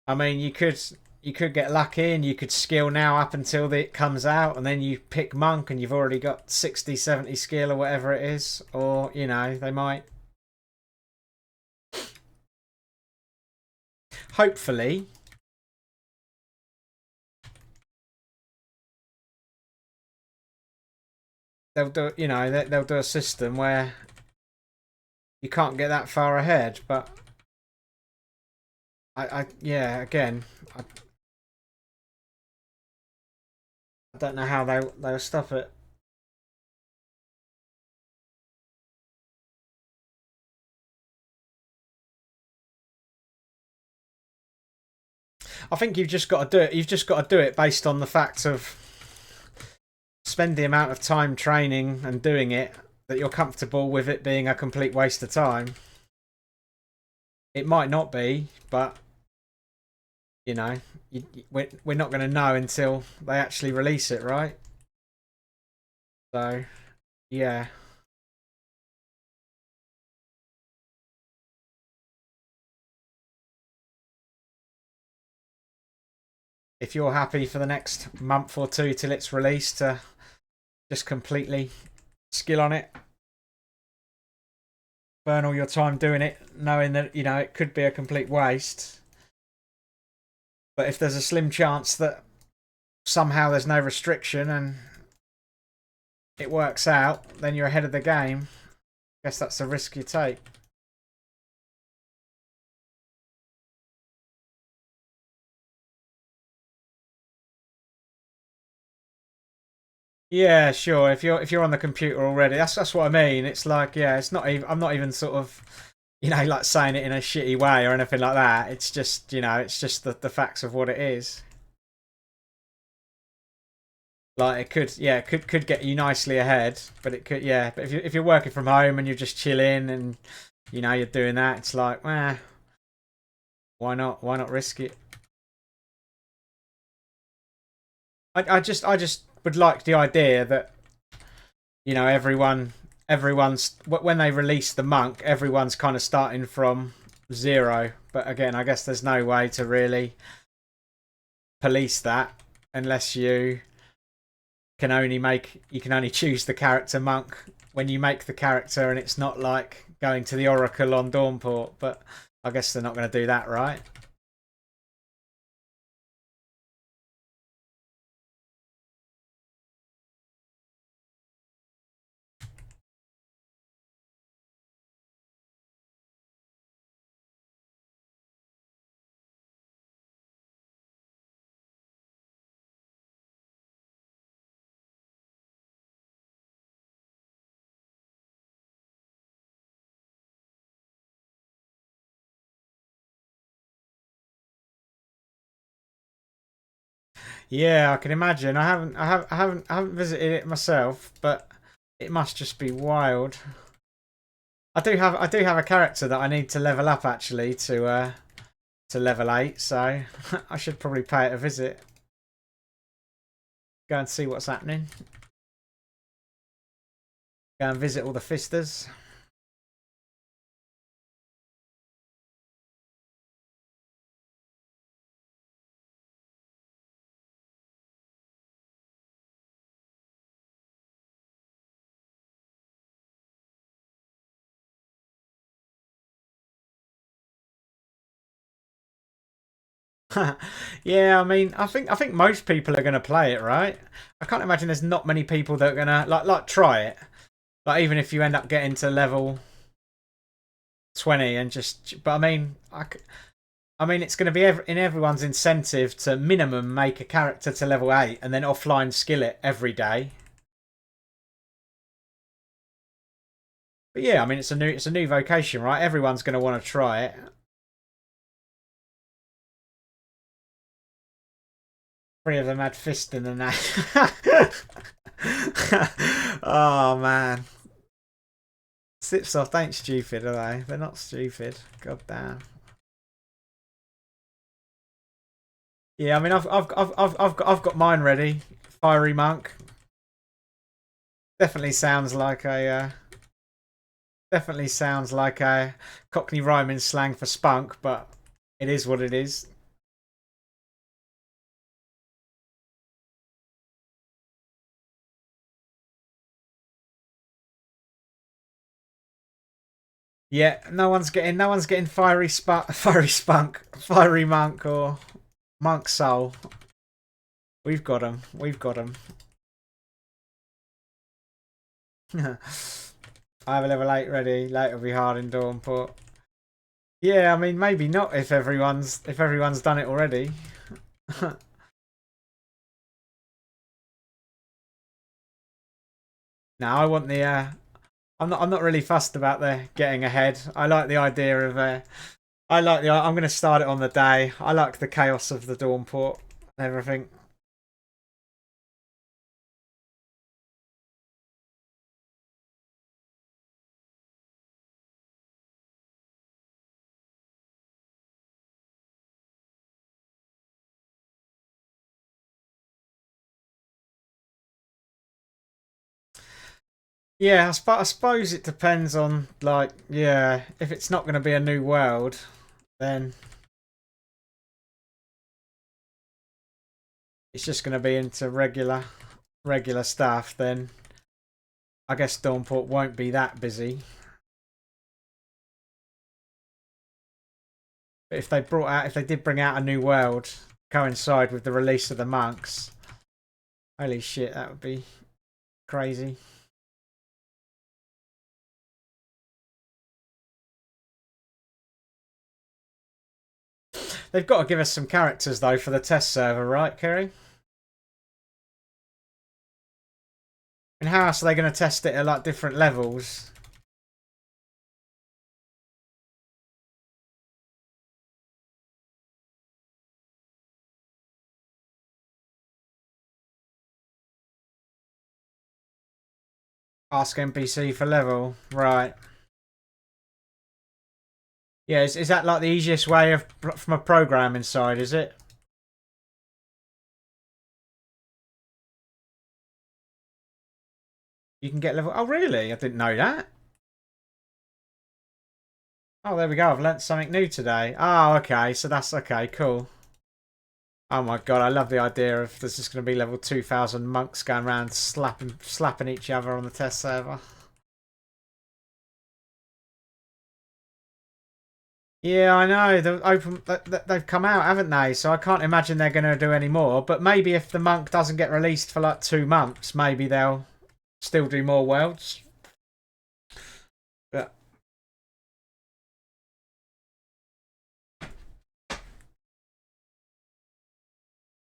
I mean, you could get lucky and you could skill now up until it comes out, and then you pick monk and you've already got 60, 70 skill or whatever it is, or you know they might. Hopefully, they'll do. You know, they'll do a system where you can't get that far ahead, but yeah, again, I don't know how they'll stop it. I think you've just got to do it. You've just got to do it based on the fact of spend the amount of time training and doing it that you're comfortable with it being a complete waste of time. It might not be, but you know, we're not going to know until they actually release it, right? So, yeah. If you're happy for the next month or two till it's released to just completely skill on it, burn all your time doing it, knowing that, you know, it could be a complete waste. But if there's a slim chance that somehow there's no restriction and it works out, then you're ahead of the game. I guess that's the risk you take. Yeah, sure. If you're on the computer already, that's what I mean. It's like, yeah, it's not even. I'm not even sort of, you know, like saying it in a shitty way or anything like that. It's just, you know, it's just the facts of what it is. Like it could, yeah, it could get you nicely ahead, but it could, yeah. But if you're working from home and you're just chilling and you know you're doing that, it's like, why not? Why not risk it? I just would like the idea that you know everyone's when they release the monk, everyone's kind of starting from zero. But again, I guess there's no way to really police that unless you can only choose the character monk when you make the character, and it's not like going to the Oracle on Dawnport. But I guess they're not going to do that, right? Yeah, I can imagine. I haven't visited it myself, but it must just be wild. I do have a character that I need to level up actually to level 8, so I should probably pay it a visit. Go and see what's happening. Go and visit all the Fistas. Yeah, I mean, I think most people are gonna play it, right? I can't imagine there's not many people that are gonna like try it. Like even if you end up getting to level 20 and just, but I mean, I mean, it's going to be in everyone's incentive to minimum make a character to level 8 and then offline skill it every day. But yeah, I mean, it's a new vocation, right? Everyone's going to want to try it. Three of them had fist in the neck. Oh man, Sipsoft ain't stupid, are they? They're not stupid. God damn. Yeah, I mean, I've got mine ready. Fiery monk. Definitely sounds like a Cockney rhyming slang for spunk, but it is what it is. Yeah, no one's getting fiery spunk, fiery monk or monk soul. We've got them. We've got them. I have a level 8 ready. Later will be hard in Dawnport. Yeah, I mean maybe not if everyone's done it already. Now I want the I'm not really fussed about the getting ahead. I like the idea of I'm going to start it on the day. I like the chaos of the Dawnport and everything. Yeah, I suppose it depends on like yeah, if it's not going to be a new world, then it's just going to be into regular stuff. Then I guess Dawnport won't be that busy. But if they did bring out a new world, coincide with the release of the monks, holy shit, that would be crazy. They've got to give us some characters though for the test server, right, Kerry? And how else are they going to test it at like different levels? Ask NPC for level, right? Yeah, is that like the easiest way of from a programming side? Is it? You can get level. Oh, really? I didn't know that. Oh, there we go. I've learnt something new today. Oh, okay. So that's okay. Cool. Oh my god, I love the idea of there's just going to be level 2000 monks going around slapping each other on the test server. Yeah, I know. They've come out, haven't they? So I can't imagine they're going to do any more. But maybe if the monk doesn't get released for like 2 months, maybe they'll still do more worlds. But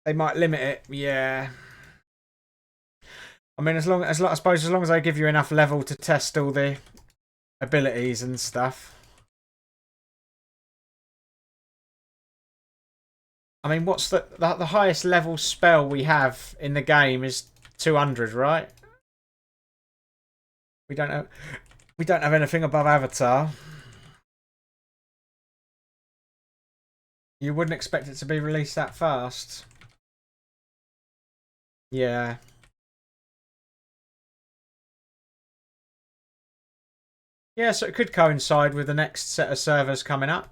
they might limit it. Yeah. I mean, I suppose as long as they give you enough level to test all the abilities and stuff. I mean, what's the highest level spell we have in the game is 200, right? We don't have anything above Avatar. You wouldn't expect it to be released that fast. Yeah. Yeah, so it could coincide with the next set of servers coming up.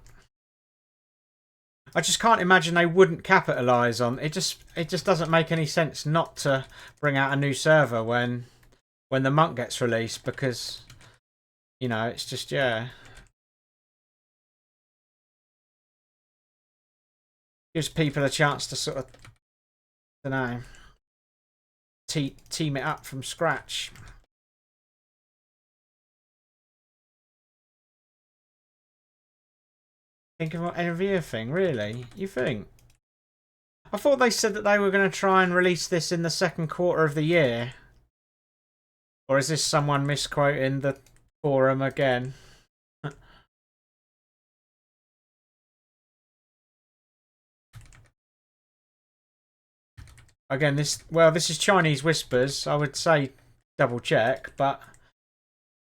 I just can't imagine they wouldn't capitalise on it. Just doesn't make any sense not to bring out a new server when the monk gets released because you know it's just yeah. Gives people a chance to sort of, I don't know, team it up from scratch. Think of an end-of-year thing, really? You think? I thought they said that they were going to try and release this in the second quarter of the year. Or is this someone misquoting the forum again? Again, this is Chinese whispers. I would say double check, but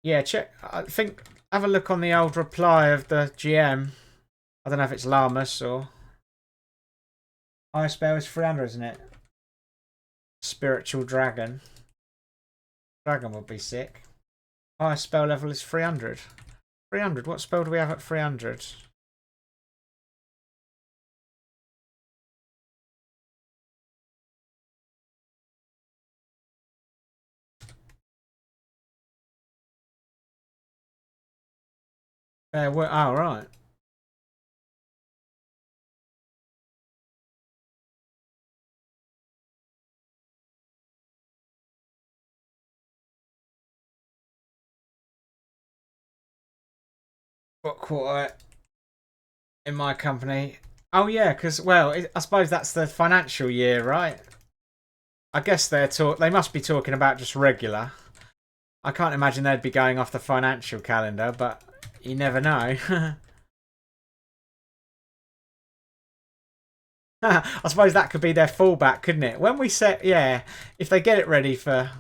yeah, check. I think have a look on the old reply of the GM. I don't know if it's Lamas or highest spell is 300, isn't it? Spiritual dragon. Dragon would be sick. Highest spell level is 300. 300. What spell do we have at 300? Oh, right. What quarter in my company? Oh yeah, because I suppose that's the financial year, right? I guess they must be talking about just regular. I can't imagine they'd be going off the financial calendar, but you never know. I suppose that could be their fallback, couldn't it? When we set, yeah, if they get it ready for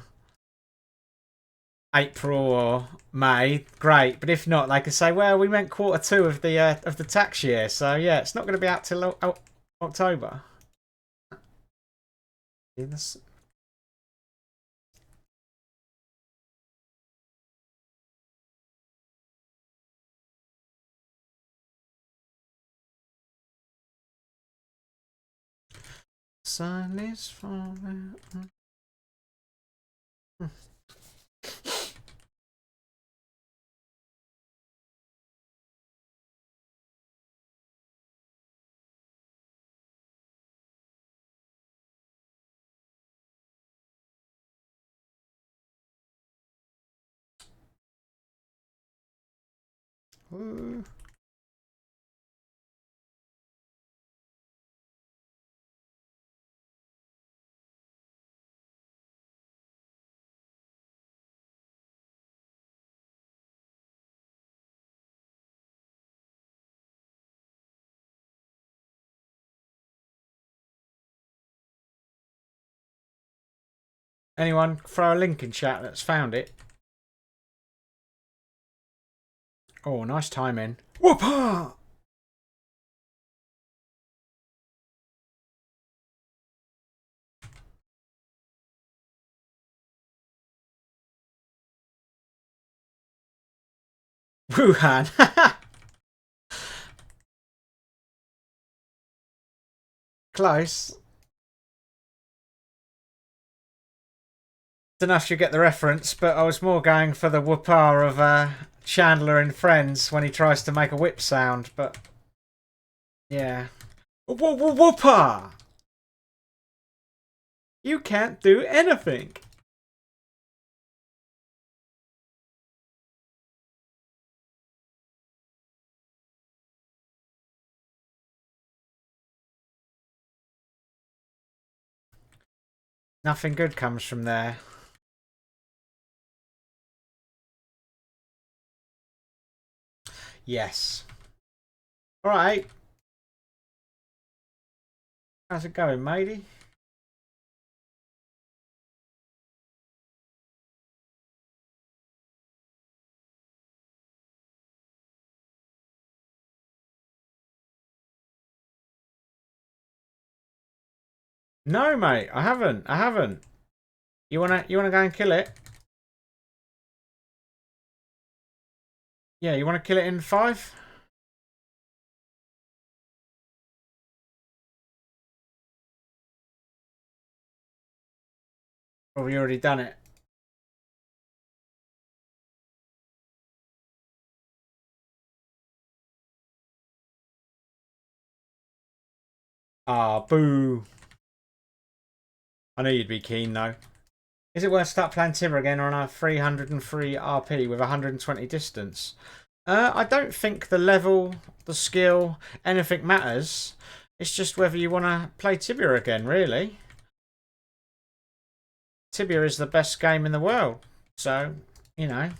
April or May, great. But if not, they could say, well, we meant quarter 2 of the tax year, so yeah, it's not going to be out till October. Sun is falling. Ooh. Anyone throw a link in chat that's found it? Oh, nice timing. Whoopah! Wuhan. Close. Don't know if you get the reference, but I was more going for the whoopah of Chandler in Friends when he tries to make a whip sound, but yeah. Whoopah! You can't do anything. Nothing good comes from there. Yes. Alright. How's it going, matey? No, mate, I haven't. You wanna go and kill it? Yeah, you wanna kill it in 5? Or have you already done it? Ah, boo. I knew you'd be keen though. Is it worth start playing Tibia again on a 303 RP with 120 distance? I don't think the level, the skill, anything matters. It's just whether you want to play Tibia again, really. Tibia is the best game in the world. So, you know.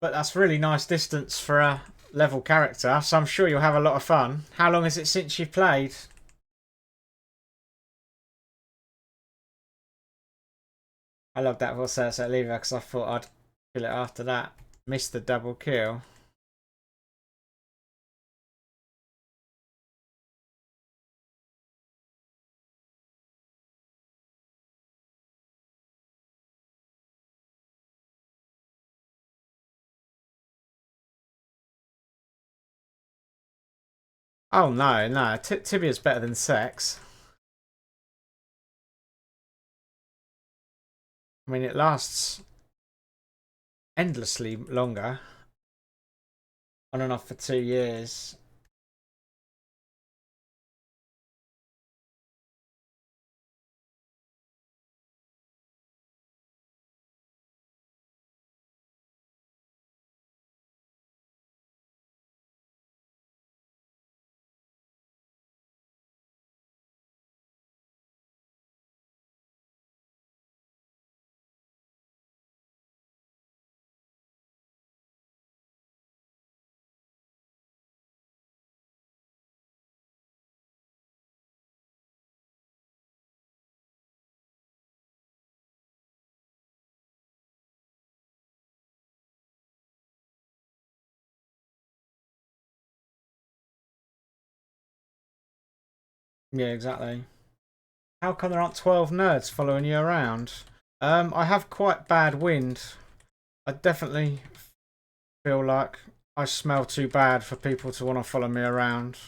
But that's really nice distance for a level character, so I'm sure you'll have a lot of fun. How long is it since you've played? I love that voice at Lever because I thought I'd kill it after that. Missed the double kill. Oh no, no. Tibia's better than sex. I mean, it lasts endlessly longer. On and off for 2 years. Yeah, exactly. How come there aren't 12 nerds following you around? I have quite bad wind. I definitely feel like I smell too bad for people to want to follow me around.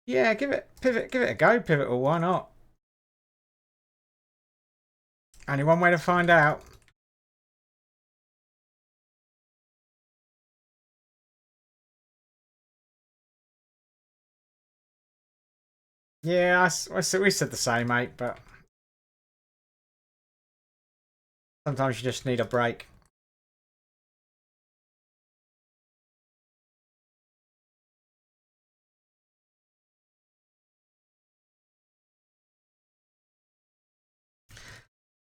Yeah, give it a go, Pivotal, why not? Only one way to find out. Yeah, we said the same, mate, but sometimes you just need a break.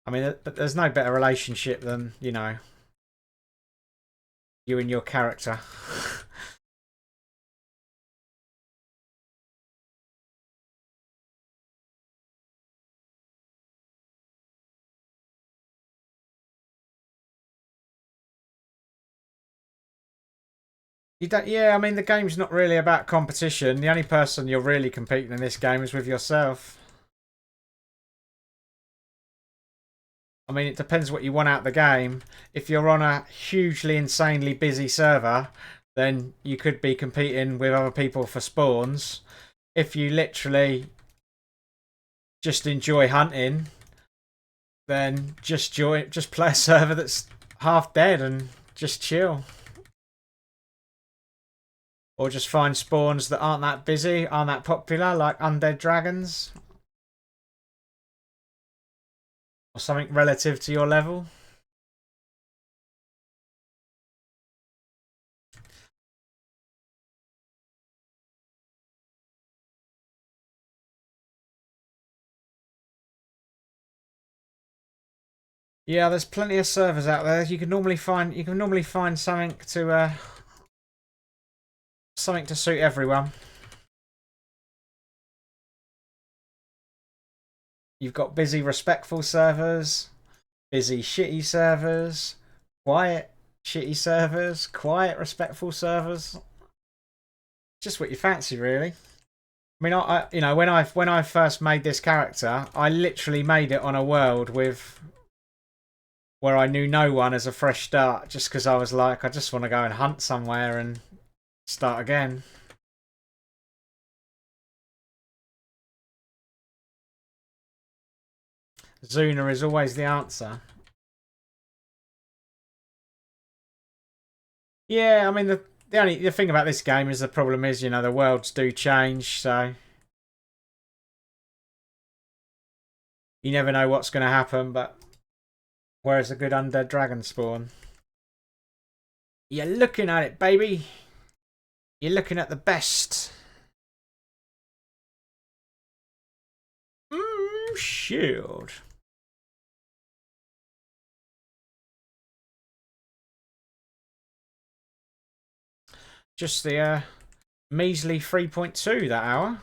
I mean, there's no better relationship than, you know, you and your character. You don't, yeah, I mean, the game's not really about competition. The only person you're really competing in this game is with yourself. I mean, it depends what you want out the game. If you're on a hugely, insanely busy server, then you could be competing with other people for spawns. If you literally just enjoy hunting, then just play a server that's half dead and just chill. Or just find spawns that aren't that busy, aren't that popular, like undead dragons. Or something relative to your level. Yeah, there's plenty of servers out there. You can normally find something to suit everyone. You've got busy, respectful servers, busy, shitty servers, quiet, shitty servers, quiet, respectful servers. Just what you fancy, really. I mean, you know, when I first made this character, I literally made it on a world with where I knew no one as a fresh start, just because I was like, I just want to go and hunt somewhere and start again. Zuna is always the answer. Yeah, I mean the thing about this game is the problem is, you know, the worlds do change, so you never know what's going to happen. But where's a good undead dragon spawn? You're looking at it, baby. You're looking at the best. Shield. Just the measly 3.2 that hour.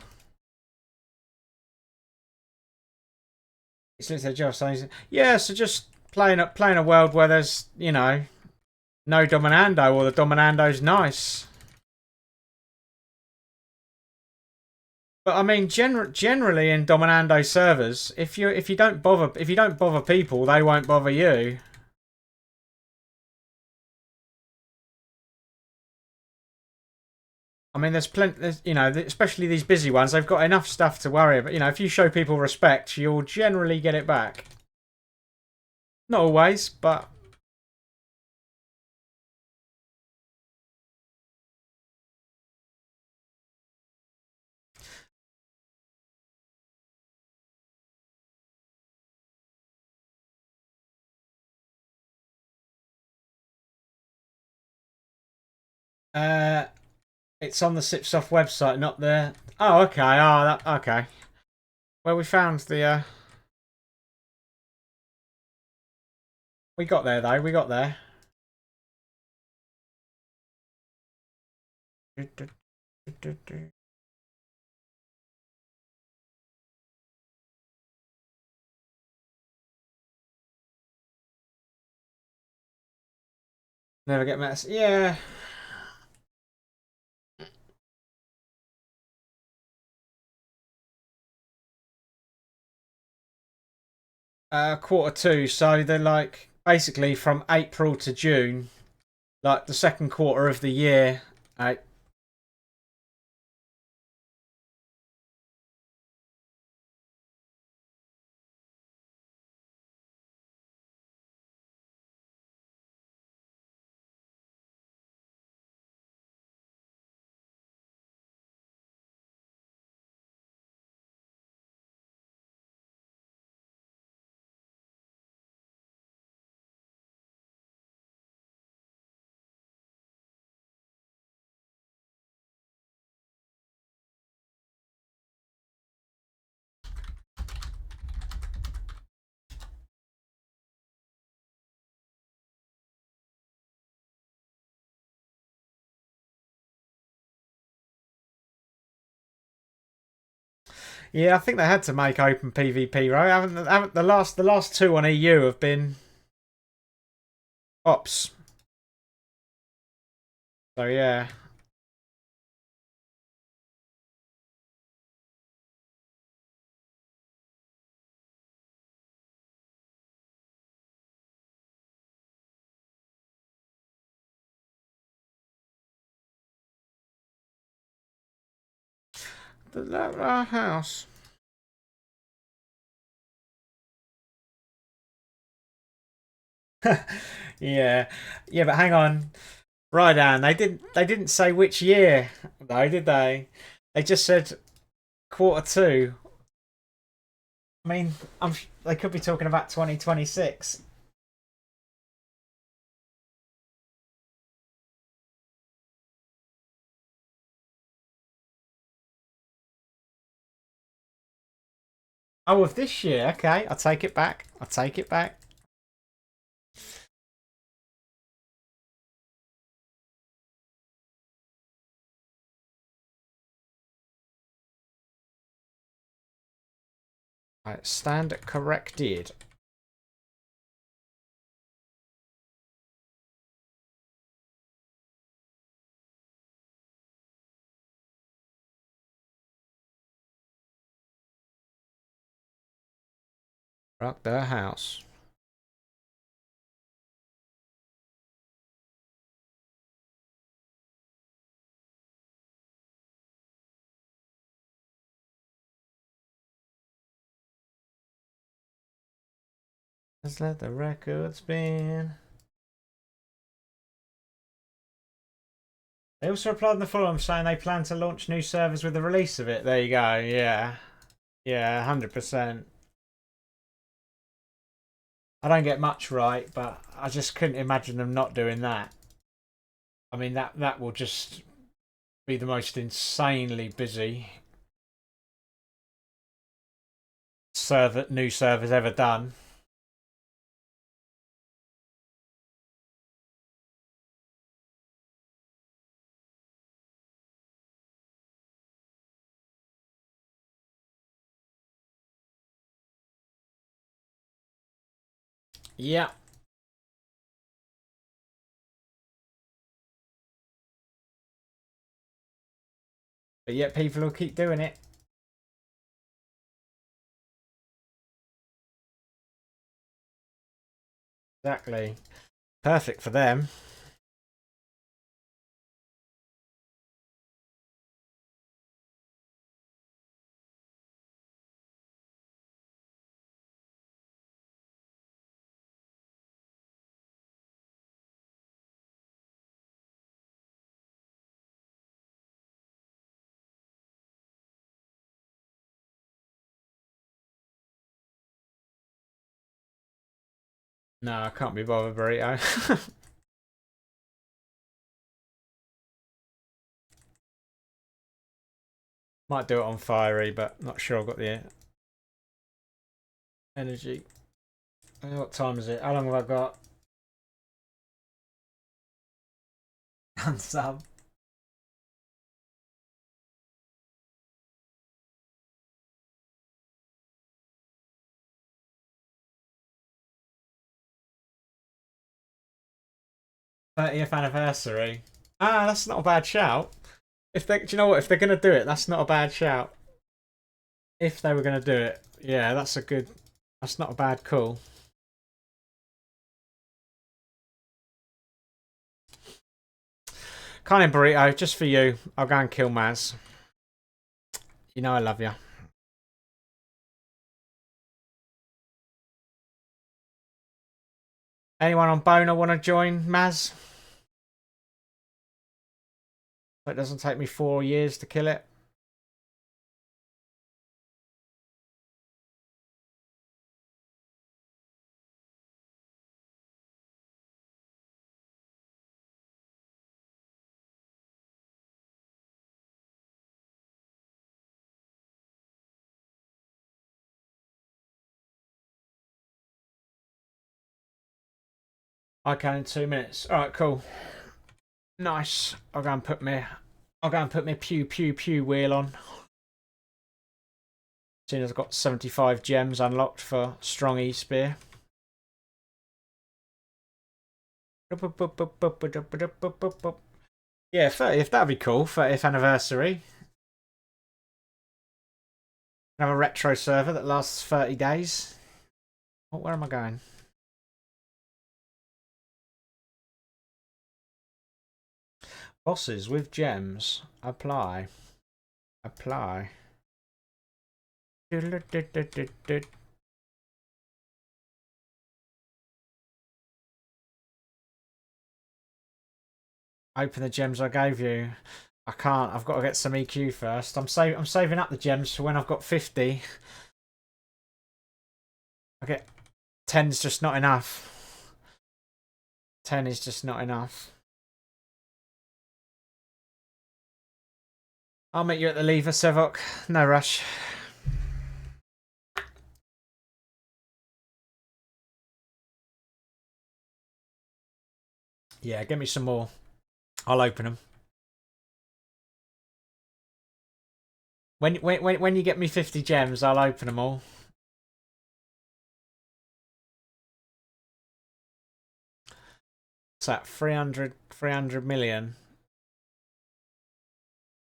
It's a job saying, yeah, so just playing a world where there's, you know, no Dominando, or the Dominando's nice. But I mean, generally in Dominando servers, if you don't bother people, they won't bother you. I mean, there's you know, especially these busy ones, they've got enough stuff to worry about. You know, if you show people respect, you'll generally get it back. Not always, but it's on the Sipsoft website, not there. Oh, okay. Oh, okay. Well, we found the. We got there though. We got there. Never get mess. Yeah. Quarter 2. So they're like basically from April to June, like the second quarter of the year. Yeah, I think they had to make open PvP, right? Haven't the last two on EU have been ops. So yeah. Our house. Yeah, yeah, but hang on, Rydan. They didn't say which year, though, did they? They just said quarter 2. I mean, they could be talking about 2026. Oh, of this year. Okay, I'll take it back. I'll take it back. Right, stand corrected. Rock the house. Let's let the record spin. They also replied in the forum saying they plan to launch new servers with the release of it. There you go. Yeah. Yeah, 100%. I don't get much right, but I just couldn't imagine them not doing that. I mean, that will just be the most insanely busy new servers ever done. Yeah. But yet people will keep doing it. Exactly. Perfect for them. No, I can't be bothered, burrito. Might do it on fiery, but not sure I've got the energy. What time is it? How long have I got? Unsub. '30th anniversary. Ah, that's not a bad shout. If they, do you know what? If they're gonna do it, that's not a bad shout. If they were gonna do it, yeah, that's a good. That's not a bad call. Can't burrito, just for you. I'll go and kill Maz. You know I love you. Anyone on Boner want to join Maz? So it doesn't take me 4 years to kill it. I can in 2 minutes. All right, cool. Nice. I'll go and put my pew pew pew wheel on. Seeing as I've got 75 gems unlocked for Strong E Spear. Yeah, 30th, that'd be cool. 30th anniversary. Have a retro server that lasts 30 days. Oh, where am I going? Bosses with gems. Apply. Apply. Open the gems I gave you. I can't. I've got to get some EQ first. I'm saving up the gems for when I've got 50. I get 10's just not enough. 10 is just not enough. I'll meet you at the lever, Sevok. No rush. Yeah, give me some more. I'll open them. When you get me 50 gems, I'll open them all. What's that? 300 million.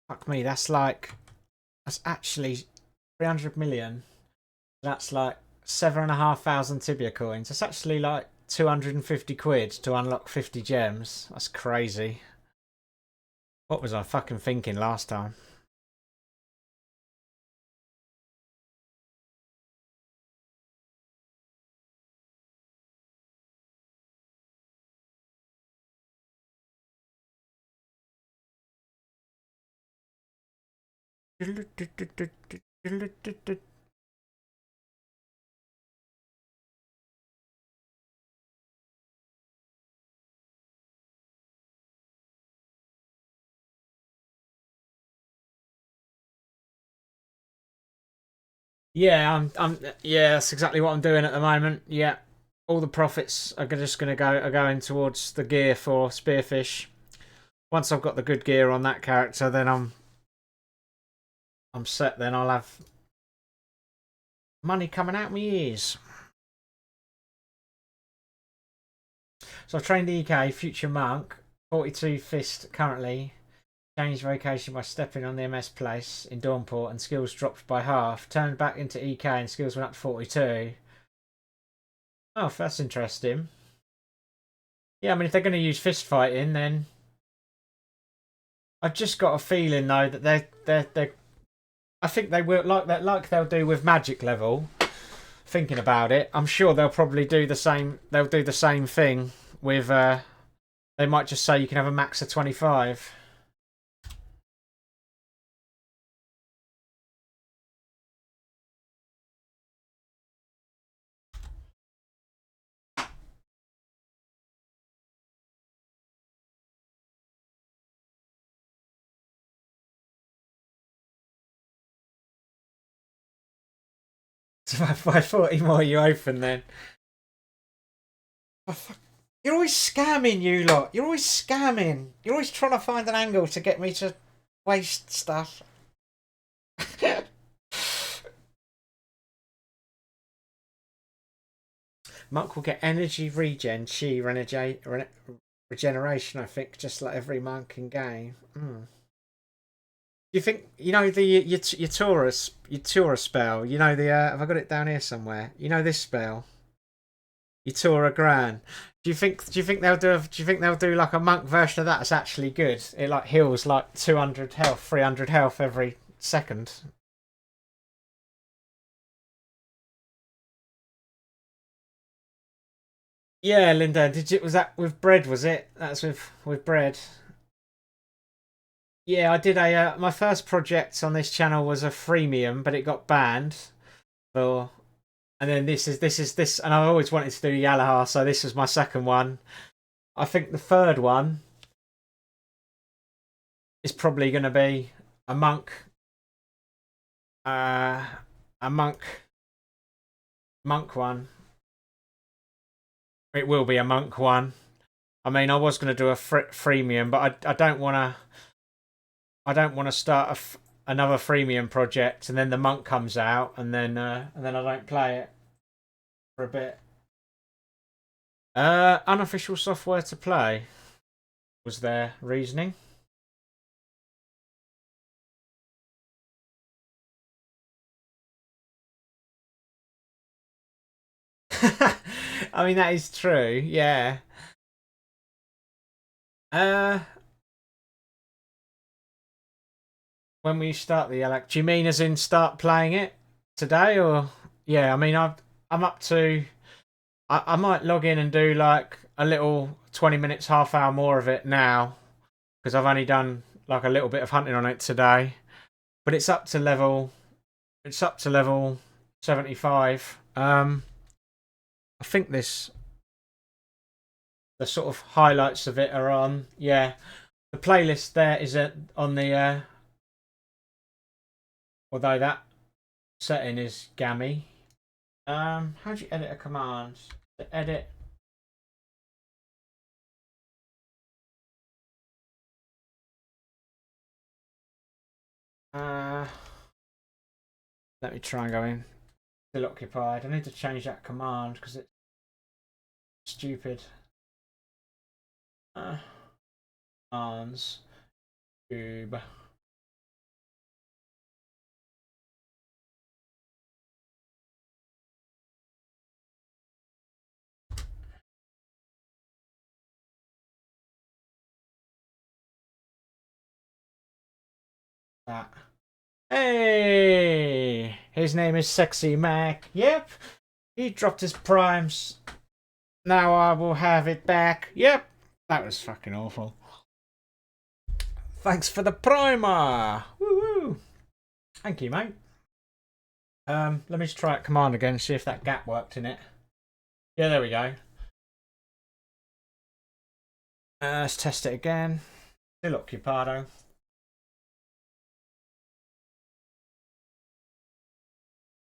Fuck me, that's actually 300 million. That's like 7,500 Tibia coins. That's actually like 250 quid to unlock 50 gems. That's crazy. What was I fucking thinking last time? Yeah, yeah, that's exactly what I'm doing at the moment. Yeah, all the profits are just going to are going towards the gear for Spearfish. Once I've got the good gear on that character, then I'm set. Then I'll have money coming out my ears. So I've trained EK, Future Monk, 42 Fist currently. Changed vocation by stepping on the MS place in Dawnport and skills dropped by half. Turned back into EK and skills went up to 42. Oh, that's interesting. Yeah, I mean, if they're going to use fist fighting, then I've just got a feeling though that they're I think they will like they'll do with magic level. Thinking about it, I'm sure they'll probably do the same. They'll do the same thing with. They might just say you can have a max of 25. So by 40 more you open then. Oh, you're always scamming, you lot. You're always scamming. You're always trying to find an angle to get me to waste stuff. Monk will get energy regen, chi, regeneration, I think, just like every monk in game. You think, you know, your Taurus spell, you know, the have I got it down here somewhere? You know this spell? Your Tora Gran. Do you think they'll do like a monk version of that that's actually good? It like heals like 200 health, 300 health every second. Yeah, Linda, was that with bread, was it? That's with bread. Yeah, I did my first project on this channel was a freemium, but it got banned. So, and then this, and I always wanted to do Yalahar, so this was my second one. I think the third one is probably going to be a monk. A monk one. It will be a monk one. I mean, I was going to do a freemium, but I don't want to. I don't want to start another freemium project and then the monk comes out and then I don't play it for a bit. Unofficial software to play was their reasoning. I mean, that is true. Yeah. When we start the elect, do you mean as in start playing it today, or yeah? I mean, I'm up to. I might log in and do like a little 20 minutes, half hour more of it now because I've only done like a little bit of hunting on it today. But it's up to level. It's up to level 75. I think the sort of highlights of it are on. Yeah, the playlist there is on the. Although that setting is gammy. How do you edit a command? To edit. Let me try and go in. Still occupied. I need to change that command because it's stupid. Commands. Tube. That. Hey! His name is Sexy Mac. Yep. He dropped his primes. Now I will have it back. Yep. That was fucking awful. Thanks for the primer. Woo woo. Thank you, mate. Let me just try command again, see if that gap worked in it. Yeah, there we go. Let's test it again. Still occupado.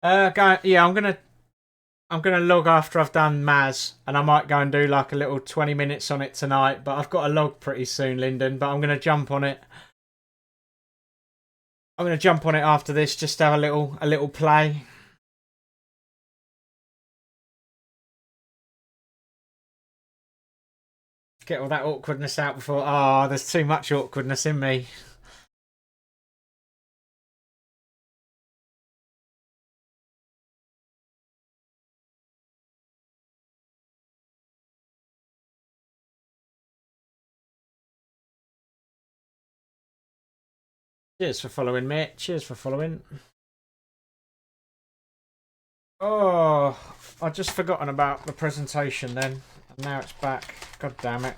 Yeah, I'm gonna log after I've done Maz, and I might go and do like a little 20 minutes on it tonight. But I've got a log pretty soon, Lyndon. But I'm gonna jump on it. I'm gonna jump on it after this, just to have a little play. Get all that awkwardness out before. Oh, there's too much awkwardness in me. Cheers for following, mate. Cheers for following. Oh, I'd just forgotten about the presentation then. And now it's back. God damn it.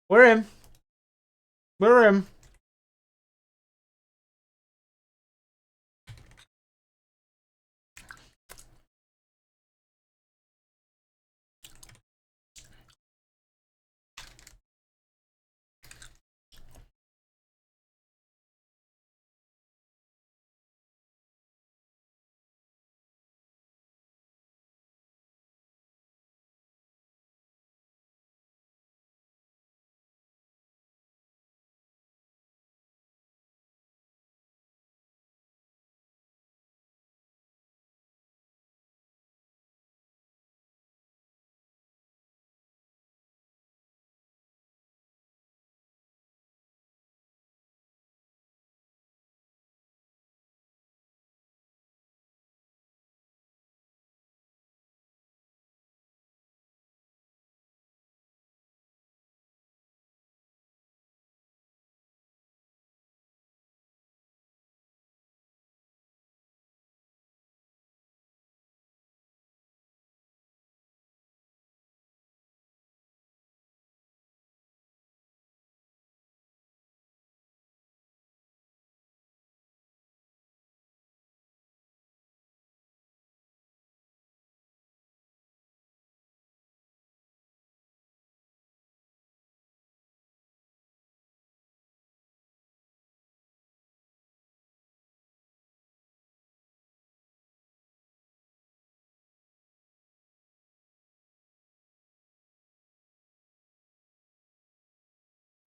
We're in. We're in.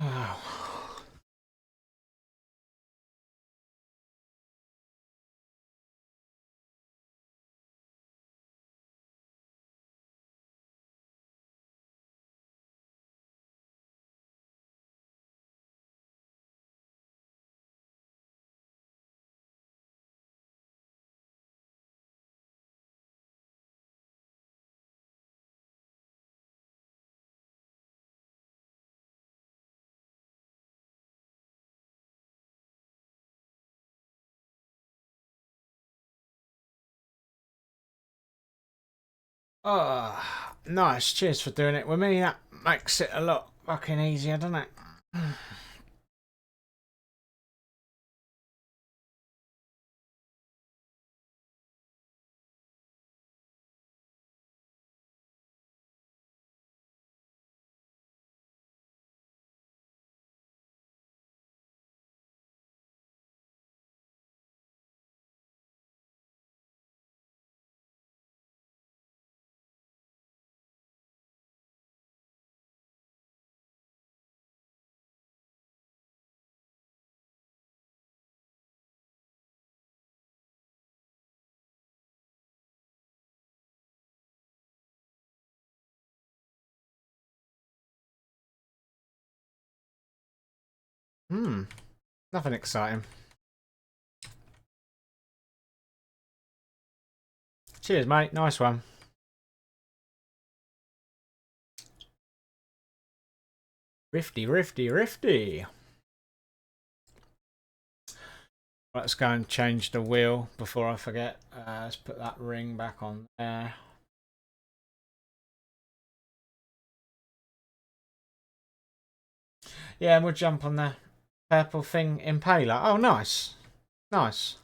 Oh. Oh, nice. Cheers for doing it with me. That makes it a lot fucking easier, doesn't it? Nothing exciting. Cheers, mate. Nice one. Rifty, rifty, rifty. Let's go and change the wheel before I forget. Let's put that ring back on there. Yeah, and we'll jump on the purple thing impaler. Oh, nice. Nice.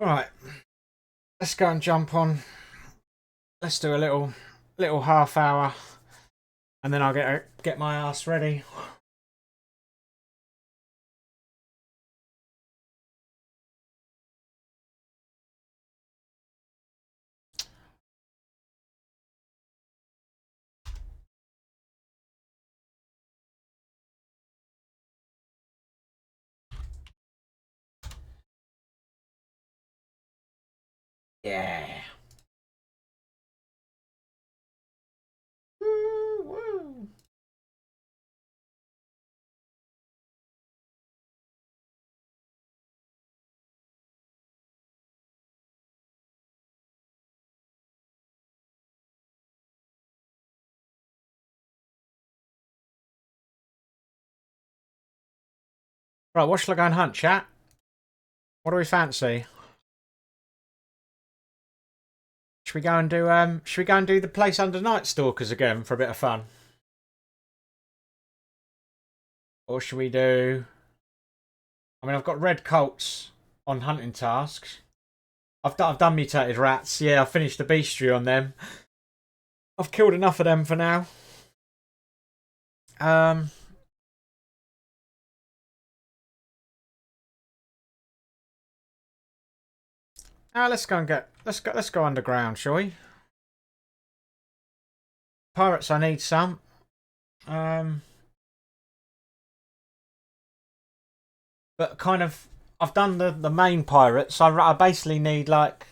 Right. Let's go and jump on. Let's do a little half hour, and then I'll get my ass ready. Yeah. Woo, woo. Right, what shall I go and hunt, chat? What do we fancy? Should we go and do the place under Night Stalkers again for a bit of fun? Or should we do... I mean, I've got red colts on hunting tasks. I've done mutated rats. Yeah, I've finished the bestiary on them. I've killed enough of them for now. Let's go underground, shall we? Pirates, I need some. But kind of, I've done the main pirates. I basically need like,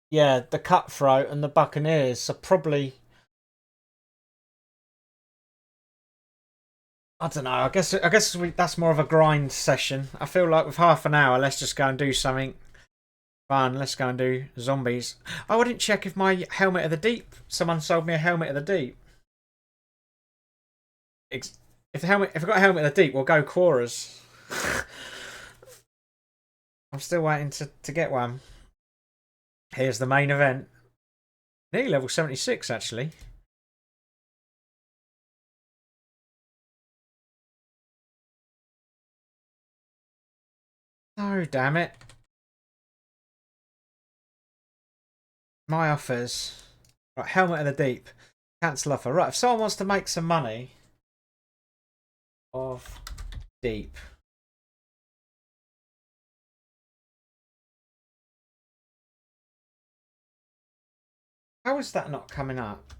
yeah, the cutthroat and the buccaneers. So probably, I don't know. I guess that's more of a grind session. I feel like with half an hour, let's just go and do something fun. Let's go and do zombies. Oh, I didn't check if my helmet of the deep. Someone sold me a helmet of the deep. If I got a helmet of the deep, we'll go Quoras. I'm still waiting to get one. Here's the main event. Nearly level 76, actually. Oh, damn it. My offers. Right, helmet of the deep. Cancel offer. Right, if someone wants to make some money of deep. How is that not coming up?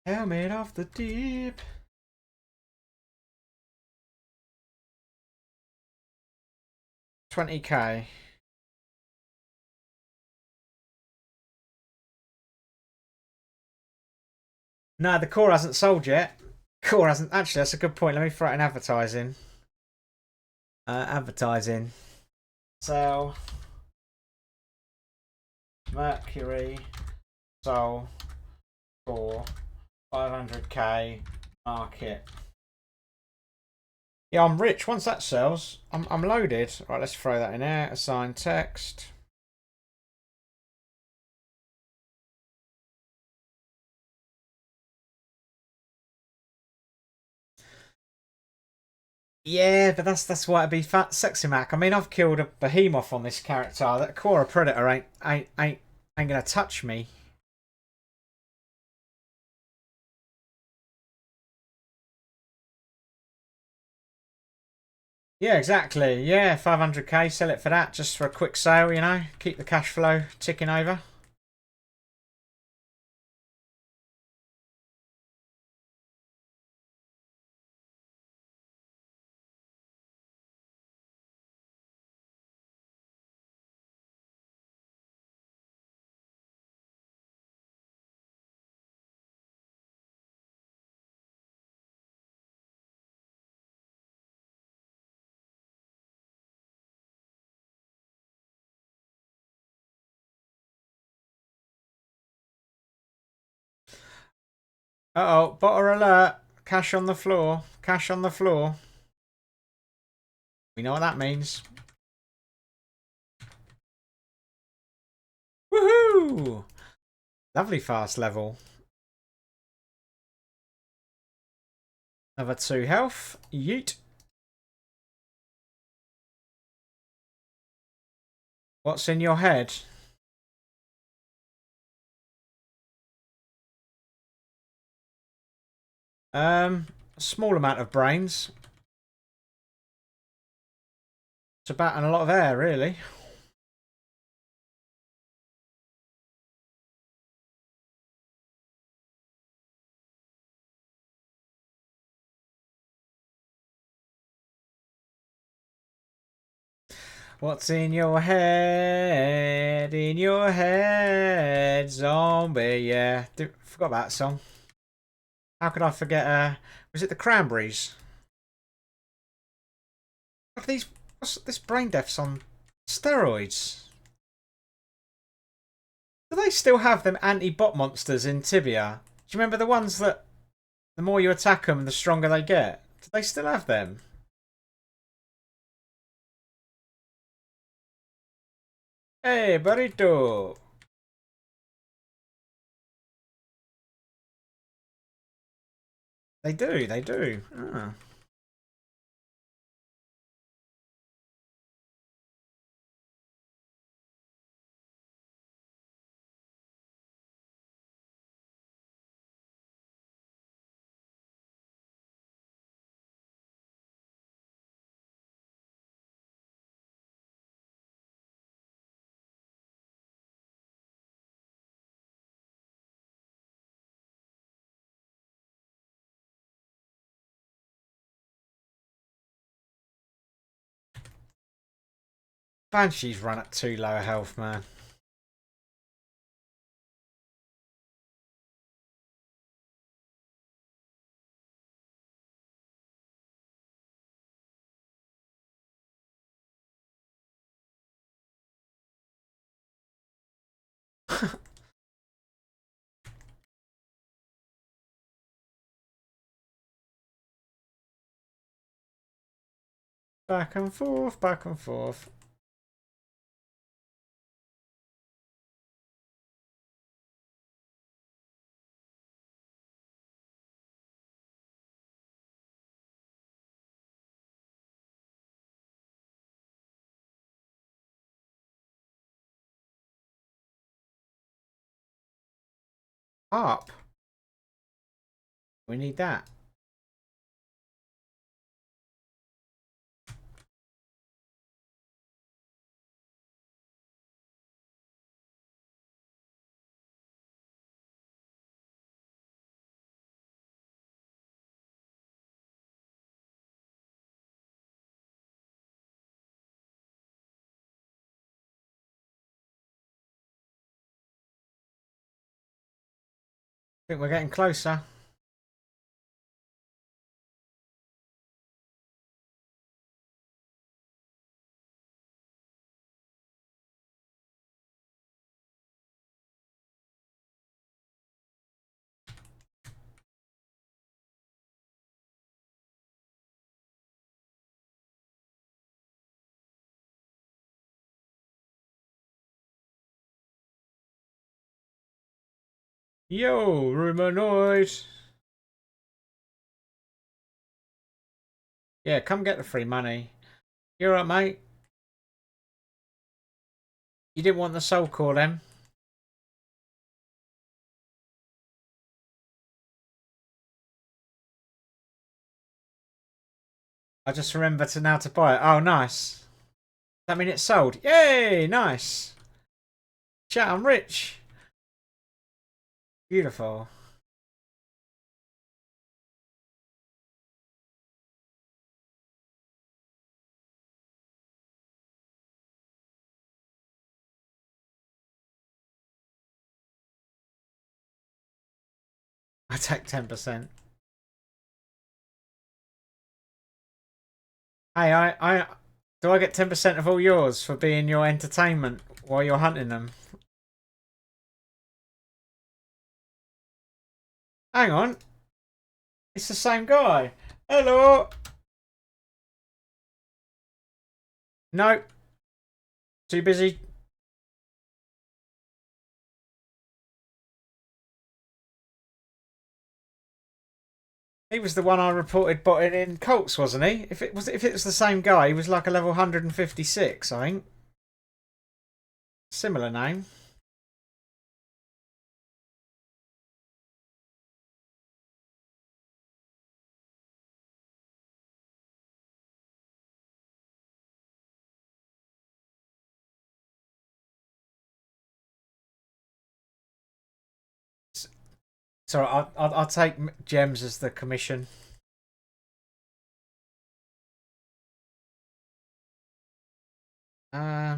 Helmet of the deep. $20k. No, the core hasn't sold yet. Core hasn't. Actually, that's a good point. Let me throw it in advertising. Advertising. Sell. Mercury. Soul. For 500k. Market. Yeah, I'm rich. Once that sells, I'm loaded. Right, let's throw that in there. Assign text. Yeah, but that's why it'd be fat sexy Mac. I mean, I've killed a behemoth on this character. That Cora Predator ain't gonna touch me. Yeah, exactly. Yeah, 500k. Sell it for that, just for a quick sale. You know, keep the cash flow ticking over. Uh-oh, botter alert. Cash on the floor. Cash on the floor. We know what that means. Woohoo! Lovely fast level. Another 2 health. Yeet. What's in your head? A small amount of brains. It's about and a lot of air, really. What's in your head? In your head, zombie. Yeah, forgot about that song. How could I forget? Was it the Cranberries? What are these? What's this brain death's on steroids? Do they still have them anti-bot monsters in Tibia? Do you remember the ones that the more you attack them, the stronger they get? Do they still have them? Hey, burrito. They do, they do. Ah. Banshee's run at too low a health, man. Back and forth, back and forth. Up. We need that. I think we're getting closer. Yo, Rumanoid. Yeah, come get the free money. You're right, mate. You didn't want the soul core, then? I just remember to now to buy it. Oh, nice. Does that mean it's sold? Yay, nice. Chat, I'm rich. Beautiful. I take 10%. Hey, do I get 10% of all yours for being your entertainment while you're hunting them? Hang on. It's the same guy. Hello. No. Too busy. He was the one I reported botting in Colts, wasn't he? If it was the same guy, he was like a level 156, I think. Similar name. So I'll take gems as the commission. I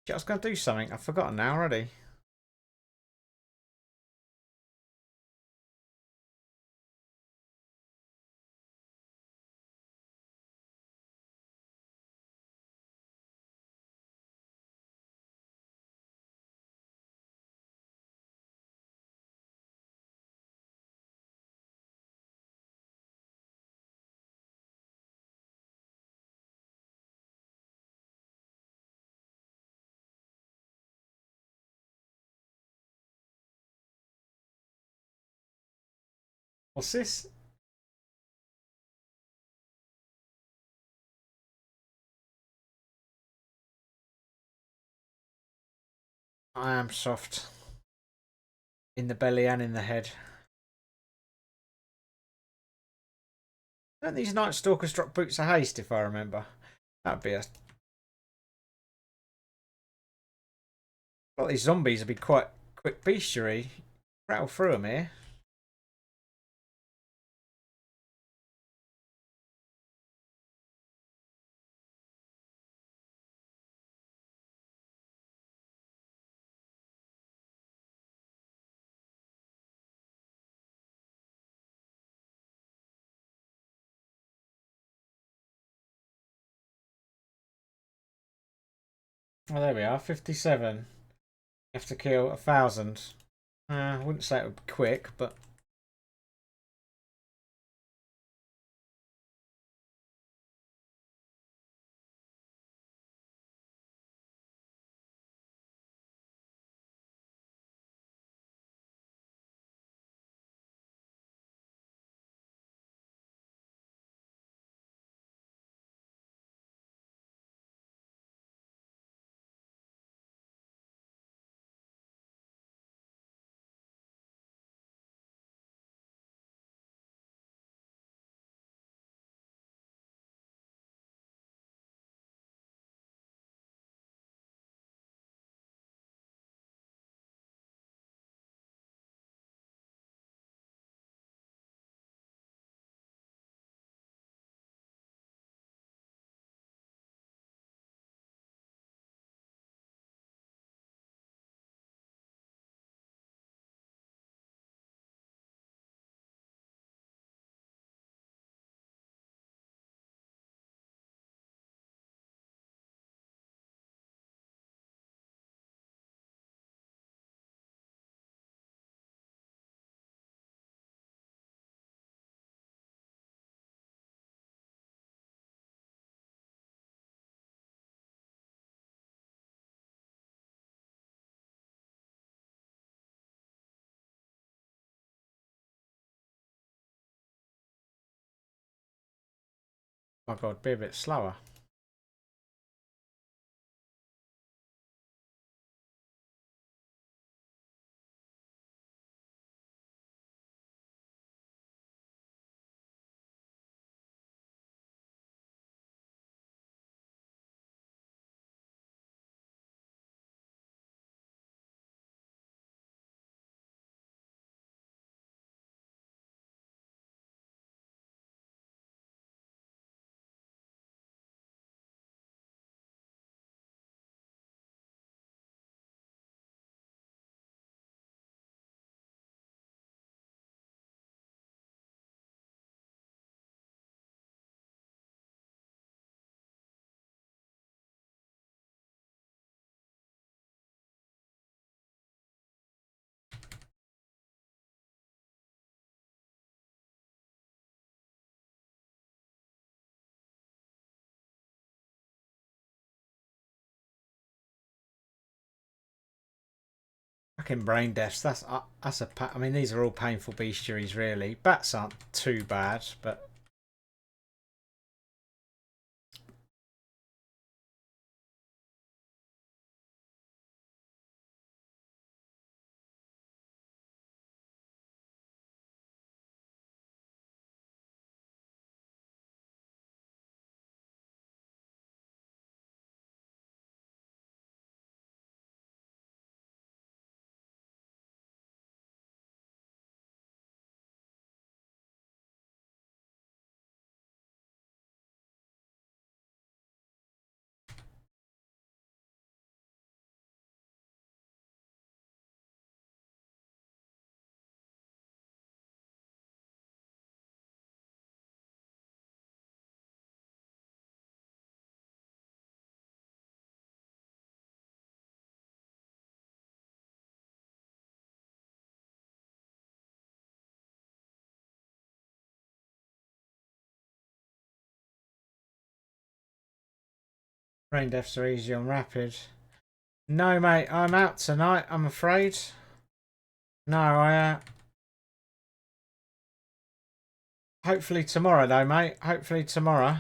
was going to do something. I've forgotten now already. What's this? I am soft. In the belly and in the head. Don't these Night Stalkers drop boots of haste, if I remember? That'd be a... A lot of these zombies would be quite quick bestiary. Rattle through them here. Oh, there we are. 57. You have to kill 1,000. I wouldn't say it would be quick, but... Oh my god, be a bit slower. Fucking brain deaths. That's a. I mean, these are all painful bestiaries, really. Bats aren't too bad, but. Brain deaths are easy on rapid. No, mate, I'm out tonight, I'm afraid. No, hopefully tomorrow, though, mate. Hopefully tomorrow.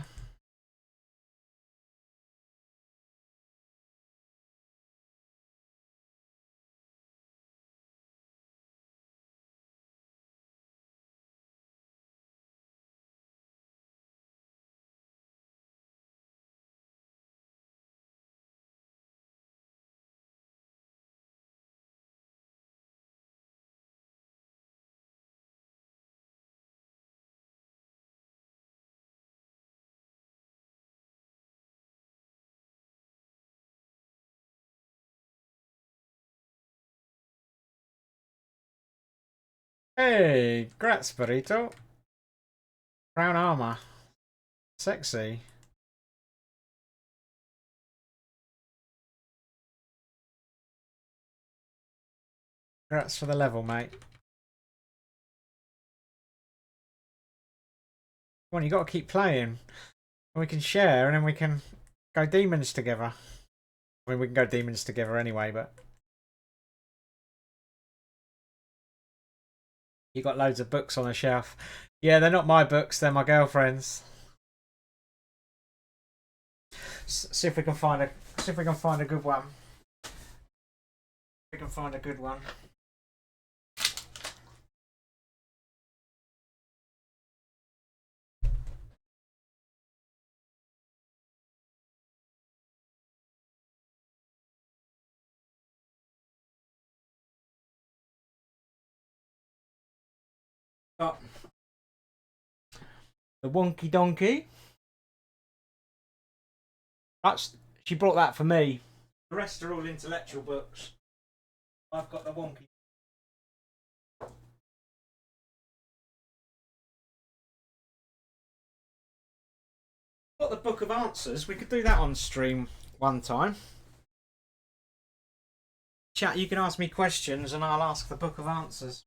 Hey, grats, burrito. Brown armor. Sexy. Grats for the level, mate. Come on, you got to keep playing. We can share, and then we can go demons together. I mean, we can go demons together anyway, but... You got loads of books on the shelf. Yeah, they're not my books, they're my girlfriend's. See if we can find a good one. We can find a good one. Got the Wonky Donkey. She brought that for me. The rest are all intellectual books. I've got the Wonky. Got the Book of Answers. We could do that on stream one time. Chat, you can ask me questions and I'll ask the Book of Answers.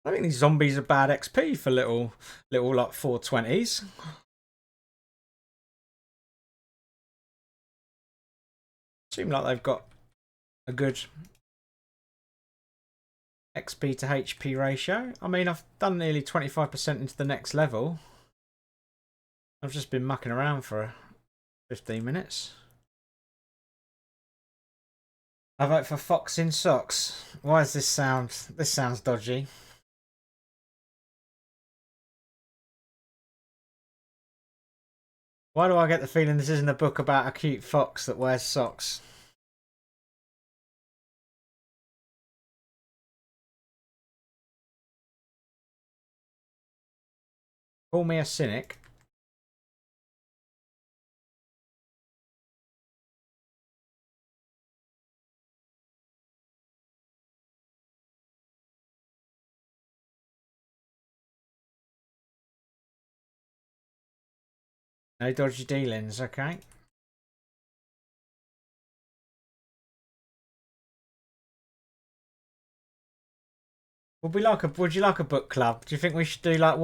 I think these zombies are bad XP for little like 420s. Seem like they've got a good XP to HP ratio. I mean, I've done nearly 25% into the next level. I've just been mucking around for 15 minutes. I vote for Fox in Socks. Why does this sound? This sounds dodgy. Why do I get the feeling this isn't a book about a cute fox that wears socks? Call me a cynic. No dodgy dealings, okay. Would you like a book club? Do you think we should do like a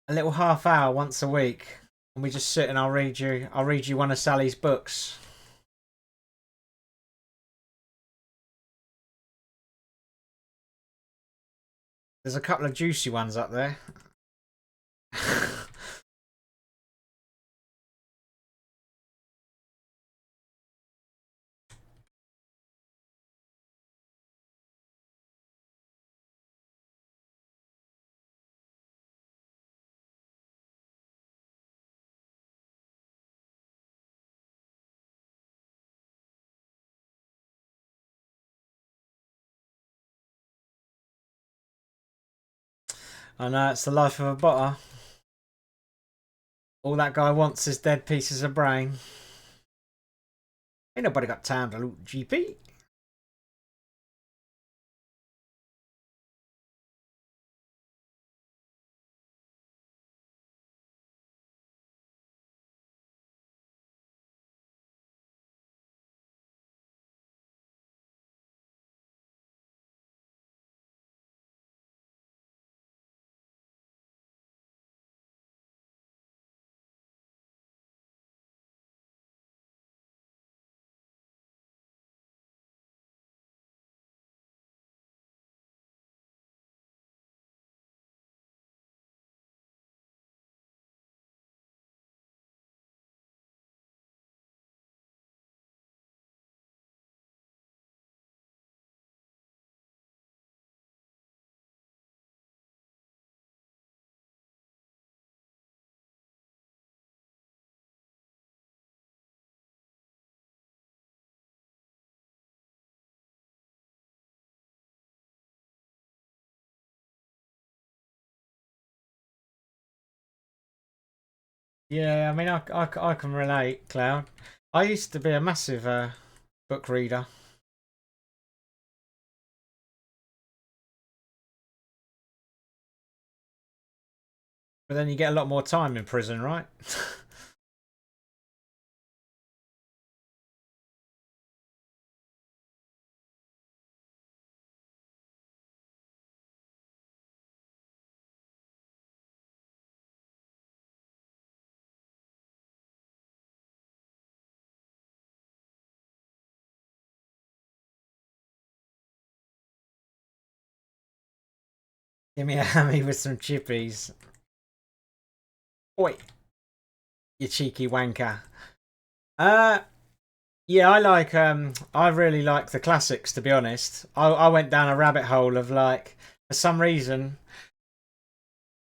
little half hour once a week, and we just sit and I'll read you one of Sally's books. There's a couple of juicy ones up there. I know, it's the life of a botter. All that guy wants is dead pieces of brain. Ain't nobody got time to loot GP. Yeah, I mean, I can relate, Cloud. I used to be a massive book reader. But then you get a lot more time in prison, right? Give me a hammy with some chippies. Oi, you cheeky wanker. Yeah, I really like the classics, to be honest. I went down a rabbit hole of like, for some reason,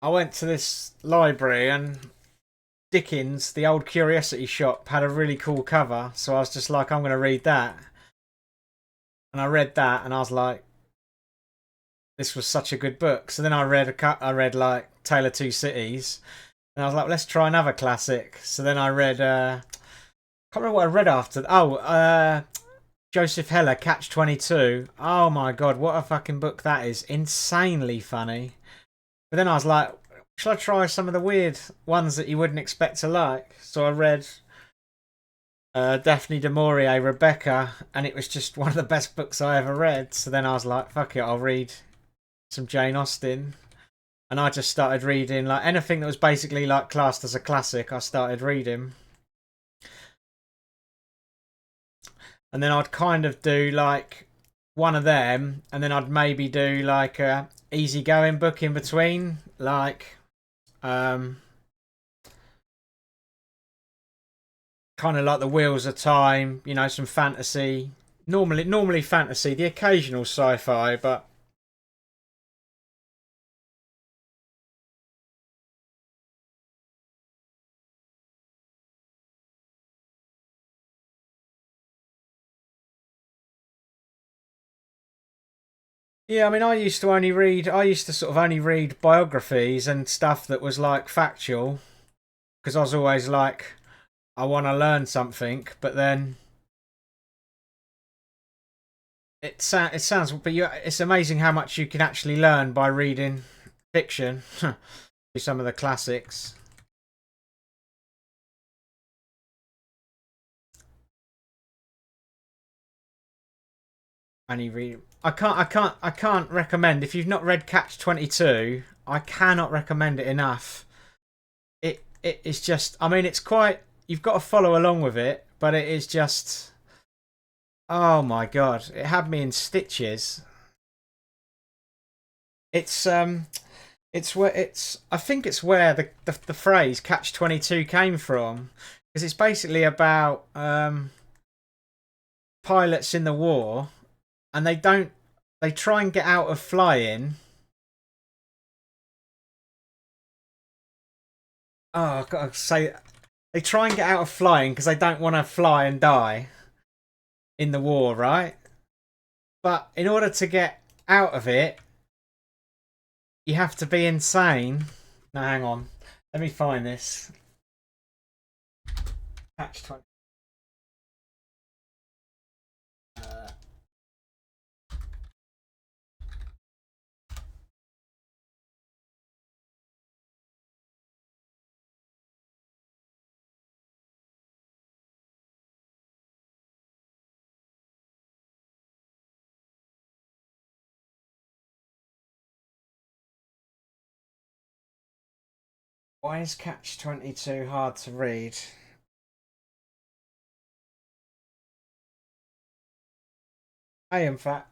I went to this library and Dickens, the old curiosity shop, had a really cool cover. So I was just like, I'm going to read that. And I read that and I was like, this was such a good book. So then I read like Tale of Two Cities. And I was like, let's try another classic. So then I read, can't remember what I read after. Joseph Heller, Catch 22. Oh my god, what a fucking book that is. Insanely funny. But then I was like, shall I try some of the weird ones that you wouldn't expect to like? So I read Daphne du Maurier, Rebecca, and it was just one of the best books I ever read. So then I was like, fuck it, I'll read some Jane Austen. And I just started reading like anything that was basically like classed as a classic, I started reading. And then I'd kind of do like one of them, and then I'd maybe do like a easygoing book in between, like kind of like The Wheels of Time, you know, some fantasy. Normally fantasy, the occasional sci-fi, but yeah, I mean, I used to sort of only read biographies and stuff that was like factual, because I was always like, I want to learn something, but then it sounds, but it's amazing how much you can actually learn by reading fiction. some of the classics. And you read. I can't recommend. If you've not read Catch 22, I cannot recommend it enough. It is just. I mean, it's quite. You've got to follow along with it, but it is just. Oh my god! It had me in stitches. It's where it's. I think it's where the phrase "Catch 22" came from, because it's basically about pilots in the war, and they try and get out of flying. Oh, I've got to say, they try and get out of flying because they don't want to fly and die in the war, right? But in order to get out of it, you have to be insane. No, hang on. Let me find this. Catch 20. Why is Catch 22 hard to read? I am fat.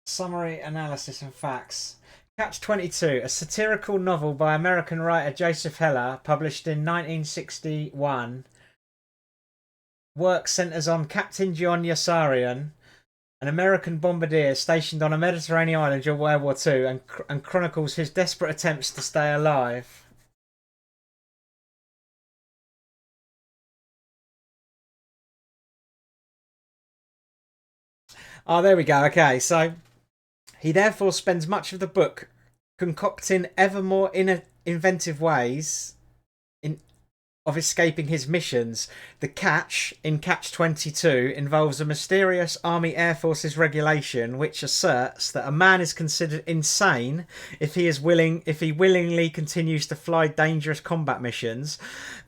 Summary, analysis, and facts. Catch 22, a satirical novel by American writer Joseph Heller, published in 1961. Work centres on Captain John Yossarian, an American bombardier stationed on a Mediterranean island during World War II, and chronicles his desperate attempts to stay alive. Oh, there we go. Okay, so he therefore spends much of the book concocting ever more inventive ways of escaping his missions. The catch in Catch 22 involves a mysterious Army Air Forces regulation which asserts that a man is considered insane if he willingly continues to fly dangerous combat missions,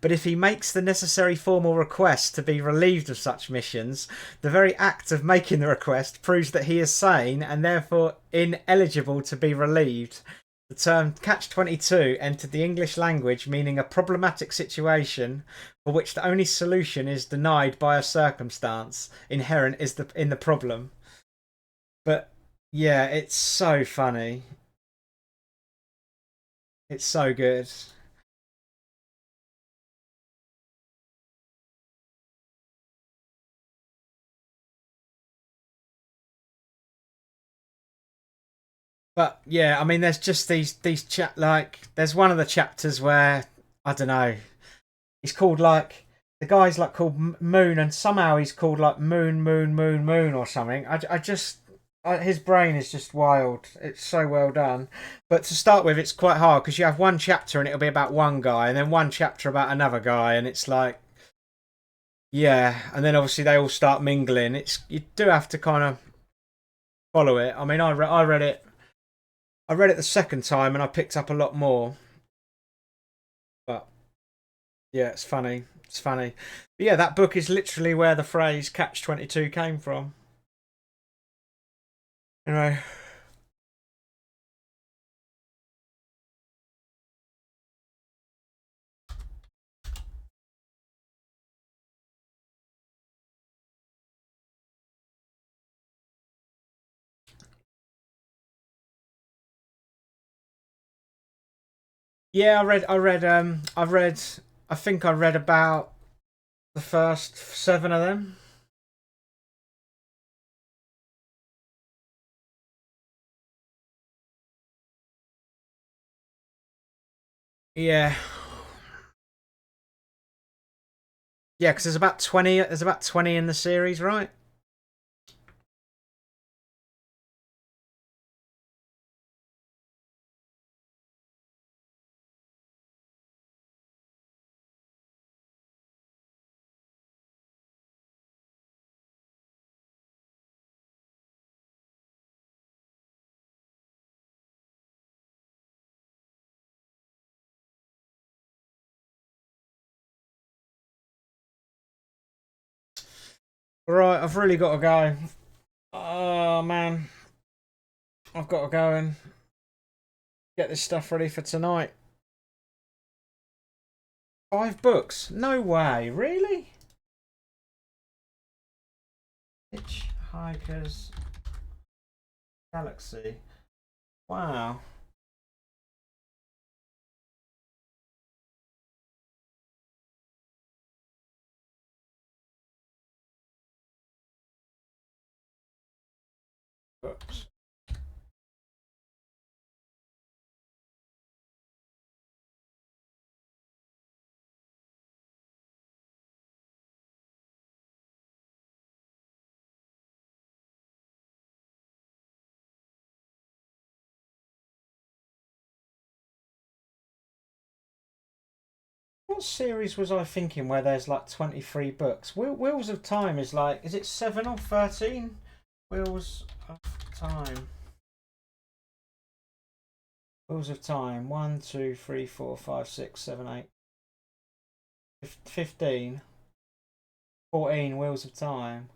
but if he makes the necessary formal request to be relieved of such missions, the very act of making the request proves that he is sane and therefore ineligible to be relieved. The term Catch-22 entered the English language meaning a problematic situation for which the only solution is denied by a circumstance inherent in the problem. But yeah, it's so funny. It's so good. But yeah, I mean, there's just these there's one of the chapters where I don't know. He's called like the guy's like called Moon, and somehow he's called like Moon or something. His brain is just wild. It's so well done. But to start with, it's quite hard because you have one chapter and it'll be about one guy, and then one chapter about another guy, and it's like, yeah, and then obviously they all start mingling. It's you do have to kind of follow it. I mean, I read it. I read it the second time and I picked up a lot more. But yeah, it's funny. It's funny. But yeah, that book is literally where the phrase Catch 22 came from. Anyway. Yeah, I think I read about the first 7 of them. Yeah. Yeah, because there's about 20 in the series, right? Right, I've really got to go. Oh man, I've got to go and get this stuff ready for tonight. 5 books? No way, really? Hitchhiker's Galaxy. Wow. Books. What series was I thinking where there's like 23 books? Wheels of Time is like, is it 7 or 13? Wheels of Time. Wheels of Time. 1, 2, 3, 4, 5, 6, 7, 8. 15. 14 Wheels of Time.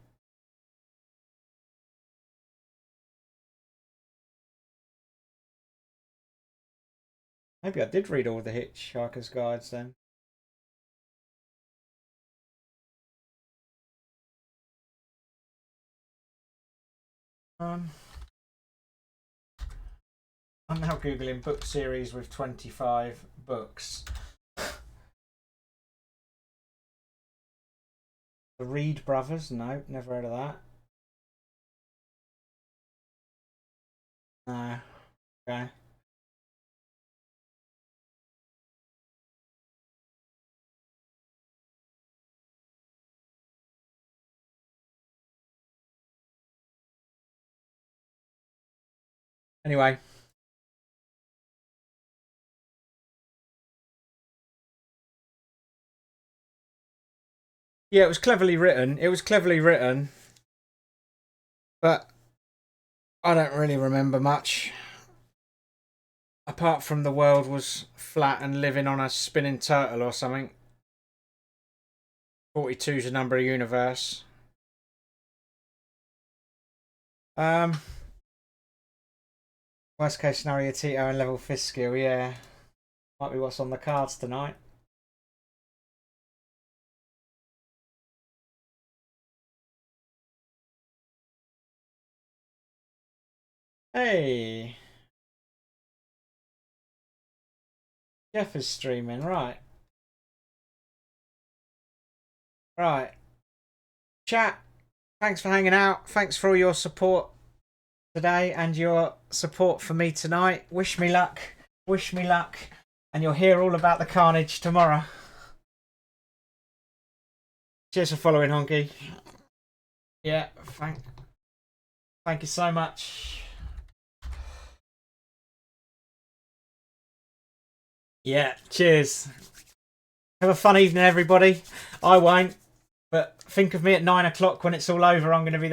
Maybe I did read all the Hitchhiker's Guides then. I'm now Googling book series with 25 books. The Reed Brothers? No, never heard of that. No. Okay. Anyway. Yeah, it was cleverly written. It was cleverly written. But I don't really remember much. Apart from the world was flat and living on a spinning turtle or something. 42 is the number of universe. Worst case scenario, Tito and level fist skill, yeah. Might be what's on the cards tonight. Hey. Jeff is streaming, right. Right. Chat, thanks for hanging out. Thanks for all your support today and your support for me tonight. Wish me luck. Wish me luck. And you'll hear all about the carnage tomorrow. Cheers for following, Honky. Yeah, thank you so much. Yeah, cheers. Have a fun evening, everybody. I won't, but think of me at 9 o'clock when it's all over. I'm going to be